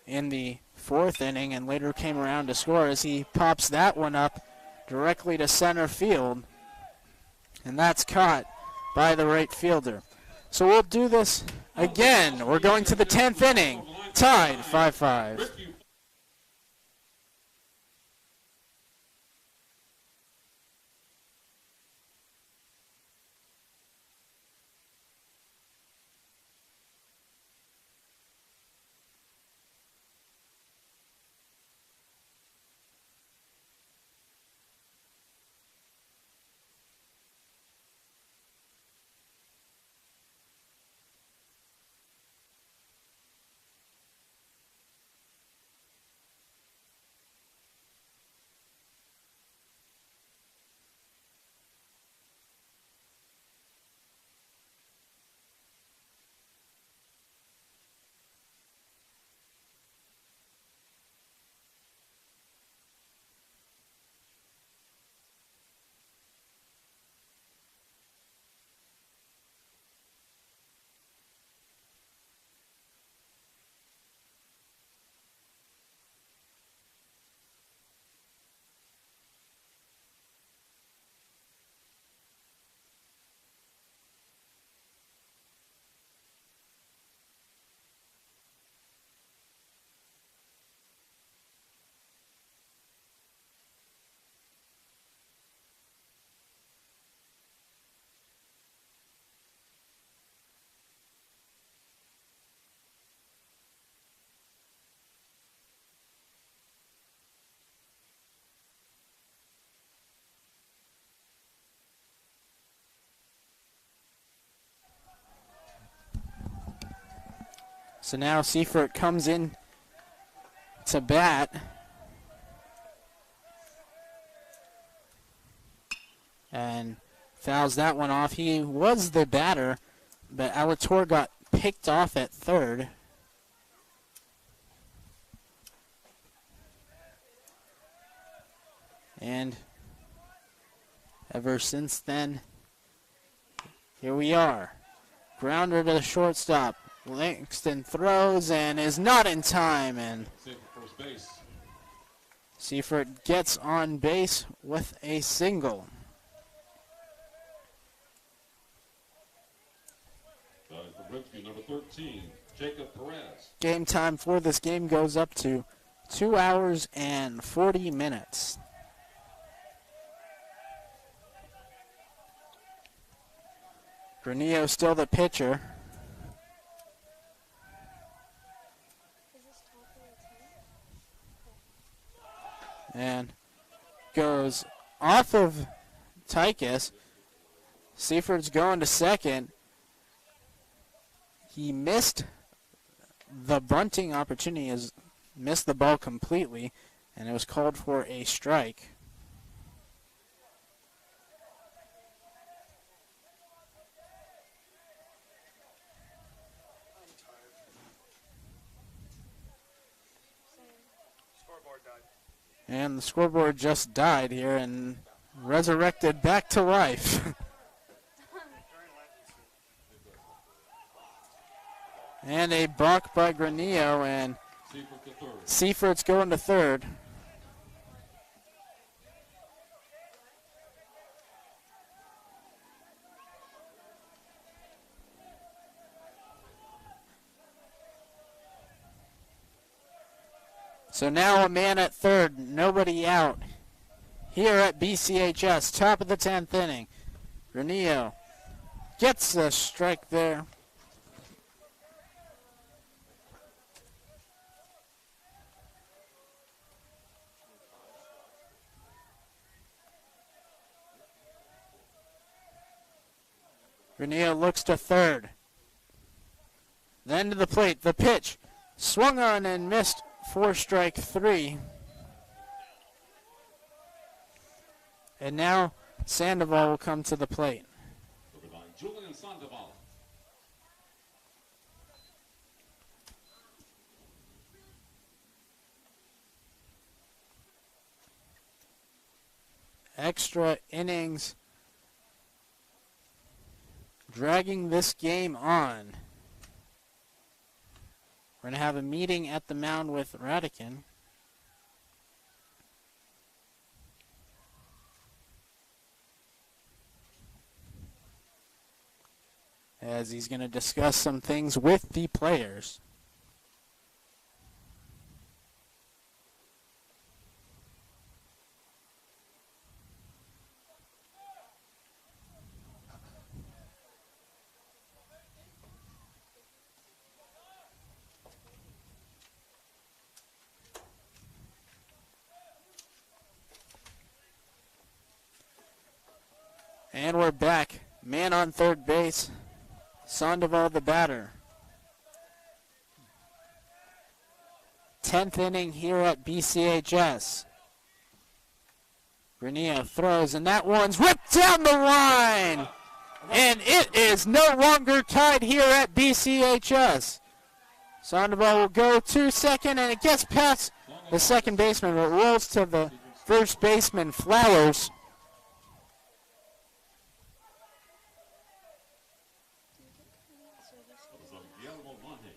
in the 4th inning and later came around to score as he pops that one up directly to center field. And that's caught by the right fielder. So we'll do this again. We're going to the 10th inning. Tied 5-5. Ridgeview So now Seifert comes in to bat. And fouls that one off. He was the batter, but Alator got picked off at third. And ever since then, here we are. Grounder to the shortstop. Langston throws and is not in time. And Safe at first base. Seifert gets on base with a single. For Ridgeview, number 13, Jacob Perez. Game time for this game goes up to 2 hours and 40 minutes. Granillo still the pitcher. Is this top of the 10? And goes off of Tychus. Seifert's going to second. He missed the bunting opportunity, has missed the ball completely, and it was called for a strike. I'm tired. Scoreboard died. And the scoreboard just died here and resurrected back to life. During Lenten season. And a balk by Granillo, and Seifert to third. Seifert's going to third. So now a man at third, nobody out. Here at BCHS, top of the 10th inning. Granillo gets a strike there. Granillo looks to third. Then to the plate. The pitch swung on and missed for strike three. And now Sandoval will come to the plate. Over by Julian Sandoval. Extra innings dragging this game on. We're going to have a meeting at the mound with Radican. As he's going to discuss some things with the players. And we're back. Man on third base. Sandoval the batter. 10th inning here at BCHS. Granillo throws, and that one's ripped down the line. And it is no longer tied here at BCHS. Sandoval will go to second, and it gets past the second baseman, but rolls to the first baseman, Flowers. That was a Guillermo Monte.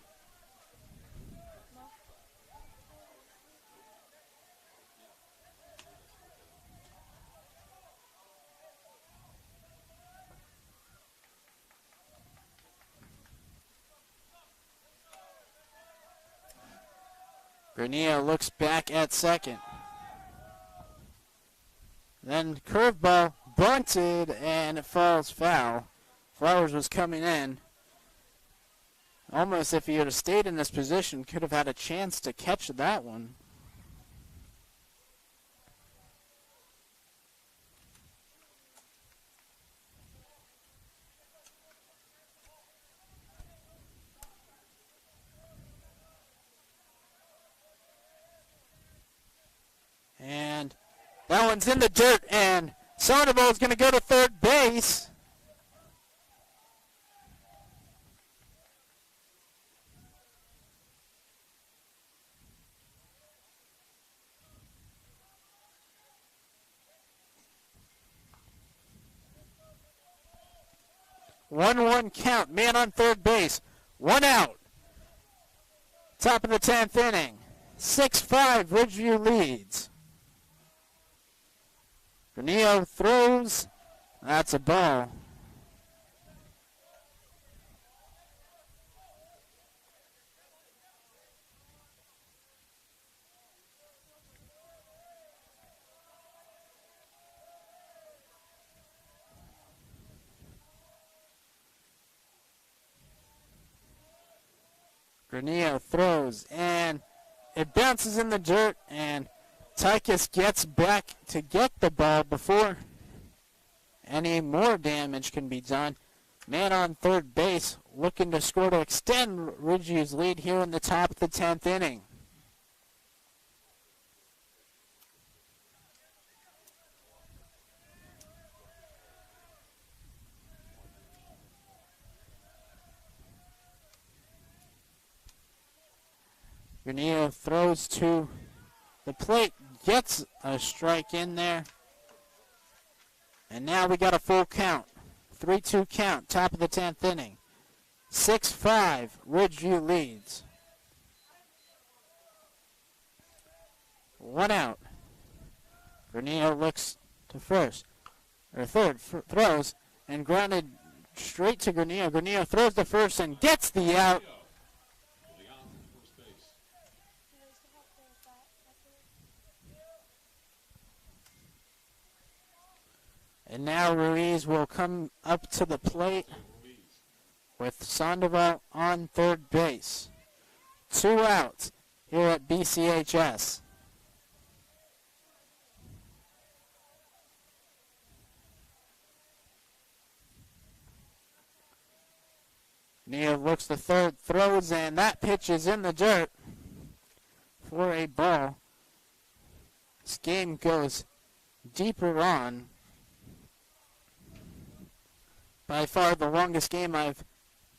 Granillo looks back at second. Then curveball bunted, and it falls foul. Flowers was coming in. Almost, if he would have stayed in this position, could have had a chance to catch that one. one's in the dirt, and Sandoval is going to go to third base. One count, man on third base, 1 out. Top of the 10th inning, 6-5, Ridgeview leads. Granillo throws, that's a ball. Granillo throws, and it bounces in the dirt, and Tykus gets back to get the ball before any more damage can be done. Man on third base looking to score to extend Ridgeview's lead here in the top of the 10th inning. Granillo throws to the plate, gets a strike in there. And now we got a full count. 3-2 count, top of the 10th inning. 6-5, Ridgeview leads. 1 out. Granillo looks to first, or third, throws, and grounded straight to Granillo. Granillo throws to first and gets the out. And now Ruiz will come up to the plate with Sandoval on third base. 2 outs here at BCHS. Neal looks to third, throws, and that pitch is in the dirt for a ball. This game goes deeper on. By far the longest game I've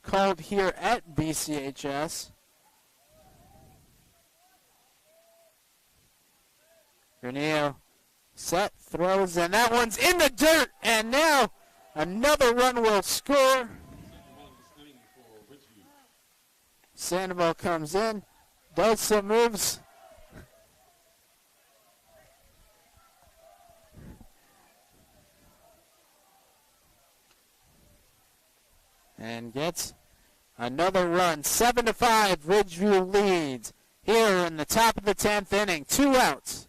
called here at BCHS. Granillo set, throws, and that one's in the dirt, and now another run will score. Sandoval comes in, does some moves. And gets another run. 7-5, Ridgeview leads here in the top of the 10th inning. 2 outs.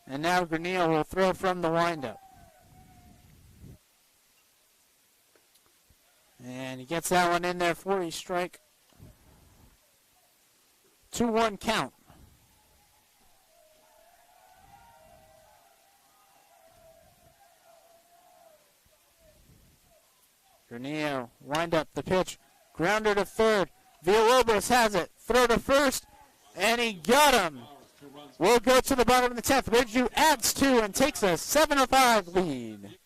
And now Granillo will throw from the windup. And he gets that one in there for a strike. 2-1 count. Granillo wind up the pitch. Grounder to third. Villalobos has it. Throw to first. And he got him. We'll go to the bottom of the 10th. Ridgeview adds 2 and takes a 7-5 lead.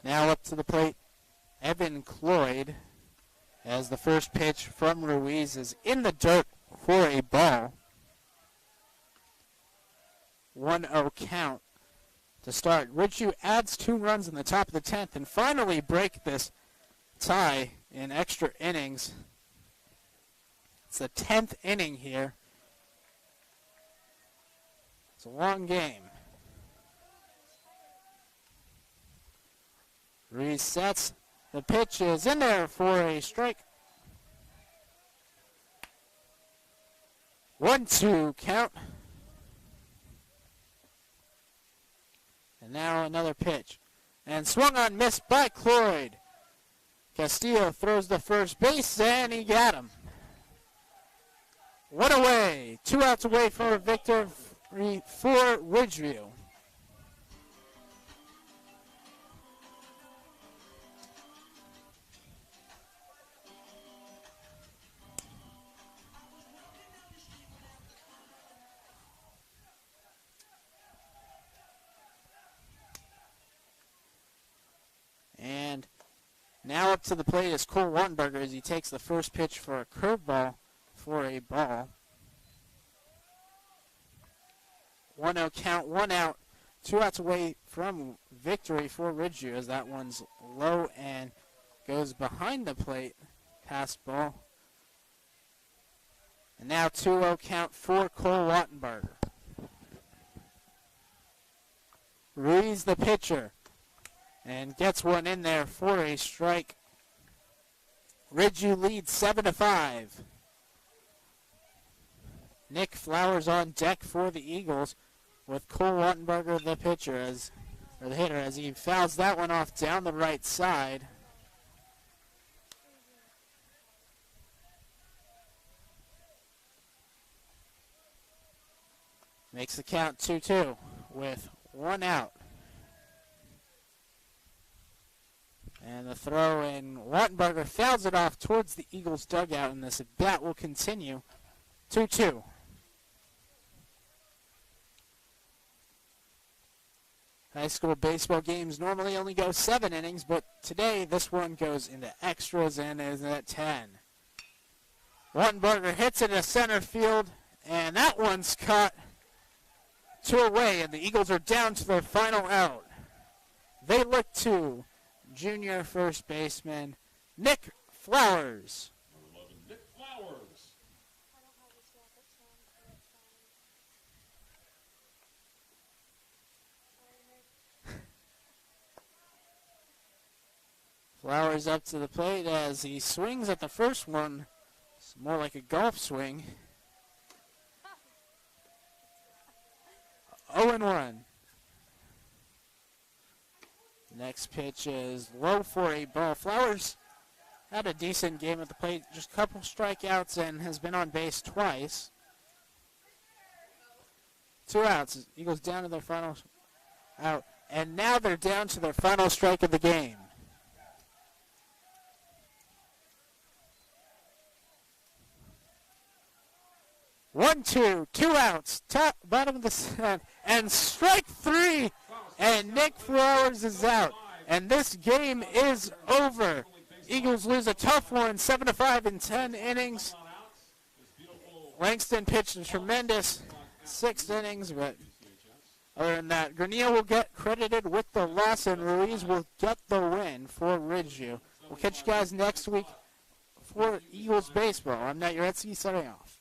Now up to the plate, Evan Cloyd, as the first pitch from Ruiz is in the dirt for a ball. 1-0 count to start. Ridgeview adds 2 runs in the top of the 10th and finally break this tie in extra innings. It's the 10th inning here. It's a long game. Resets. The pitch is in there for a strike. 1-2 count. And now another pitch. And swung on, missed by Cloyd. Castillo throws the first base, and he got him. 1 away. 2 outs away for a victory for Ridgeview. And now up to the plate is Cole Wattenberger as he takes the first pitch for a curveball for a ball. 1-0 count, 1 out, 2 outs away from victory for Ridgeview as that one's low and goes behind the plate, pass ball. And now 2-0 count for Cole Wattenberger. Ruiz the pitcher and gets one in there for a strike. Ridgeview leads 7-5. Nick Flowers on deck for the Eagles with Cole Wattenberger the pitcher or the hitter as he fouls that one off down the right side. Makes the count 2-2 with 1 out. And the throw in, Wattenberger fouls it off towards the Eagles dugout, and this at-bat will continue 2-2. High school baseball games normally only go 7 innings, but today this one goes into extras and is at 10. Wattenberger hits it to center field, and that one's caught 2 away, and the Eagles are down to their final out. They look to junior first baseman Nick Flowers. Number 11, Nick Flowers. Flowers up to the plate as he swings at the first one. It's more like a golf swing. 0-1. Next pitch is low for a ball. Flowers had a decent game at the plate, just a couple strikeouts and has been on base twice. 2 outs. Eagles down to their final out. And now they're down to their final strike of the game. One, two outs, top, bottom of the set, and strike 3, and Nick Flowers is out. And this game is over. Eagles lose a tough one, 7-5 in 10 innings. Langston pitched a tremendous 6 innings, but other than that, Granillo will get credited with the loss, and Ruiz will get the win for Ridgeview. We'll catch you guys next week for Eagles baseball. I'm Nate Uretsky, signing off.